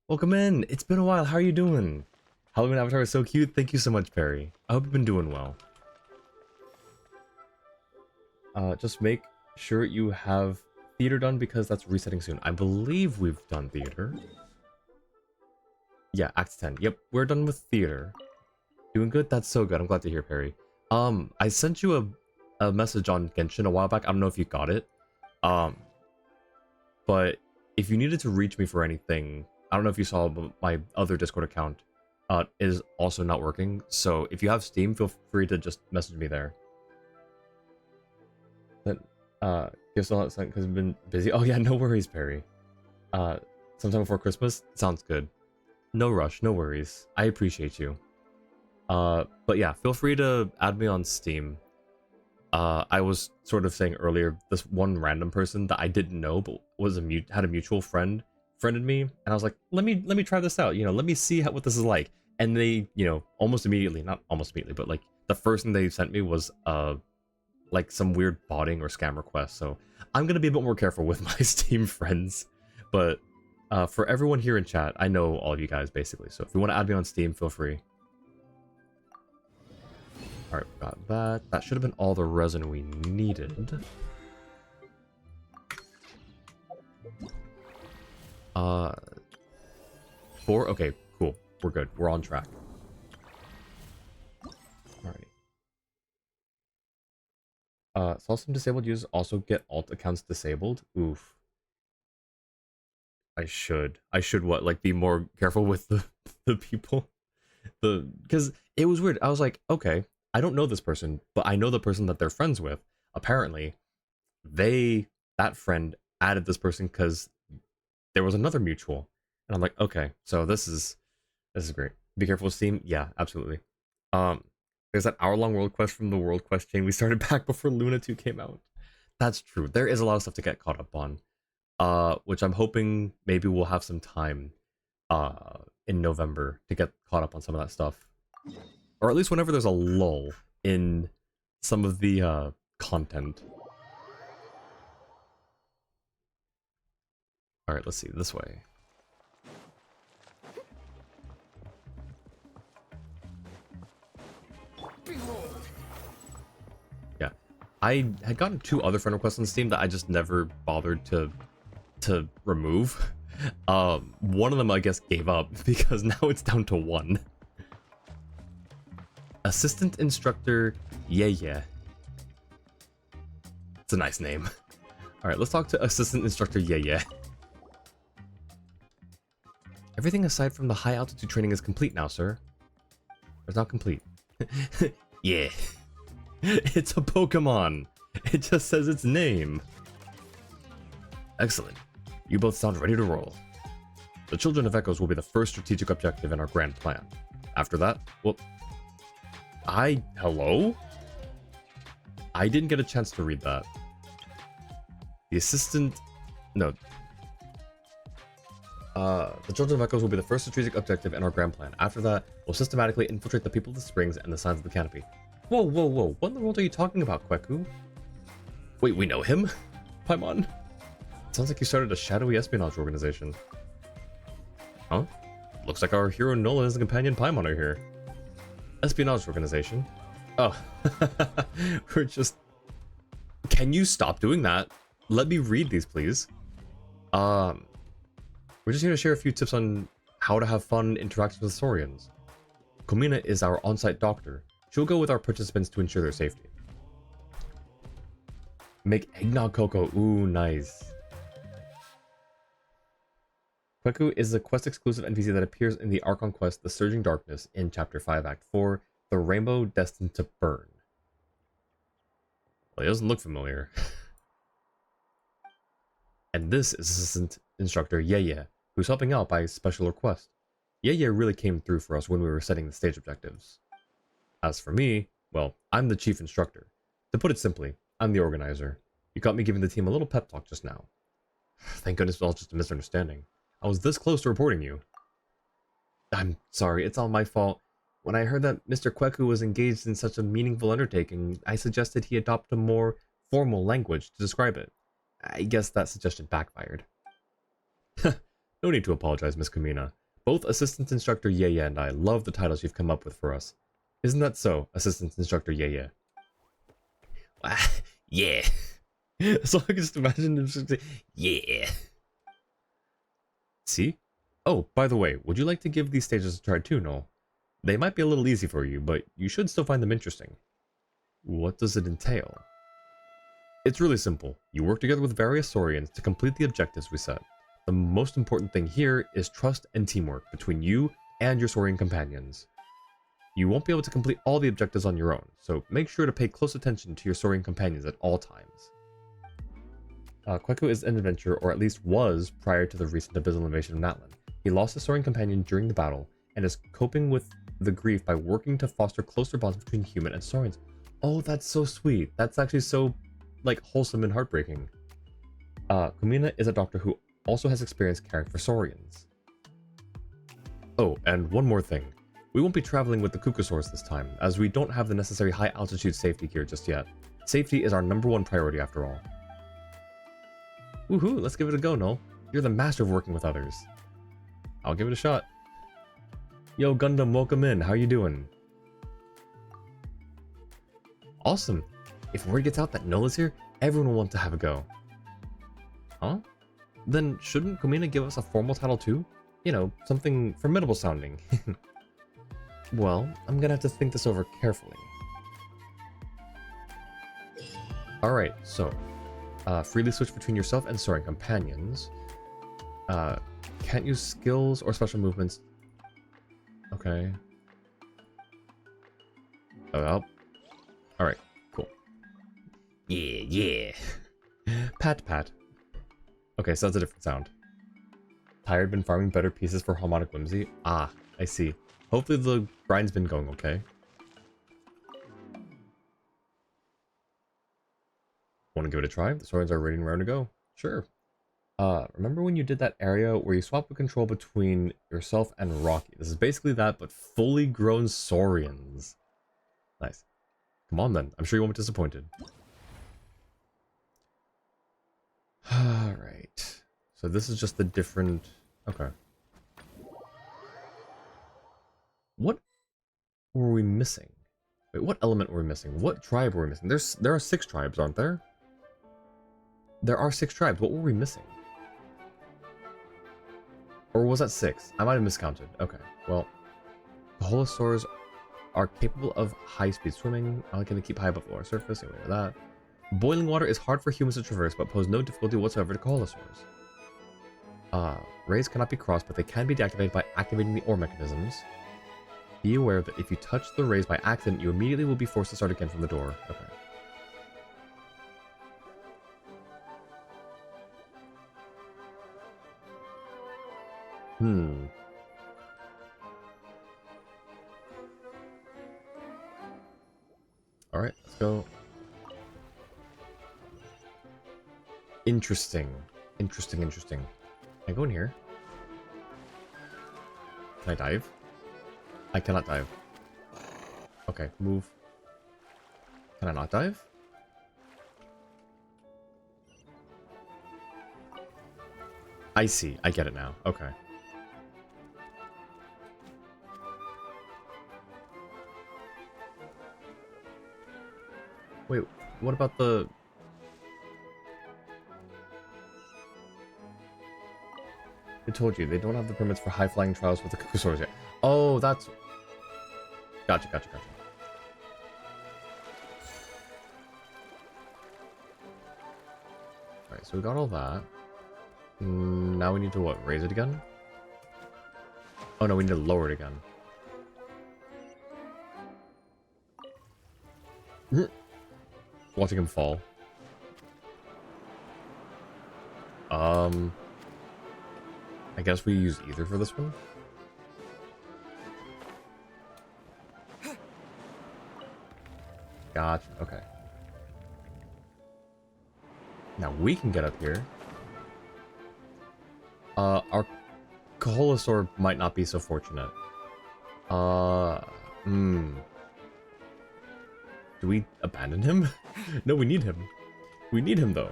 Welcome in! It's been a while, how are you doing? Halloween avatar is so cute, thank you so much, Perry. I hope you've been doing well. Just make sure you have theater done because that's resetting soon. I believe we've done theater. Yeah, Act 10. Yep, we're done with theater. Doing good? That's so good. I'm glad to hear, Perry. I sent you a message on Genshin a while back. I don't know if you got it. But if you needed to reach me for anything, I don't know if you saw, but my other Discord account is also not working. So if you have Steam, feel free to just message me there. Then, you're still not because I've been busy. Oh yeah, no worries, Perry. Sometime before Christmas? Sounds good. No rush, no worries. I appreciate you. But yeah, feel free to add me on Steam. I was sort of saying earlier, this one random person that I didn't know but was had a mutual friend friended me, and I was like, let me try this out. You know, let me see what this is like. And they, you know, almost immediately, not almost immediately, but like the first thing they sent me was like some weird botting or scam request. So I'm gonna be a bit more careful with my Steam friends. But for everyone here in chat, I know all of you guys basically. So if you want to add me on Steam, feel free. Alright, got that. That should have been all the resin we needed. Four? Okay, cool. We're good. We're on track. Alrighty. Saw some disabled users also get alt accounts disabled. Oof. I should what? Like, be more careful with the people? Because it was weird. I was like, okay, I don't know this person, but I know the person that they're friends with. Apparently, that friend added this person because there was another mutual. And I'm like, okay, so this is great. Be careful with Steam. Yeah, absolutely. There's that hour-long world quest from the world quest chain we started back before Luna 2 came out. That's true. There is a lot of stuff to get caught up on. Which I'm hoping maybe we'll have some time in November to get caught up on some of that stuff. Or at least whenever there's a lull in some of the content. Alright, let's see, this way. Yeah. I had gotten 2 other friend requests on Steam that I just never bothered to remove. One of them I guess gave up because now it's down to 1. Assistant Instructor Yeah. It's a nice name. Alright, let's talk to Assistant Instructor Yeah. Everything aside from the high altitude training is complete now, sir. It's not complete. Yeah. It's a Pokemon. It just says its name. Excellent. You both sound ready to roll. The Children of Echoes will be the first strategic objective in our grand plan. After that, well... Hello? I didn't get a chance to read that. The assistant... No. The Children of Echoes will be the first strategic objective in our grand plan. After that, we'll systematically infiltrate the people of the springs and the signs of the canopy. Whoa. What in the world are you talking about, Kweku? Wait, we know him? Paimon? Sounds like you started a shadowy espionage organization. Huh? Looks like our hero Nola and his companion Paimon are here. Espionage organization? Oh. We're just... Can you stop doing that? Let me read these, please. We're just here to share a few tips on how to have fun interactions with Saurians. Komina is our on-site doctor. She'll go with our participants to ensure their safety. Make eggnog cocoa. Ooh, nice. Kweku is a quest-exclusive NPC that appears in the Archon quest The Surging Darkness in Chapter 5, Act 4, The Rainbow Destined to Burn. Well, he doesn't look familiar. And this is Assistant Instructor Yeah, who's helping out by special request. Yeah really came through for us when we were setting the stage objectives. As for me, well, I'm the chief instructor. To put it simply, I'm the organizer. You got me giving the team a little pep talk just now. Thank goodness it was all just a misunderstanding. I was this close to reporting you. I'm sorry, it's all my fault. When I heard that Mr. Kweku was engaged in such a meaningful undertaking, I suggested he adopt a more formal language to describe it. I guess that suggestion backfired. No need to apologize, Miss Kamina. Both Assistant Instructor Yeye and I love the titles you've come up with for us. Isn't that so, Assistant Instructor Yeye? Yeah. So I can just imagine him just saying, yeah. See? Oh, by the way, would you like to give these stages a try too, Noel? They might be a little easy for you, but you should still find them interesting. What does it entail? It's really simple. You work together with various Saurians to complete the objectives we set. The most important thing here is trust and teamwork between you and your Saurian companions. You won't be able to complete all the objectives on your own, so make sure to pay close attention to your Saurian companions at all times. Kweku is an adventurer, or at least was prior to the recent abyssal invasion of Natlan. He lost his Saurian companion during the battle, and is coping with the grief by working to foster closer bonds between human and Saurians. Oh, that's so sweet. That's actually so, like, wholesome and heartbreaking. Kumina is a doctor who also has experience caring for Saurians. Oh, and one more thing. We won't be traveling with the Kukusaurs this time, as we don't have the necessary high-altitude safety gear just yet. Safety is our #1 priority after all. Woohoo, let's give it a go, Noel. You're the master of working with others. I'll give it a shot. Yo, Gundam, welcome in. How you doing? Awesome. If word gets out that Noel is here, everyone will want to have a go. Huh? Then shouldn't Kumina give us a formal title too? You know, something formidable sounding. Well, I'm gonna have to think this over carefully. Alright, so, freely switch between yourself and Saurian companions. Can't use skills or special movements. Okay. Oh, alright, cool. Yeah. Pat. Okay, so that's a different sound. Tired, been farming better pieces for harmonic whimsy? Ah, I see. Hopefully the grind's been going okay. Want to give it a try? The Saurians are ready around to go. Sure. Remember when you did that area where you swapped the control between yourself and Rocky? This is basically that, but fully grown Saurians. Nice. Come on then. I'm sure you won't be disappointed. Alright. So this is just the different... Okay. What were we missing? Wait, what element were we missing? What tribe were we missing? There are 6 tribes, aren't there? There are 6 tribes. What were we missing? Or was that 6? I might have miscounted. Okay, well, Kaholosaurs are capable of high-speed swimming. I can keep high above the water surface. Anyway, that. Boiling water is hard for humans to traverse, but pose no difficulty whatsoever to Kaholosaurs. Rays cannot be crossed, but they can be deactivated by activating the ore mechanisms. Be aware that if you touch the rays by accident, you immediately will be forced to start again from the door. Okay. Alright, let's go. Interesting. Can I go in here? Can I dive? I cannot dive. Okay, move. Can I not dive? I see. I get it now. Okay. Wait, what about the... I told you, they don't have the permits for high-flying trials with the Kukusaurs yet. Oh, that's... Gotcha. Alright, so we got all that. Now we need to what? Raise it again? Oh no, we need to lower it again. Watching him fall. I guess we use either for this one. Gotcha, okay. Now we can get up here. Our Kaholosaur might not be so fortunate. Do we abandon him? No, we need him. We need him, though.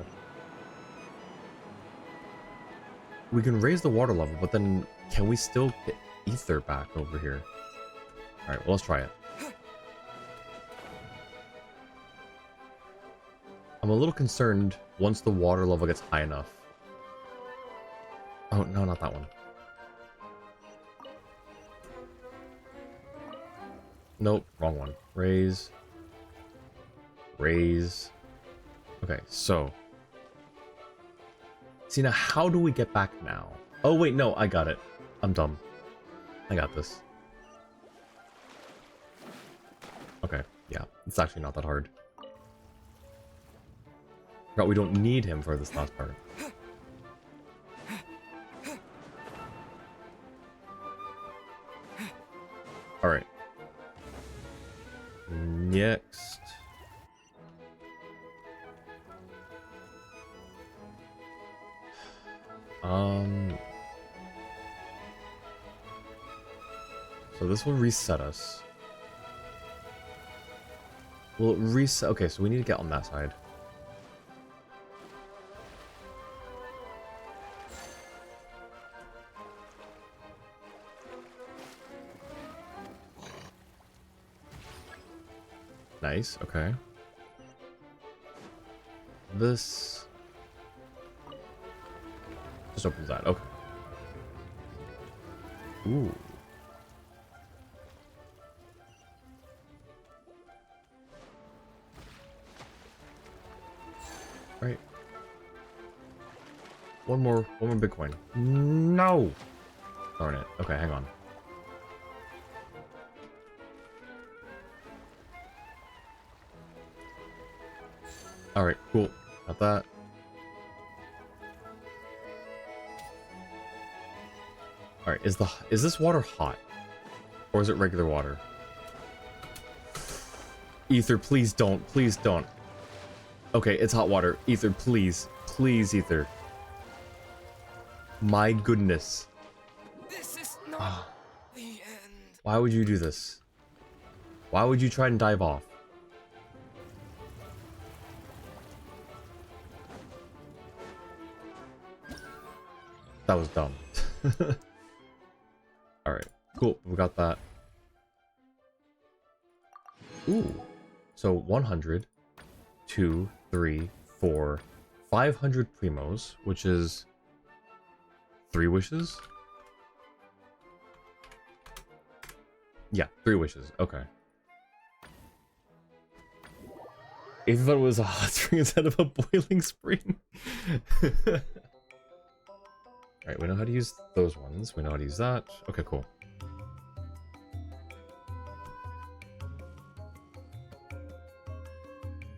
we can raise the water level, but then can we still get ether back over here? All right, well, let's try it. I'm a little concerned once the water level gets high enough. Oh, no, not that one. Nope, wrong one. Raise. Raise. Okay, so. See, now how do we get back now? Oh, wait, no, I got it. I'm dumb. I got this. Okay, yeah, it's actually not that hard. But we don't need him for this last part. Alright. Next. So this will reset us. Will it reset? Okay, so we need to get on that side. Nice, okay. This just opens that, okay. Ooh. Right. One more Bitcoin. No! Darn it. Okay, hang on. Alright, cool. Got that. Alright, is this water hot? Or is it regular water? Ether, please don't. Please don't. Okay, it's hot water. Ether, please. Please, Ether. My goodness. This is not the end. Why would you do this? Why would you try and dive off? That was dumb. Alright, cool. We got that. Ooh. So 100, 2, 3, 4, 500 primos, which is 3 wishes? Yeah, 3 wishes. Okay. If it was a hot spring instead of a boiling spring. Alright, we know how to use those ones. We know how to use that. Okay, cool.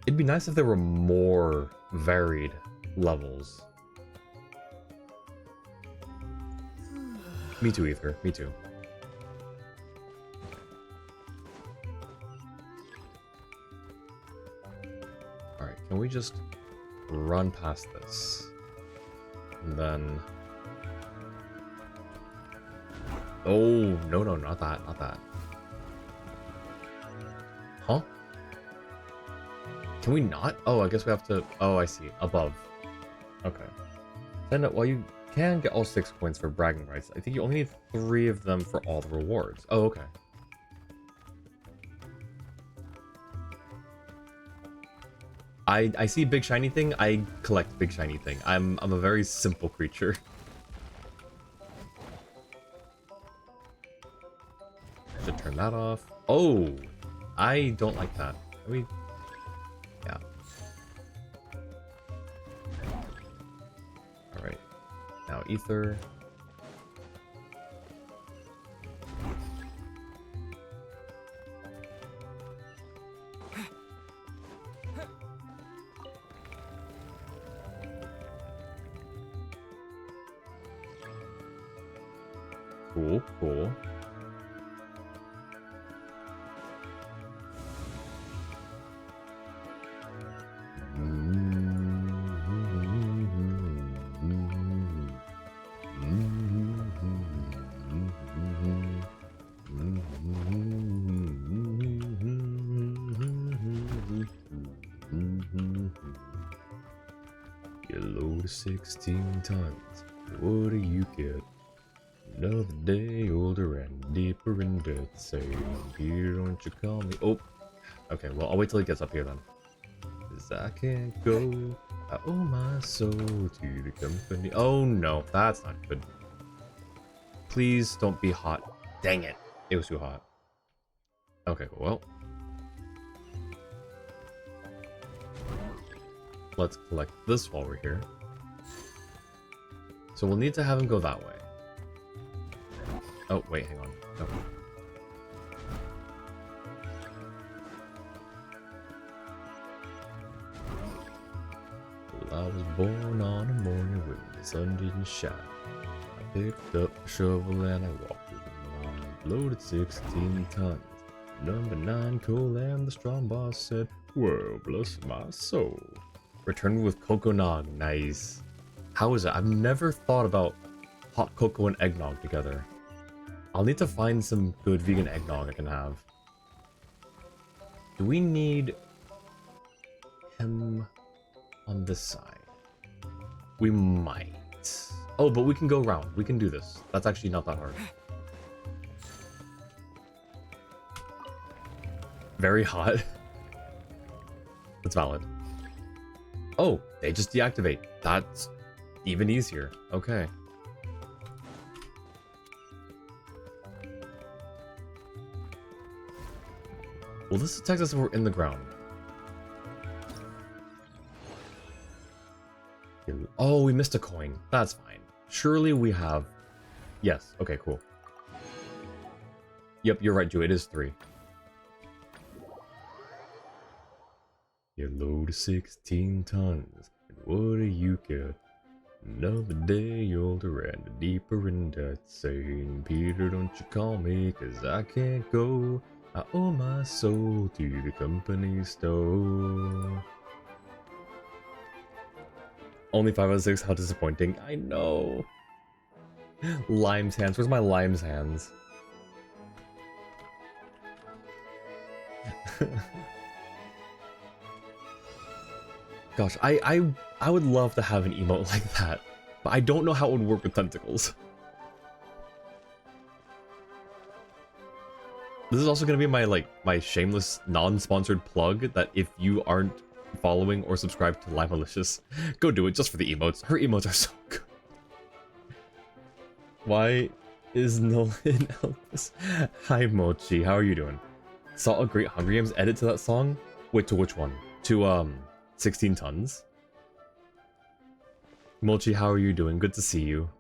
It'd be nice if there were more varied levels. Me too, Ether. Me too. Alright, can we just run past this? And then... Oh, no, no, not that, not that. Huh? Can we not? Oh, I guess we have to... Oh, I see. Above. Okay. Then, well, you can get all 6 points for bragging rights. I think you only need 3 of them for all the rewards. Oh, okay. I see big shiny thing. I collect big shiny thing. I'm a very simple creature. Should turn that off. Oh, I don't like that. Yeah. All right. Now ether. Cool, cool. You load 16 times. What do you get? Another day older and deeper in debt. Saying, Peter, don't you call me? Oh, okay. Well, I'll wait till he gets up here then. 'Cause I can't go. I owe my soul to the company. Oh no, that's not good. Please don't be hot. Dang it. It was too hot. Okay, well. Let's collect this while we're here. So we'll need to have him go that way. Oh, wait, hang on. Okay. Well, I was born on a morning when the sun didn't shine. I picked up a shovel and I walked with the line. Loaded 16 tons. Number 9 coal and the strong boss said, well, bless my soul. Returned with cocoa nog. Nice. How is it? I've never thought about hot cocoa and eggnog together. I'll need to find some good vegan eggnog I can have. Do we need him on this side? We might. Oh, but we can go around. We can do this. That's actually not that hard. Very hot. That's valid. Oh, they just deactivate. That's even easier. Okay. Well, this detects us if we're in the ground. Oh, we missed a coin. That's fine. Surely we have... Yes. Okay, cool. Yep, you're right, Drew. It is 3. You load 16 tons. And what do you get? Another day older and deeper in debt. Saying, Peter, don't you call me, 'cause I can't go. I owe my soul to the company store. Only 5 out of 6, how disappointing. I know. Lime's hands. Where's my Lime's hands? Gosh, I would love to have an emote like that, but I don't know how it would work with tentacles. This is also going to be my shameless non-sponsored plug that if you aren't following or subscribed to Lime Malicious, go do it just for the emotes. Her emotes are so good. Why is Nolan Elvis? Hi Mochi, how are you doing? Saw a great Hunger Games edit to that song? Wait, to which one? To 16 tons? Mochi, how are you doing? Good to see you.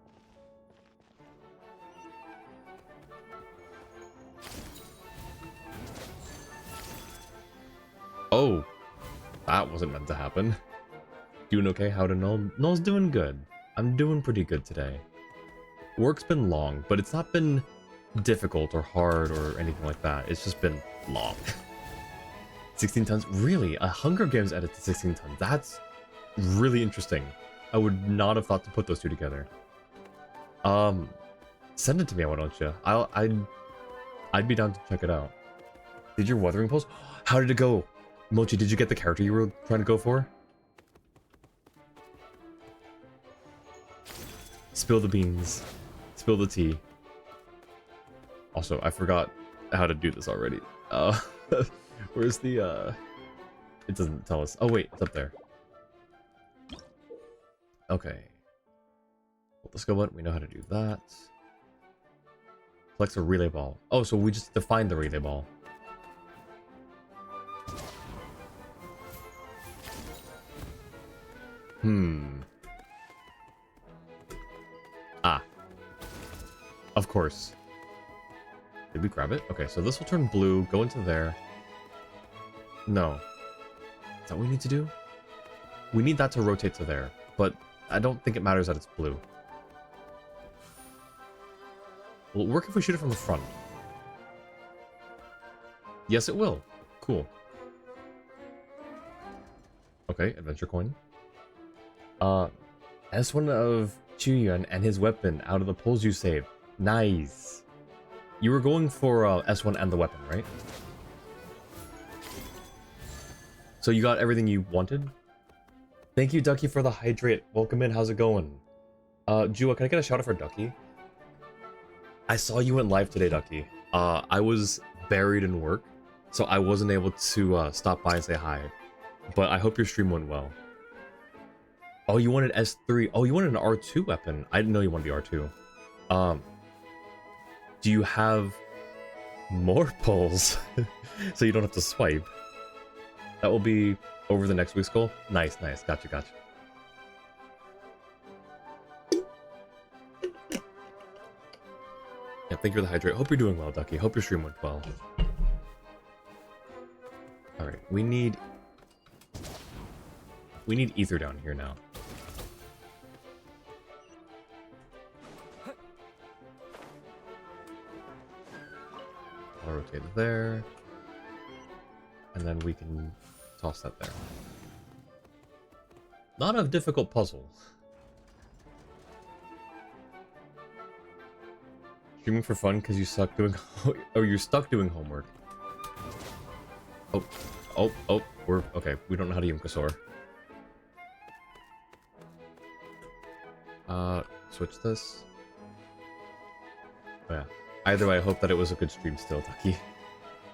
Oh, that wasn't meant to happen. Doing okay? How to Null? Null's doing good. I'm doing pretty good today. Work's been long, but it's not been difficult or hard or anything like that. It's just been long. 16 tons? Really? A Hunger Games edit to 16 tons? That's really interesting. I would not have thought to put those two together. Send it to me, why don't you? I'd be down to check it out. Did your Wuthering Pulse? How did it go? Mochi, did you get the character you were trying to go for? Spill the beans. Spill the tea. Also, I forgot how to do this already. Where's the, It doesn't tell us. Oh, wait, it's up there. Okay. Let's go. What? We know how to do that. Flex a relay ball. Oh, so we just defined the relay ball. Ah. Of course. Did we grab it? Okay, so this will turn blue, go into there. No. Is that what we need to do? We need that to rotate to there, but I don't think it matters that it's blue. Will it work if we shoot it from the front? Yes, it will. Cool. Okay, adventure coin. S1 of Chuyan and his weapon out of the pulls you saved. Nice. You were going for S1 and the weapon, right? So you got everything you wanted? Thank you, Ducky, for the hydrate. Welcome in. How's it going? Jua, can I get a shout out for Ducky? I saw you went live today, Ducky. I was buried in work, so I wasn't able to stop by and say hi. But I hope your stream went well. Oh, you wanted S3. Oh, you wanted an R2 weapon. I didn't know you wanted the R2. Do you have more pulls so you don't have to swipe? That will be over the next week's goal. Nice, nice. Gotcha, gotcha. Yeah, thank you for the hydrate. Hope you're doing well, Ducky. Hope your stream went well. Alright, we need ether down here now. I'll rotate there. And then we can toss that there. Not a difficult puzzle. Streaming for fun because you suck doing or you're stuck doing homework. Oh, we're okay. We don't know how to Yumkasor. Switch this. Oh yeah. Either way, I hope that it was a good stream still, Ducky.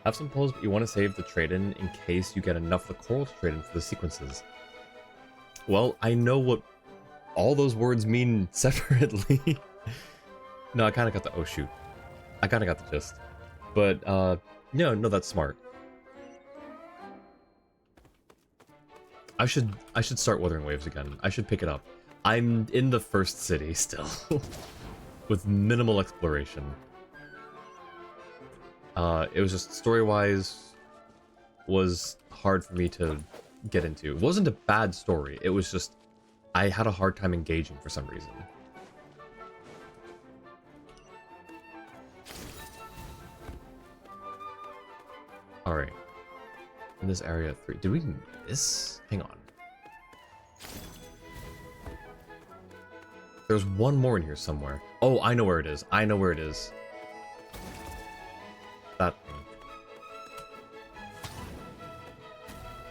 Have some pulls, but you want to save the trade-in in case you get enough of the coral to trade in for the sequences. Well, I know what all those words mean separately. No, I kind of got the... Oh, shoot. I kind of got the gist. But, no, that's smart. I should start Wuthering Waves again. I should pick it up. I'm in the first city still. With minimal exploration. It was just story-wise was hard for me to get into. It wasn't a bad story. It was just I had a hard time engaging for some reason. Alright. In this area 3. Did we miss? Hang on. There's one more in here somewhere. Oh, I know where it is. I know where it is. That thing.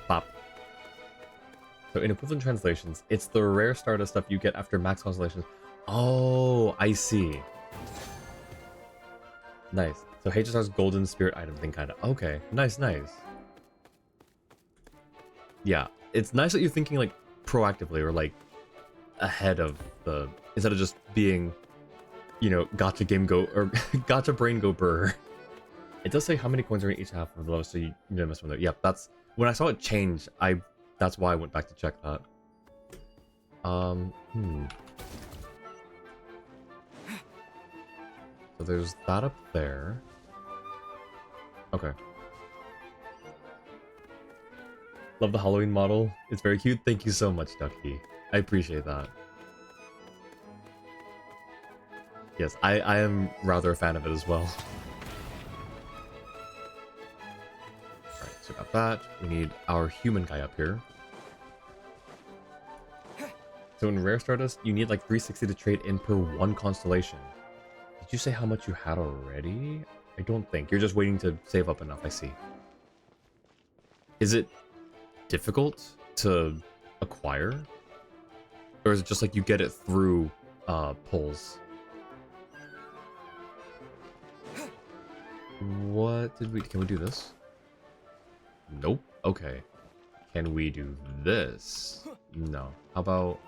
Pop. So in equivalent translations, it's the rare Stardust stuff you get after max constellations. Oh, I see. Nice. So HSR's golden spirit item thing kind of. Okay, nice, nice. Yeah, it's nice that you're thinking like proactively or like ahead of the, instead of just being, you know, gotcha game go or gotcha brain go brr. It does say how many coins are in each half of the level, so you didn't miss one there. Yep, that's when I saw it change. That's why I went back to check that. So there's that up there. Okay. Love the Halloween model. It's very cute. Thank you so much, Ducky. I appreciate that. Yes, I am rather a fan of it as well. Alright, so got that. We need our human guy up here. So in Rare Stardust, you need like 360 to trade in per one constellation. Did you say how much you had already? I don't think. You're just waiting to save up enough, I see. Is it difficult to acquire? Or is it just like you get it through pulls? What did we... Can we do this? Nope. Okay. Can we do this? No. How about...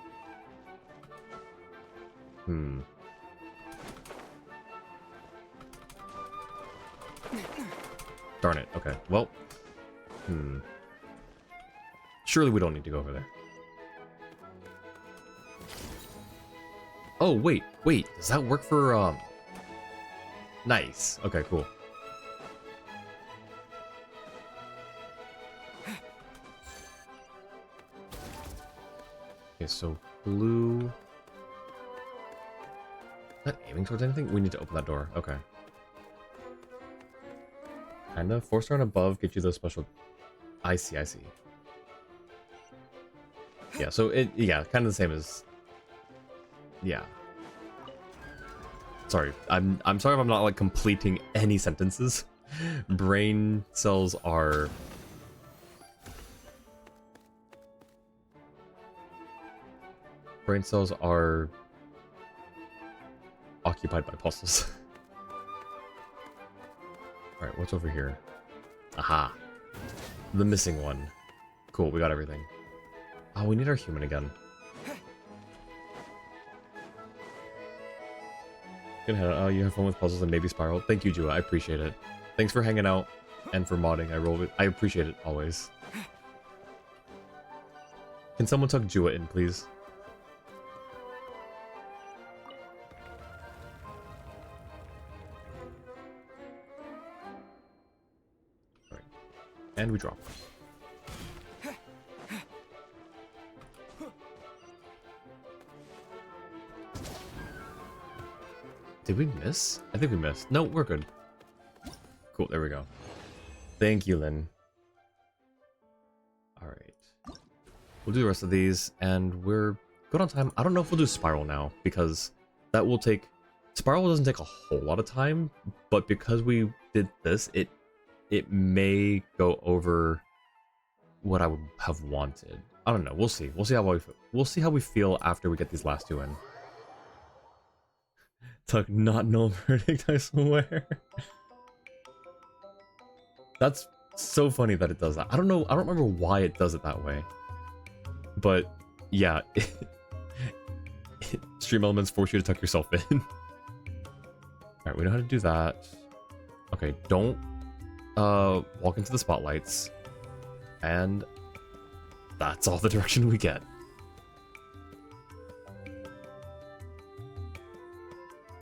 Darn it. Okay. Well. Surely we don't need to go over there. Oh, wait. Does that work for, Nice. Okay, cool. Okay, so blue... Not aiming towards anything? We need to open that door. Okay. Kinda. 4-star and above get you those special... I see. Yeah, so it... Yeah, kind of the same as... Yeah. Sorry. I'm sorry if I'm not, like, completing any sentences. Brain cells are... occupied by puzzles. Alright, what's over here? Aha. The missing one. Cool, we got everything. Oh, we need our human again. Good head. Oh, you have fun with puzzles and maybe Spiral. Thank you, Jua. I appreciate it. Thanks for hanging out and for modding. I appreciate it always. Can someone tuck Jua in, please? Alright. And we drop. Did we miss? I think we missed. No, we're good. Cool, there we go. Thank you, Lynn. Alright. We'll do the rest of these, and we're good on time. I don't know if we'll do Spiral now, because that will take... Spiral doesn't take a whole lot of time, but because we did this, it may go over what I would have wanted. I don't know. We'll see. We'll see how we feel after we get these last two in. Tuck, not no verdict, I swear. That's so funny that it does that. I don't know. I don't remember why it does it that way. But yeah, stream elements force you to tuck yourself in. Alright, we know how to do that. Okay, don't walk into the spotlights. And that's all the direction we get.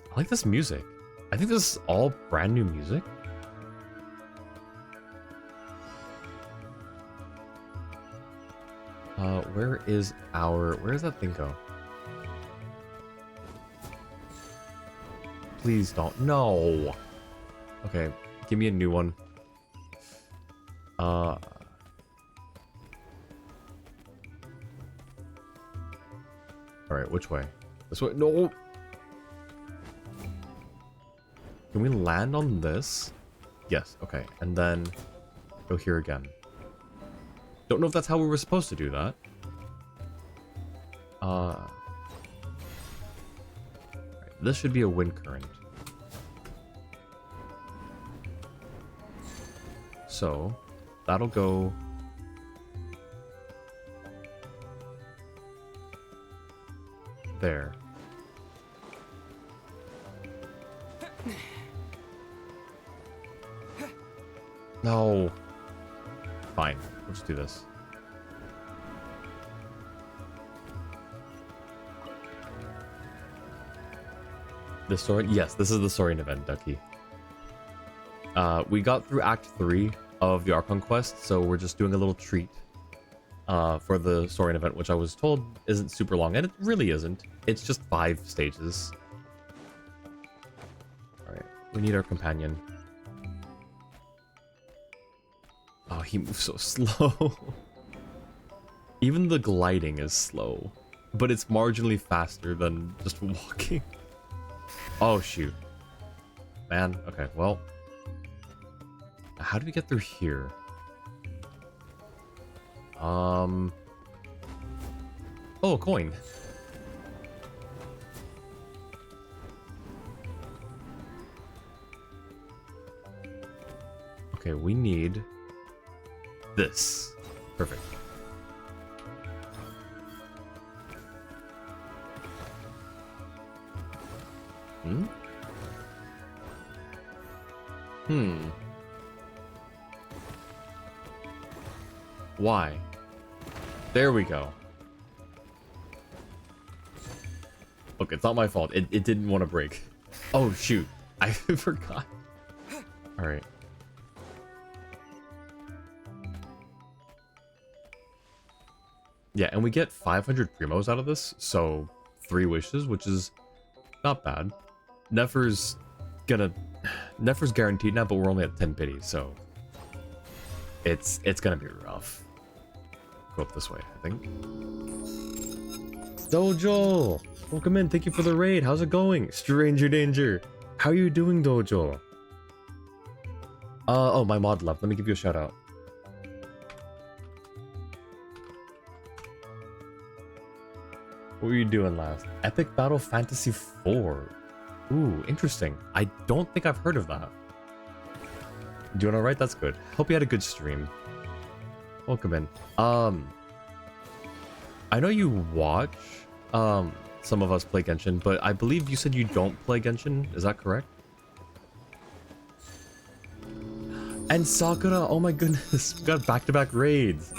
I like this music. I think this is all brand new music. Where is that thing go? Please don't. No. Okay, give me a new one. Alright, which way? This way? No. Can we land on this? Yes, okay. And then go here again. Don't know if that's how we were supposed to do that. Right, this should be a wind current. So, that'll go... there. No. Fine. We'll just do this. The Saurian? Yes, this is the Saurian event, Ducky. We got through Act 3 of the Archon quest, so we're just doing a little treat for the Saurian event, which I was told isn't super long, and it really isn't. It's just 5 stages. Alright, we need our companion. Oh, he moves so slow. Even the gliding is slow, but it's marginally faster than just walking. Oh, shoot. Man, okay, well. How do we get through here? Oh, a coin. Okay, we need this. Perfect. Why? There we go. Look, it's not my fault. It didn't want to break. Oh, shoot. I forgot. Alright. Yeah, and we get 500 primos out of this, so 3 wishes, which is not bad. Nefer's guaranteed now, but we're only at 10 pity, so it's gonna be rough. Go up this way, I think. Dojo! Welcome in, thank you for the raid. How's it going? Stranger Danger. How are you doing, Dojo? Oh, my mod left. Let me give you a shout out. What were you doing last? Epic Battle Fantasy 4. Ooh, interesting. I don't think I've heard of that. Doing all right? That's good. Hope you had a good stream. Welcome in. I know you watch some of us play Genshin, but I believe you said you don't play Genshin. Is that correct? And Sakura, oh my goodness, we got back-to-back raids.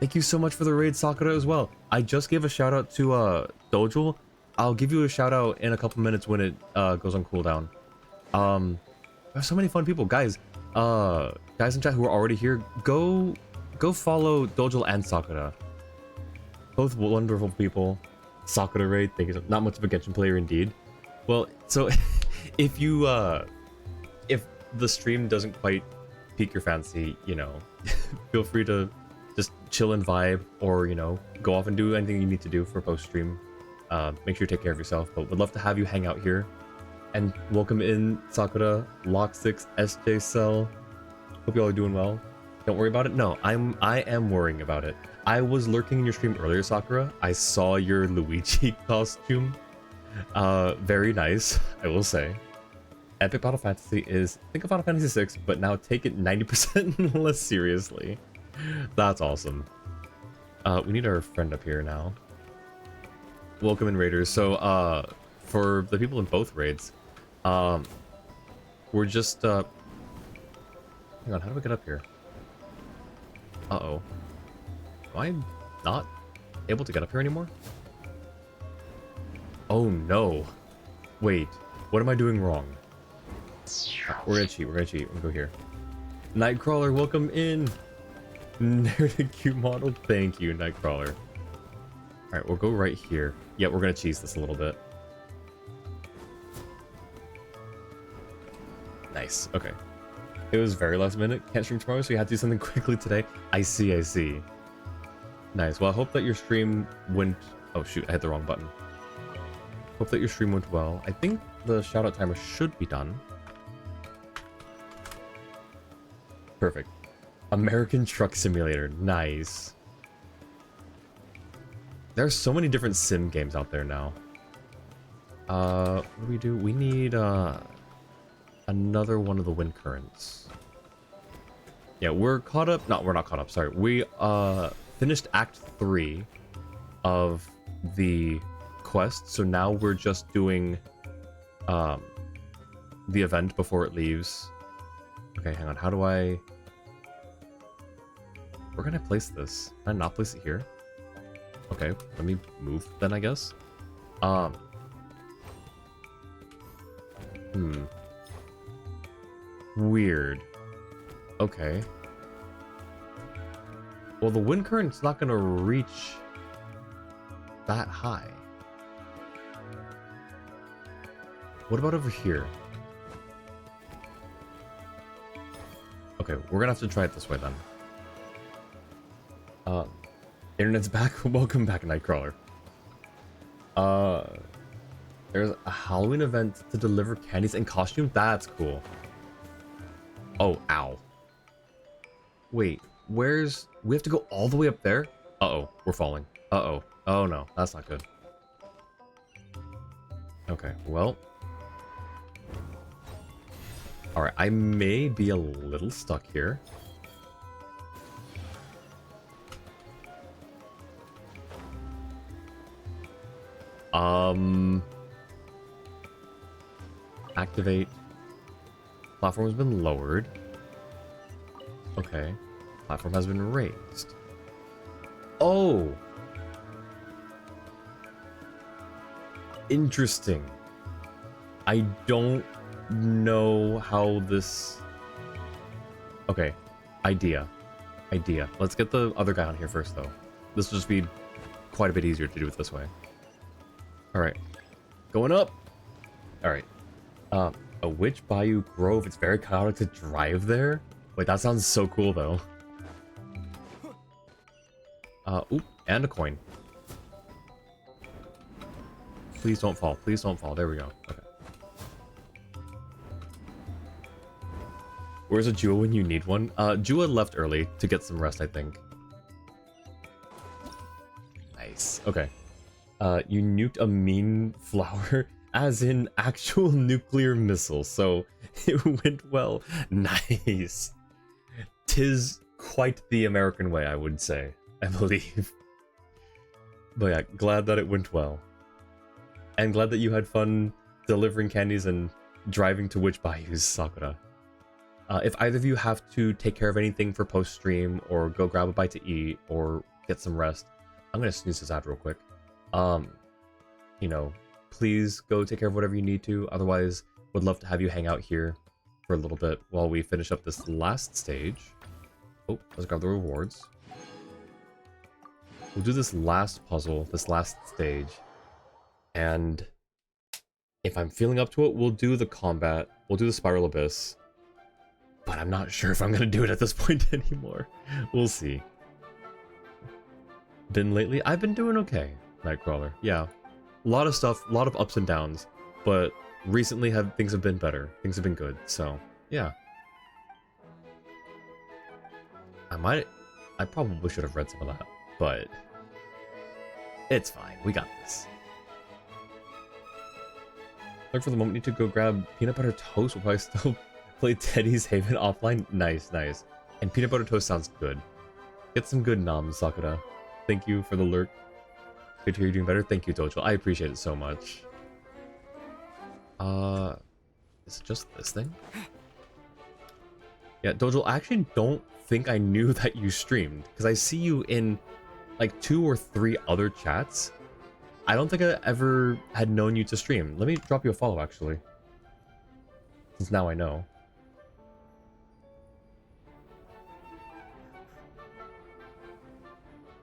Thank you so much for the raid, Sakura, as well. I just gave a shout out to Dojul. I'll give you a shout out in a couple minutes when it goes on cooldown. There's so many fun people, guys. Guys in chat who are already here, go follow Dojul and Sakura. Both wonderful people. Sakura raid, thank you so much. Not much of a Genshin player indeed. Well, so if you if the stream doesn't quite pique your fancy, you know, feel free to just chill and vibe, or, you know, go off and do anything you need to do for post stream. Make sure you take care of yourself, but would love to have you hang out here. And welcome in Sakura, Lock6, SJ Cell. Hope you all are doing well. Don't worry about it. No, I am worrying about it. I was lurking in your stream earlier, Sakura. I saw your Luigi costume. Very nice, I will say. Epic Battle Fantasy is, think of Final Fantasy 6, but now take it 90% less seriously. That's awesome. We need our friend up here now. Welcome in, Raiders. So, for the people in both raids, we're just, hang on, how do we get up here? Uh-oh. Am I not able to get up here anymore? Oh no. Wait, what am I doing wrong? We're gonna cheat, we're gonna go here. Nightcrawler, welcome in! Nerd cute model, thank you, Nightcrawler. Alright, we'll go right here. Yeah, we're gonna cheese this a little bit. Nice, okay. It was very last minute, can't stream tomorrow, so you had to do something quickly today. I see, I see. Nice, well I hope that your stream went... Oh shoot, I hit the wrong button. Hope that your stream went well. I think the shoutout timer should be done. Perfect. American Truck Simulator, nice. There are so many different sim games out there now. What do? We need another one of the wind currents. Yeah, we're caught up. No, we're not caught up. Sorry, we finished Act 3 of the quest, so now we're just doing the event before it leaves. Okay, hang on. How do I? Where can I place this? Can I not place it here? Okay, let me move then, I guess. Weird. Okay. Well, the wind current's not gonna reach that high. What about over here? Okay, we're gonna have to try it this way then. Internet's back. Welcome back, Nightcrawler. There's a Halloween event to deliver candies and costumes. That's cool. Oh, ow. Wait, where's... We have to go all the way up there? Uh-oh, we're falling. Uh-oh. Oh no, that's not good. Okay, well... Alright, I may be a little stuck here. Activate. Platform has been lowered. Okay. Platform has been raised. Oh! Interesting. I don't know how this... Okay. Idea. Let's get the other guy on here first, though. This will just be quite a bit easier to do it this way. Alright. Going up! Alright. A Witch Bayou Grove. It's very chaotic to drive there. Wait, that sounds so cool, though. Oop, and a coin. Please don't fall. Please don't fall. There we go. Okay. Where's a Jua when you need one? Jua left early to get some rest, I think. Nice. Okay. You nuked a mean flower. as in actual nuclear missiles, so it went well. Nice. Tis quite the American way, I would say, I believe. But yeah, glad that it went well. And glad that you had fun delivering candies and driving to Witch Bayous, Sakura. If either of you have to take care of anything for post-stream, or go grab a bite to eat, or get some rest, I'm gonna snooze this ad real quick. You know, please go take care of whatever you need to. Otherwise, would love to have you hang out here for a little bit while we finish up this last stage. Oh, let's grab the rewards. We'll do this last puzzle, this last stage. And if I'm feeling up to it, we'll do the combat. We'll do the Spiral Abyss. But I'm not sure if I'm going to do it at this point anymore. We'll see. Been lately? I've been doing okay, Nightcrawler. Yeah. A lot of stuff, a lot of ups and downs. But recently things have been better. Things have been good. So, yeah. I probably should have read some of that. But it's fine. We got this. Look for the moment. Need to go grab peanut butter toast. Will probably still play Teddy's Haven offline. Nice, nice. And peanut butter toast sounds good. Get some good noms, Sakura. Thank you for the lurk. Good to hear you're doing better. Thank you, Dojo. I appreciate it so much. Is it just this thing? Yeah, Dojo, I actually don't think I knew that you streamed, because I see you in like 2 or 3 other chats. I don't think I ever had known you to stream. Let me drop you a follow, actually. Since now I know.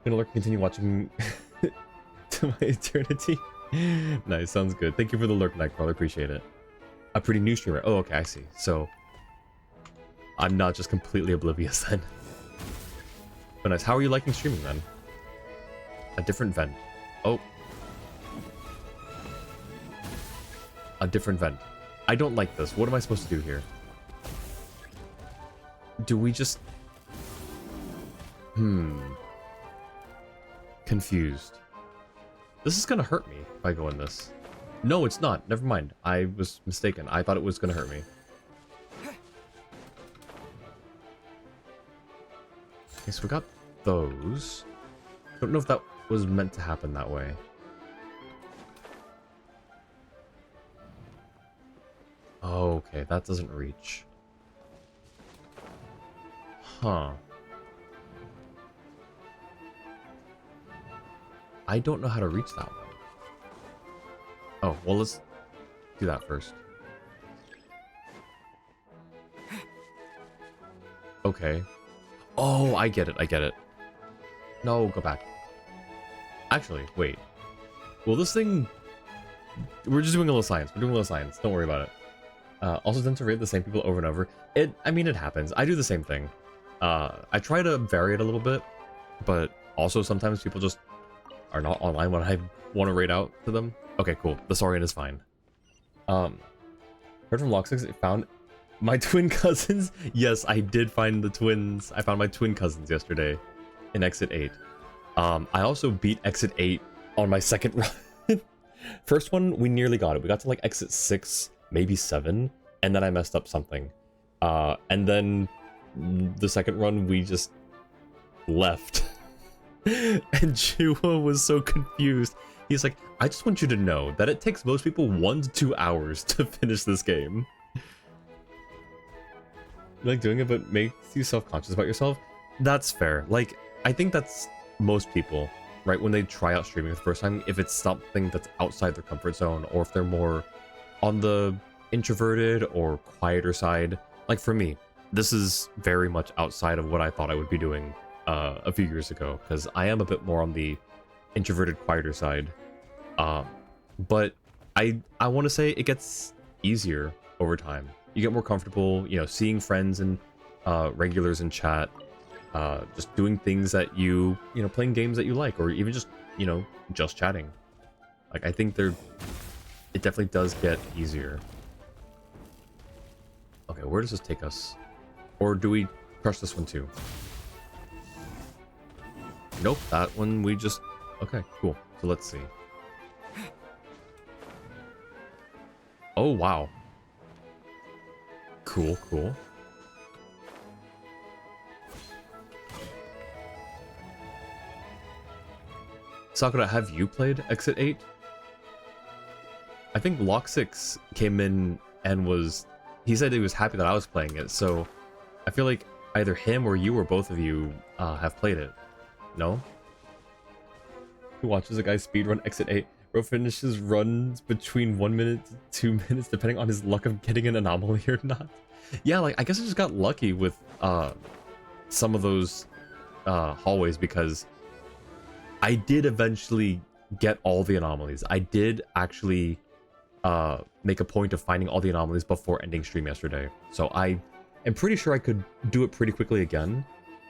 Gonna lurk and continue watching to my eternity. Nice, sounds good. Thank you for the lurk, Nightcrawler. Appreciate it. A pretty new streamer. Oh, okay, I see. So I'm not just completely oblivious then. But nice. How are you liking streaming then? A different vent. Oh. A different vent. I don't like this. What am I supposed to do here? Do we just... Confused. This is gonna hurt me if I go in this. No, it's not. Never mind. I was mistaken. I thought it was gonna hurt me. Okay, so we got those. Don't know if that was meant to happen that way. Oh, okay, that doesn't reach. Huh. I don't know how to reach that one. Oh, well, let's do that first. Okay. Oh, I get it, I get it. No, go back. Actually, wait. Well, this thing... We're just doing a little science. We're doing a little science. Don't worry about it. Also tend to raid the same people over and over. I mean, it happens. I do the same thing. I try to vary it a little bit, but also sometimes people just are not online when I want to raid out to them. Okay, cool. The Saurian is fine. Heard from Locksix, it found my twin cousins. Yes, I did find the twins. I found my twin cousins yesterday in Exit 8. I also beat Exit 8 on my second run. First one, we nearly got it. We got to like Exit 6, maybe 7, and then I messed up something. And then the second run, we just left. And Chua was so confused. He's like, I just want you to know that it takes most people 1 to 2 hours to finish this game. You like doing it, but makes you self-conscious about yourself? That's fair. Like, I think that's most people, right? When they try out streaming for the first time, if it's something that's outside their comfort zone, or if they're more on the introverted or quieter side. Like for me, this is very much outside of what I thought I would be doing a few years ago, because I am a bit more on the introverted, quieter side. But I want to say it gets easier over time. You get more comfortable, you know, seeing friends and regulars in chat, just doing things that you know, playing games that you like, or even just, you know, just chatting. Like, I think it definitely does get easier. Okay, where does this take us? Or do we crush this one too? Nope, that one we just... Okay, cool. So let's see. Oh, wow. Cool, cool. Sakura, have you played Exit 8? I think Lock6 came in and he said he was happy that I was playing it, so I feel like either him or you or both of you have played it. No? Who watches a guy speedrun Exit 8? Bro finishes runs between 1 minute to 2 minutes depending on his luck of getting an anomaly or not. Yeah, like, I guess I just got lucky with some of those hallways because I did eventually get all the anomalies. I did actually make a point of finding all the anomalies before ending stream yesterday. So I am pretty sure I could do it pretty quickly again.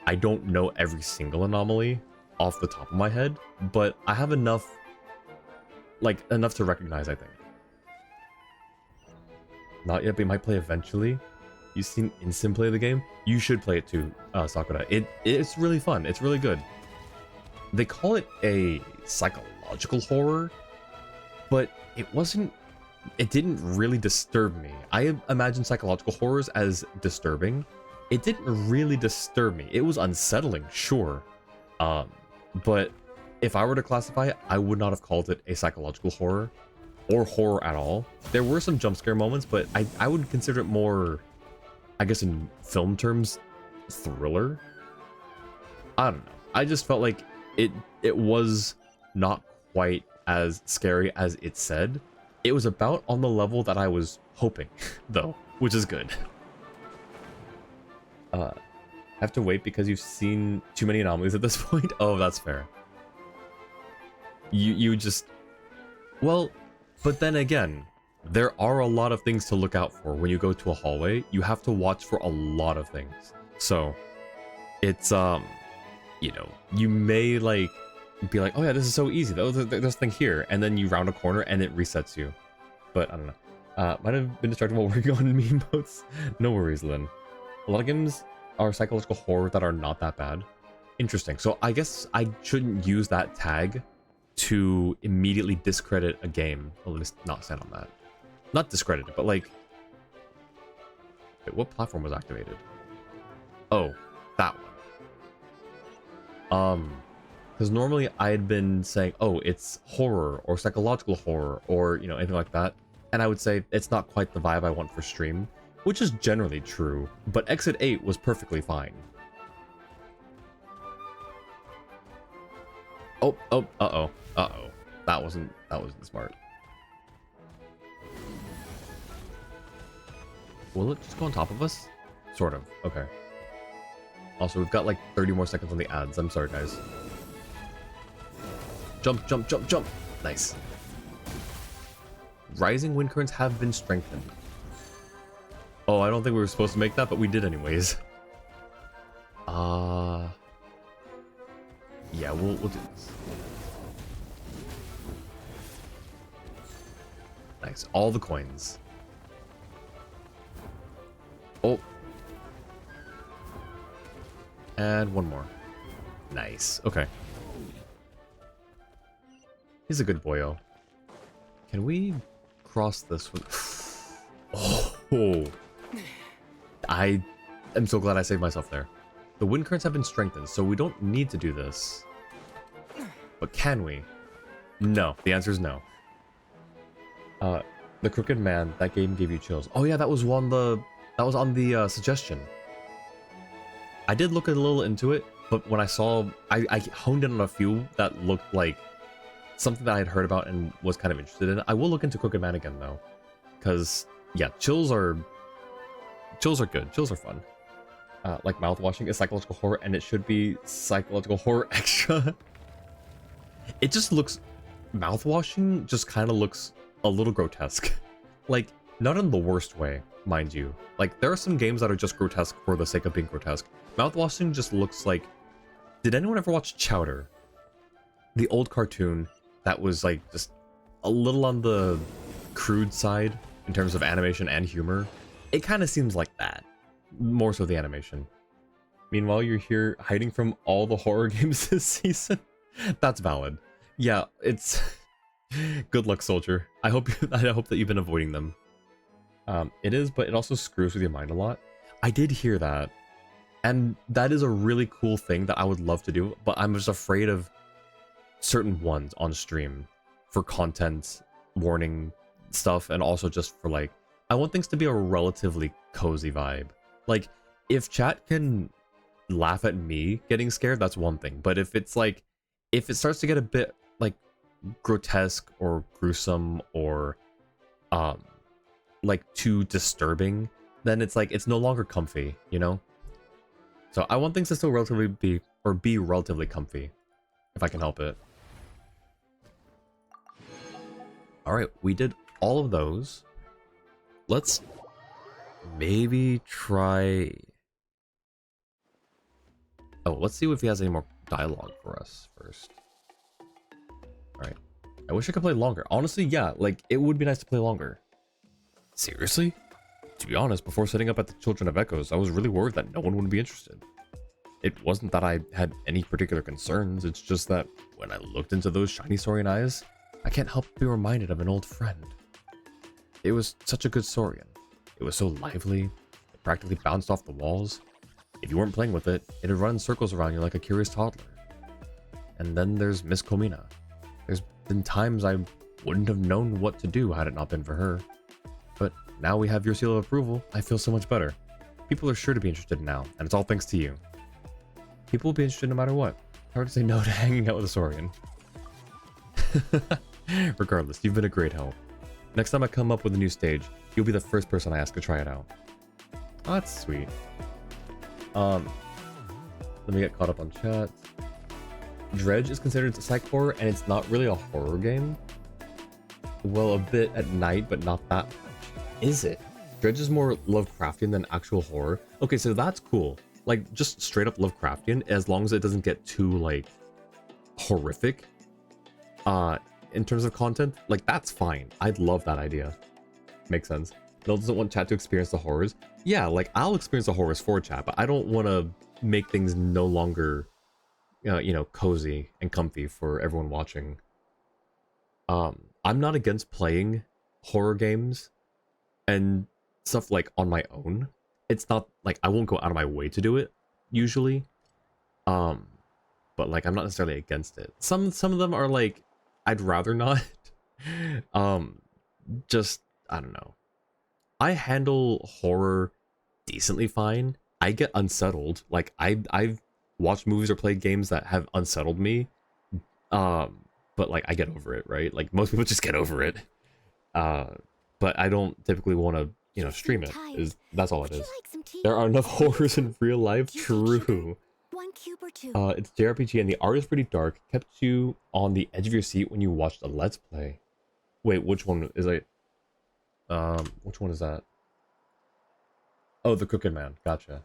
I don't know every single anomaly off the top of my head, but I have enough to recognize, I think. Not yet, but you might play eventually. You've seen Instant play the game? You should play it too, Sakura. It's really fun. It's really good. They call it a psychological horror, but it didn't really disturb me. I imagine psychological horrors as disturbing. It didn't really disturb me. It was unsettling, sure. But if I were to classify it, I would not have called it a psychological horror or horror at all. There were some jump scare moments, but I would consider it more, I guess in film terms, thriller. I don't know. I just felt like it was not quite as scary as it said. It was about on the level that I was hoping, though, which is good. Have to wait because you've seen too many anomalies at this point? Oh, that's fair. You just... Well, but then again, there are a lot of things to look out for when you go to a hallway. You have to watch for a lot of things. So, it's, you know, you may, like, be like, oh yeah, this is so easy. There's a thing here. And then you round a corner and it resets you. But, I don't know. Might have been distracted while working on meme modes. No worries, Lynn. A lot of games are psychological horror that are not that bad. Interesting. So I guess I shouldn't use that tag to immediately discredit a game. Well, let me not stand on that. Not discredit it, but like... Wait, what platform was activated? Oh, that one. Because normally I had been saying, oh, it's horror or psychological horror or, you know, anything like that. And I would say it's not quite the vibe I want for stream, which is generally true, but Exit 8 was perfectly fine. Oh, uh-oh. That wasn't smart. Will it just go on top of us? Sort of, okay. Also, we've got like 30 more seconds on the ads. I'm sorry, guys. Jump, jump, jump, jump. Nice. Rising wind currents have been strengthened. Oh, I don't think we were supposed to make that, but we did anyways. Yeah, we'll do this. Nice. All the coins. Oh. And one more. Nice. Okay. He's a good boyo. Can we cross this one? Oh. I am so glad I saved myself there. The wind currents have been strengthened, so we don't need to do this. But can we? No. The answer is no. The Crooked Man, that game gave you chills. Oh yeah, that was on the suggestion. I did look a little into it, but when I saw, I honed in on a few that looked like something that I had heard about and was kind of interested in. I will look into Crooked Man again though, because yeah, chills are good. Chills are fun. Like mouthwashing is psychological horror, and it should be psychological horror extra. It just looks, mouthwashing just kind of looks a little grotesque. Like, not in the worst way, mind you. Like, there are some games that are just grotesque for the sake of being grotesque. Mouthwashing just looks like... Did anyone ever watch Chowder? The old cartoon that was, like, just a little on the crude side in terms of animation and humor. It kind of seems like that. More so the animation. Meanwhile, you're here hiding from all the horror games this season. That's valid. Yeah, it's... Good luck, soldier. I hope that you've been avoiding them. It is, but it also screws with your mind a lot. I did hear that. And that is a really cool thing that I would love to do, but I'm just afraid of certain ones on stream for content warning stuff, and also just for like, I want things to be a relatively cozy vibe. Like, if chat can laugh at me getting scared, that's one thing. But if it's like, if it starts to get a bit like grotesque or gruesome or like too disturbing, then it's like it's no longer comfy, you know? So I want things to still relatively be relatively comfy, if I can help it. Alright, we did all of those. Let's maybe try... Oh, let's see if he has any more dialogue for us first. Alright. I wish I could play longer. Honestly, yeah, like, it would be nice to play longer. Seriously? To be honest, before setting up at the Children of Echoes, I was really worried that no one would be interested. It wasn't that I had any particular concerns, it's just that when I looked into those shiny Saurian eyes, I can't help but be reminded of an old friend. It was such a good Saurian. It was so lively, it practically bounced off the walls. If you weren't playing with it, it'd run in circles around you like a curious toddler. And then there's Miss Komina. There's been times I wouldn't have known what to do had it not been for her. But now we have your seal of approval, I feel so much better. People are sure to be interested now, and it's all thanks to you. People will be interested no matter what. Hard to say no to hanging out with a Saurian. Regardless, you've been a great help. Next time I come up with a new stage, you'll be the first person I ask to try it out. Oh, that's sweet. Let me get caught up on chat. Dredge is considered a psych horror, and it's not really a horror game. Well, a bit at night, but not that much. Is it? Dredge is more Lovecraftian than actual horror. Okay, so that's cool. Like, just straight up Lovecraftian, as long as it doesn't get too, like, horrific. In terms of content, like, that's fine. I'd love that idea. Makes sense. Bill doesn't want chat to experience the horrors. Yeah, like, I'll experience the horrors for chat, but I don't want to make things no longer, you know, cozy and comfy for everyone watching. I'm not against playing horror games and stuff, like, on my own. It's not, like, I won't go out of my way to do it, usually. But, like, I'm not necessarily against it. Some of them are, like, I'd rather not. Just, I don't know. I handle horror decently fine. I get unsettled. Like, I've watched movies or played games that have unsettled me. But, like, I get over it, right? Like, most people just get over it. But I don't typically want to, you know, stream it. That's all it is. There are enough horrors in real life. True. 1 cube or 2. It's JRPG and the art is pretty dark. Kept you on the edge of your seat when you watched a Let's Play. Wait, which one is it? Which one is that? Oh, the Crooked Man. Gotcha.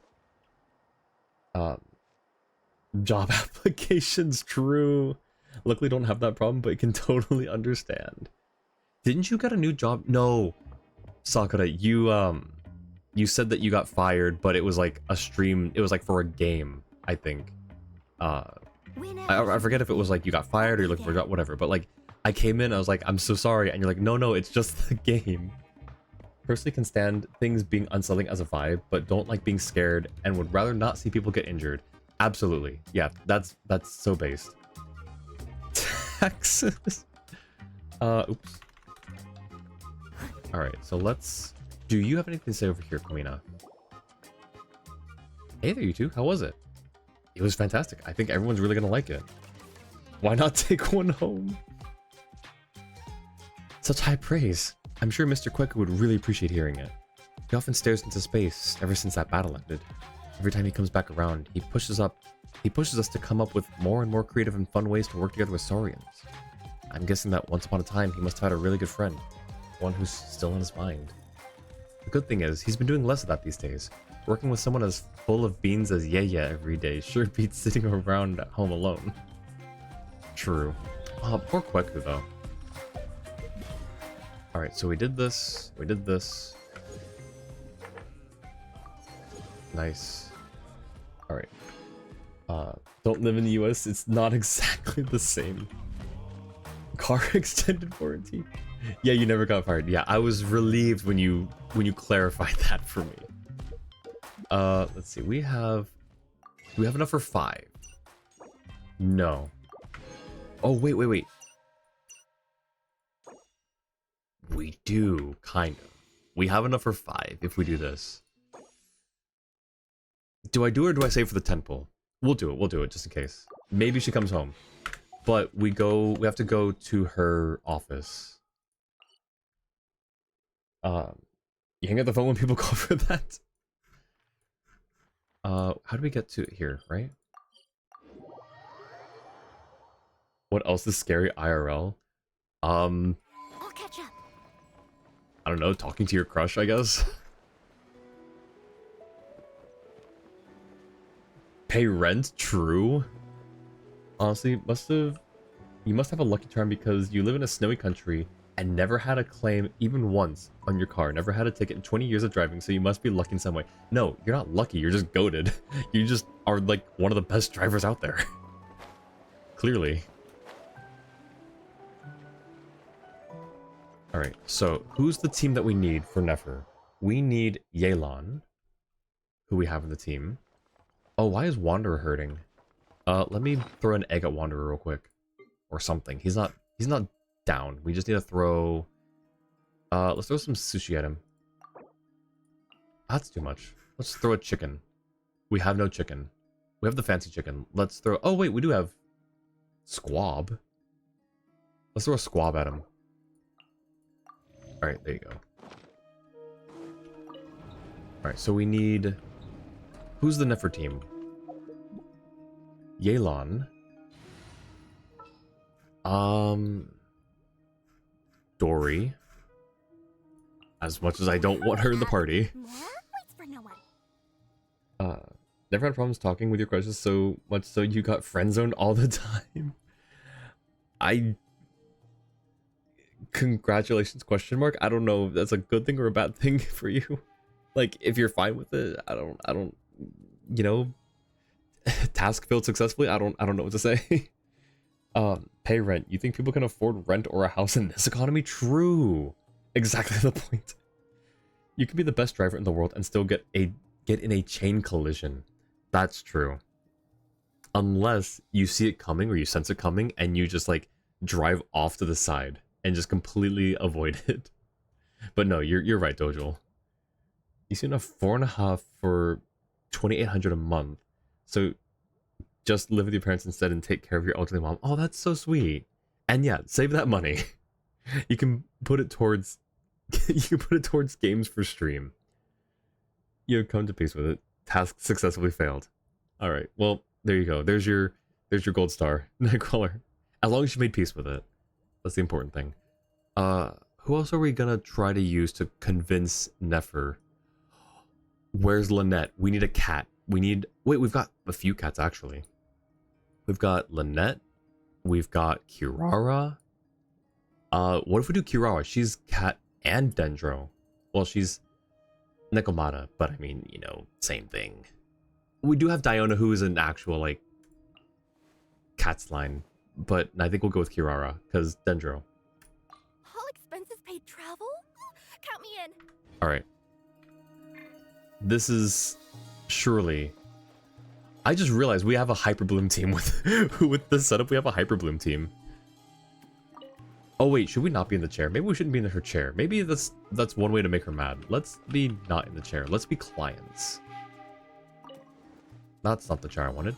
Job applications. True. Luckily, don't have that problem, but can totally understand. Didn't you get a new job? No, Sakura, you said that you got fired, but it was like a stream. It was like for a game, I think. I forget if it was like you got fired or you're looking for a job, whatever. But like, I came in, I was like, I'm so sorry, and you're like, no, it's just the game. Personally, can stand things being unsettling as a vibe, but don't like being scared, and would rather not see people get injured. Absolutely, yeah, that's so based. Taxes. Oops. All right, so let's. Do you have anything to say over here, Komina? Hey there, you two. How was it? It was fantastic. I think everyone's really gonna like it. Why not take one home? Such high praise. I'm sure Mr. Quecker would really appreciate hearing it. He often stares into space ever since that battle ended. Every time he comes back around, he pushes us to come up with more and more creative and fun ways to work together with Saurians. I'm guessing that once upon a time, he must have had a really good friend. One who's still in his mind. The good thing is, he's been doing less of that these days. Working with someone as full of beans as Yeya every day sure beats sitting around at home alone. True. Oh, poor Kweku though. Alright, so we did this. Nice. Alright. Don't live in the US, it's not exactly the same. Car extended warranty. Yeah, you never got fired. Yeah, I was relieved when you clarified that for me. Let's see. Do we have enough for 5? No. Oh, wait. We do, kind of. We have enough for 5 if we do this. Do I do it or do I save for the 10 pull? We'll do it just in case. Maybe she comes home. But we have to go to her office. You hang up the phone when people call for that? How do we get to here, right? What else is scary IRL? I'll catch up. I don't know, talking to your crush, I guess. Pay rent? True. Honestly, you must have a lucky charm because you live in a snowy country and never had a claim even once on your car. Never had a ticket in 20 years of driving, so you must be lucky in some way. No, you're not lucky, you're just goated. You just are like one of the best drivers out there. Clearly. Alright, so who's the team that we need for Nefer? We need Yelan, who we have in the team. Oh, why is Wanderer hurting? Let me throw an egg at Wanderer real quick. Or something. He's not down. We just need to throw... let's throw some sushi at him. That's too much. Let's throw a chicken. We have no chicken. We have the fancy chicken. Let's throw... Oh, wait, we do have... Squab. Let's throw a squab at him. Alright, there you go. Alright, so we need... Who's the Nefer team? Yelan. Dory. As much as I don't want her in the party. Never had problems talking with your crushes so much so you got friend-zoned all the time. Congratulations, question mark. I don't know if that's a good thing or a bad thing for you. Like, if you're fine with it, I don't, you know, task failed successfully. I don't know what to say. Pay rent. You think people can afford rent or a house in this economy? True. Exactly the point. You can be the best driver in the world and still get in a chain collision. That's true. Unless you see it coming or you sense it coming and you just like drive off to the side and just completely avoid it. But no, you're right, Dojul. You see enough 4.5 for 2,800 a month. So just live with your parents instead and take care of your elderly mom. Oh, that's so sweet. And yeah, save that money. You can put it towards games for stream. You come to peace with it. Task successfully failed. All right. Well, there you go. There's your gold star, Nightcrawler. As long as you made peace with it. That's the important thing. Who else are we gonna try to use to convince Nefer? Where's Lynette? We need a cat. Wait, we've got a few cats actually. We've got Lynette. We've got Kirara. What if we do Kirara? She's cat and Dendro. Well, she's Nekomata, but I mean, you know, same thing. We do have Diona, who is an actual, like, cat's line. But I think we'll go with Kirara, because Dendro. All expenses paid travel? Count me in. Alright. This is surely... I just realized we have a Hyperbloom team with this setup. We have a Hyperbloom team. Oh wait, should we not be in the chair? Maybe we shouldn't be in her chair. Maybe that's one way to make her mad. Let's be not in the chair. Let's be clients. That's not the chair I wanted.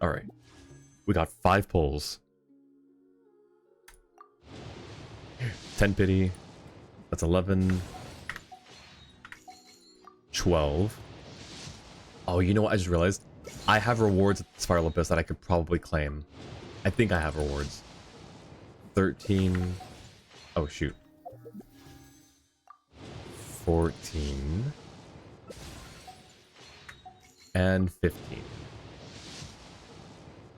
Alright. We got 5 pulls. 10 pity. That's 11. 12. Oh, you know what? I just realized. I have rewards at the Spiral Abyss that I could probably claim. I think I have rewards. 13. Oh, shoot. 14. And 15.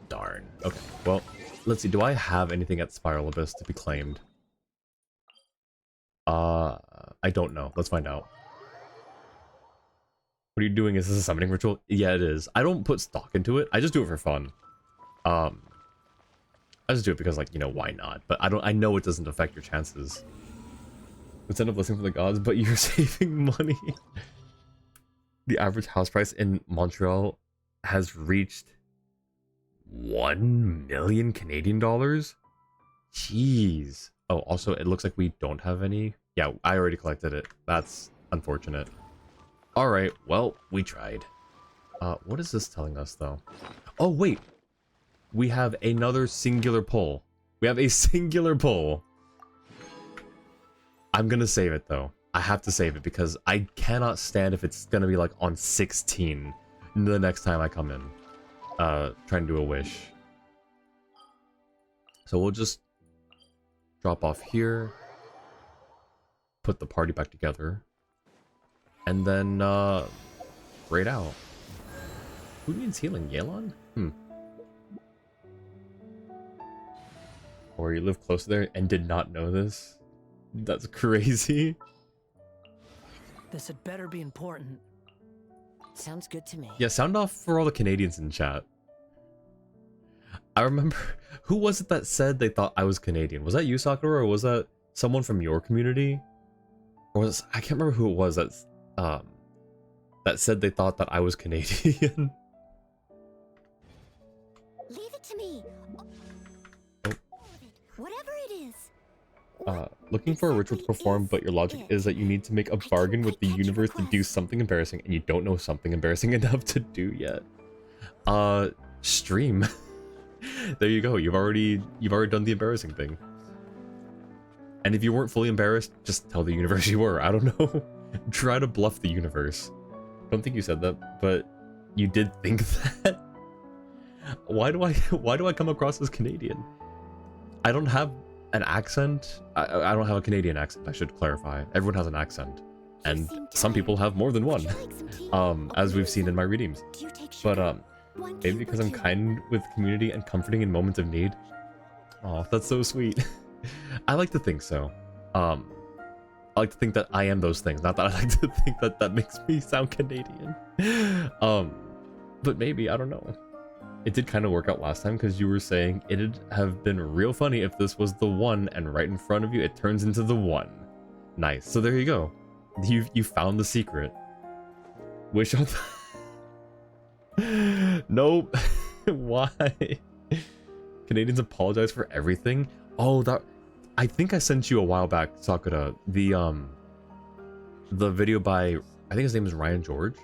Darn. Okay, well, let's see. Do I have anything at Spiral Abyss to be claimed? I don't know. Let's find out. What are you doing? Is this a summoning ritual? Yeah, it is. I don't put stock into it. I just do it for fun. I just do it because, like, you know, why not? But I know it doesn't affect your chances. Let's end up listening for the gods, but you're saving money. The average house price in Montreal has reached 1 million Canadian dollars. Jeez. Oh, also, it looks like we don't have any. Yeah, I already collected it. That's unfortunate. All right, well, we tried. What is this telling us, though? Oh, wait. We have another singular pull. We have a singular pull. I'm gonna save it, though. I have to save it because I cannot stand if it's gonna be, like, on 16 the next time I come in. Trying to do a wish. So we'll just drop off here. Put the party back together. And then, raid out. Who needs healing? Yelan? Or you live close there and did not know this? That's crazy. This had better be important. Sounds good to me. Yeah, sound off for all the Canadians in chat. I remember, who was it that said they thought I was Canadian? Was that you, Sakura, or was that someone from your community? Or was I can't remember who it was that said they thought that I was Canadian. Leave it to me. Oh. Whatever it is. Looking for a ritual to perform, but your logic is that you need to make a bargain with the universe to do something embarrassing, and you don't know something embarrassing enough to do yet. Stream. There you go. You've already done the embarrassing thing. And if you weren't fully embarrassed, just tell the universe you were. I don't know. Try to bluff the universe. Don't think you said that, but you did think that. Why do I come across as Canadian? I don't have an accent. I don't have a Canadian accent, I should clarify. Everyone has an accent. And some people have more than one. As we've seen in my redeems. But maybe because I'm kind with community and comforting in moments of need. Oh, that's so sweet. I like to think so. I like to think that I am those things. Not that I like to think that that makes me sound Canadian. But maybe, I don't know. It did kind of work out last time because you were saying it'd have been real funny if this was the one and right in front of you it turns into the one. Nice. So there you go. You found the secret. Wish on Nope. Why? Canadians apologize for everything? Oh, that I think I sent you a while back, Sakura, the video by I think his name is Ryan George.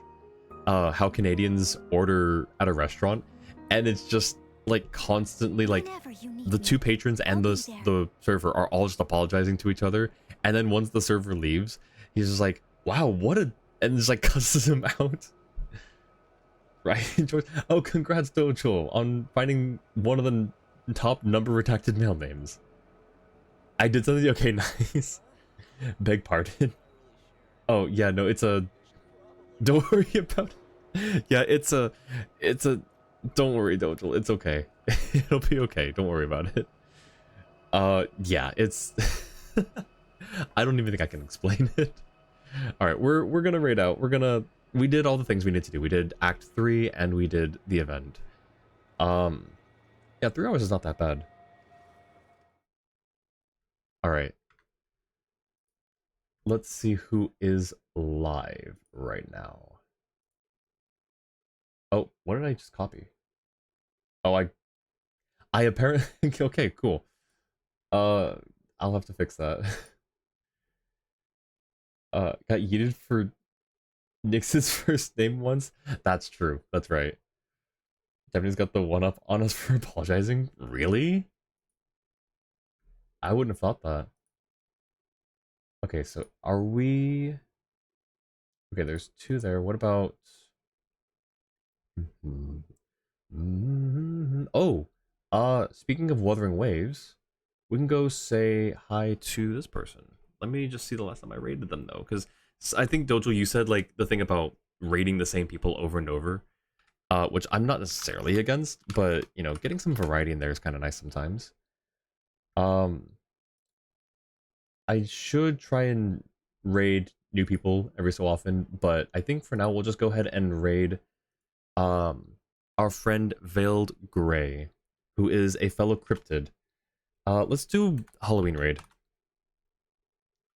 How Canadians order at a restaurant, and it's just like constantly like the two patrons and the server are all just apologizing to each other, and then once the server leaves, he's just like, wow, what a, and just like cusses him out. Ryan George, oh, congrats Dojo on finding one of the top number redacted male names. I did something. Okay, nice. Beg pardon. Oh yeah, no, it's a. Don't worry about it. Yeah, it's a. Don't worry, Dojo. It's okay. It'll be okay. Don't worry about it. Yeah, it's. I don't even think I can explain it. All right, we're gonna raid out. We did all the things we need to do. We did Act 3 and we did the event. Yeah, 3 hours is not that bad. All right. Let's see who is live right now. Oh, what did I just copy? Oh, I apparently okay, cool. I'll have to fix that. Got yeeted for Nix's first name once. That's true. That's right. Japanese got the one up on us for apologizing. Really? I wouldn't have thought that. Okay, so are we... Okay, there's 2 there. What about... Oh! Speaking of Wuthering Waves, we can go say hi to this person. Let me just see the last time I raided them, though, because I think, Dojo, you said, like, the thing about raiding the same people over and over, which I'm not necessarily against, but, you know, getting some variety in there is kind of nice sometimes. I should try and raid new people every so often, but I think for now we'll just go ahead and raid our friend Veiled Grey, who is a fellow cryptid. Let's do Halloween raid.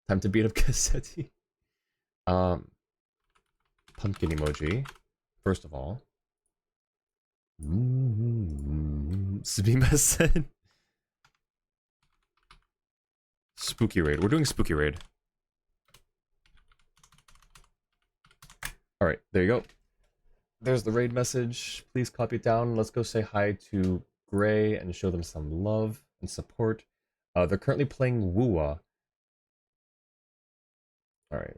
Time to beat up Cassetti. Pumpkin emoji, first of all. Sabima said. Spooky raid. We're doing spooky raid. Alright, there you go. There's the raid message. Please copy it down. Let's go say hi to Gray and show them some love and support. They're currently playing Wuwa. Alright.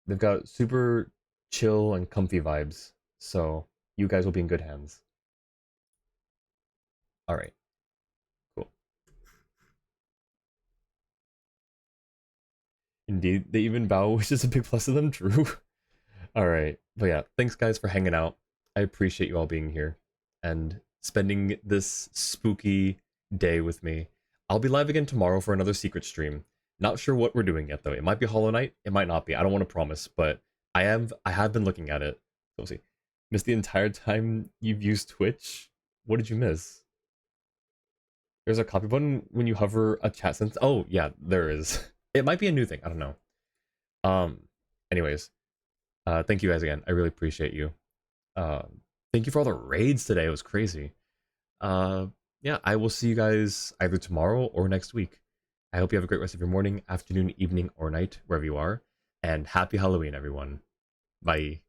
They've got super chill and comfy vibes. So, you guys will be in good hands. Alright. Cool. Indeed, they even bow, which is a big plus to them, true. Alright, but yeah, thanks guys for hanging out. I appreciate you all being here and spending this spooky day with me. I'll be live again tomorrow for another secret stream. Not sure what we're doing yet though. It might be Hollow Knight, it might not be. I don't want to promise, but I have been looking at it. So we'll see. Missed the entire time you've used Twitch? What did you miss? There's a copy button when you hover a chat sentence. Oh yeah, there is. It might be a new thing, I don't know. Anyways. Thank you guys again. I really appreciate you. Thank you for all the raids today. It was crazy. Yeah, I will see you guys either tomorrow or next week. I hope you have a great rest of your morning, afternoon, evening, or night, wherever you are. And happy Halloween, everyone. Bye.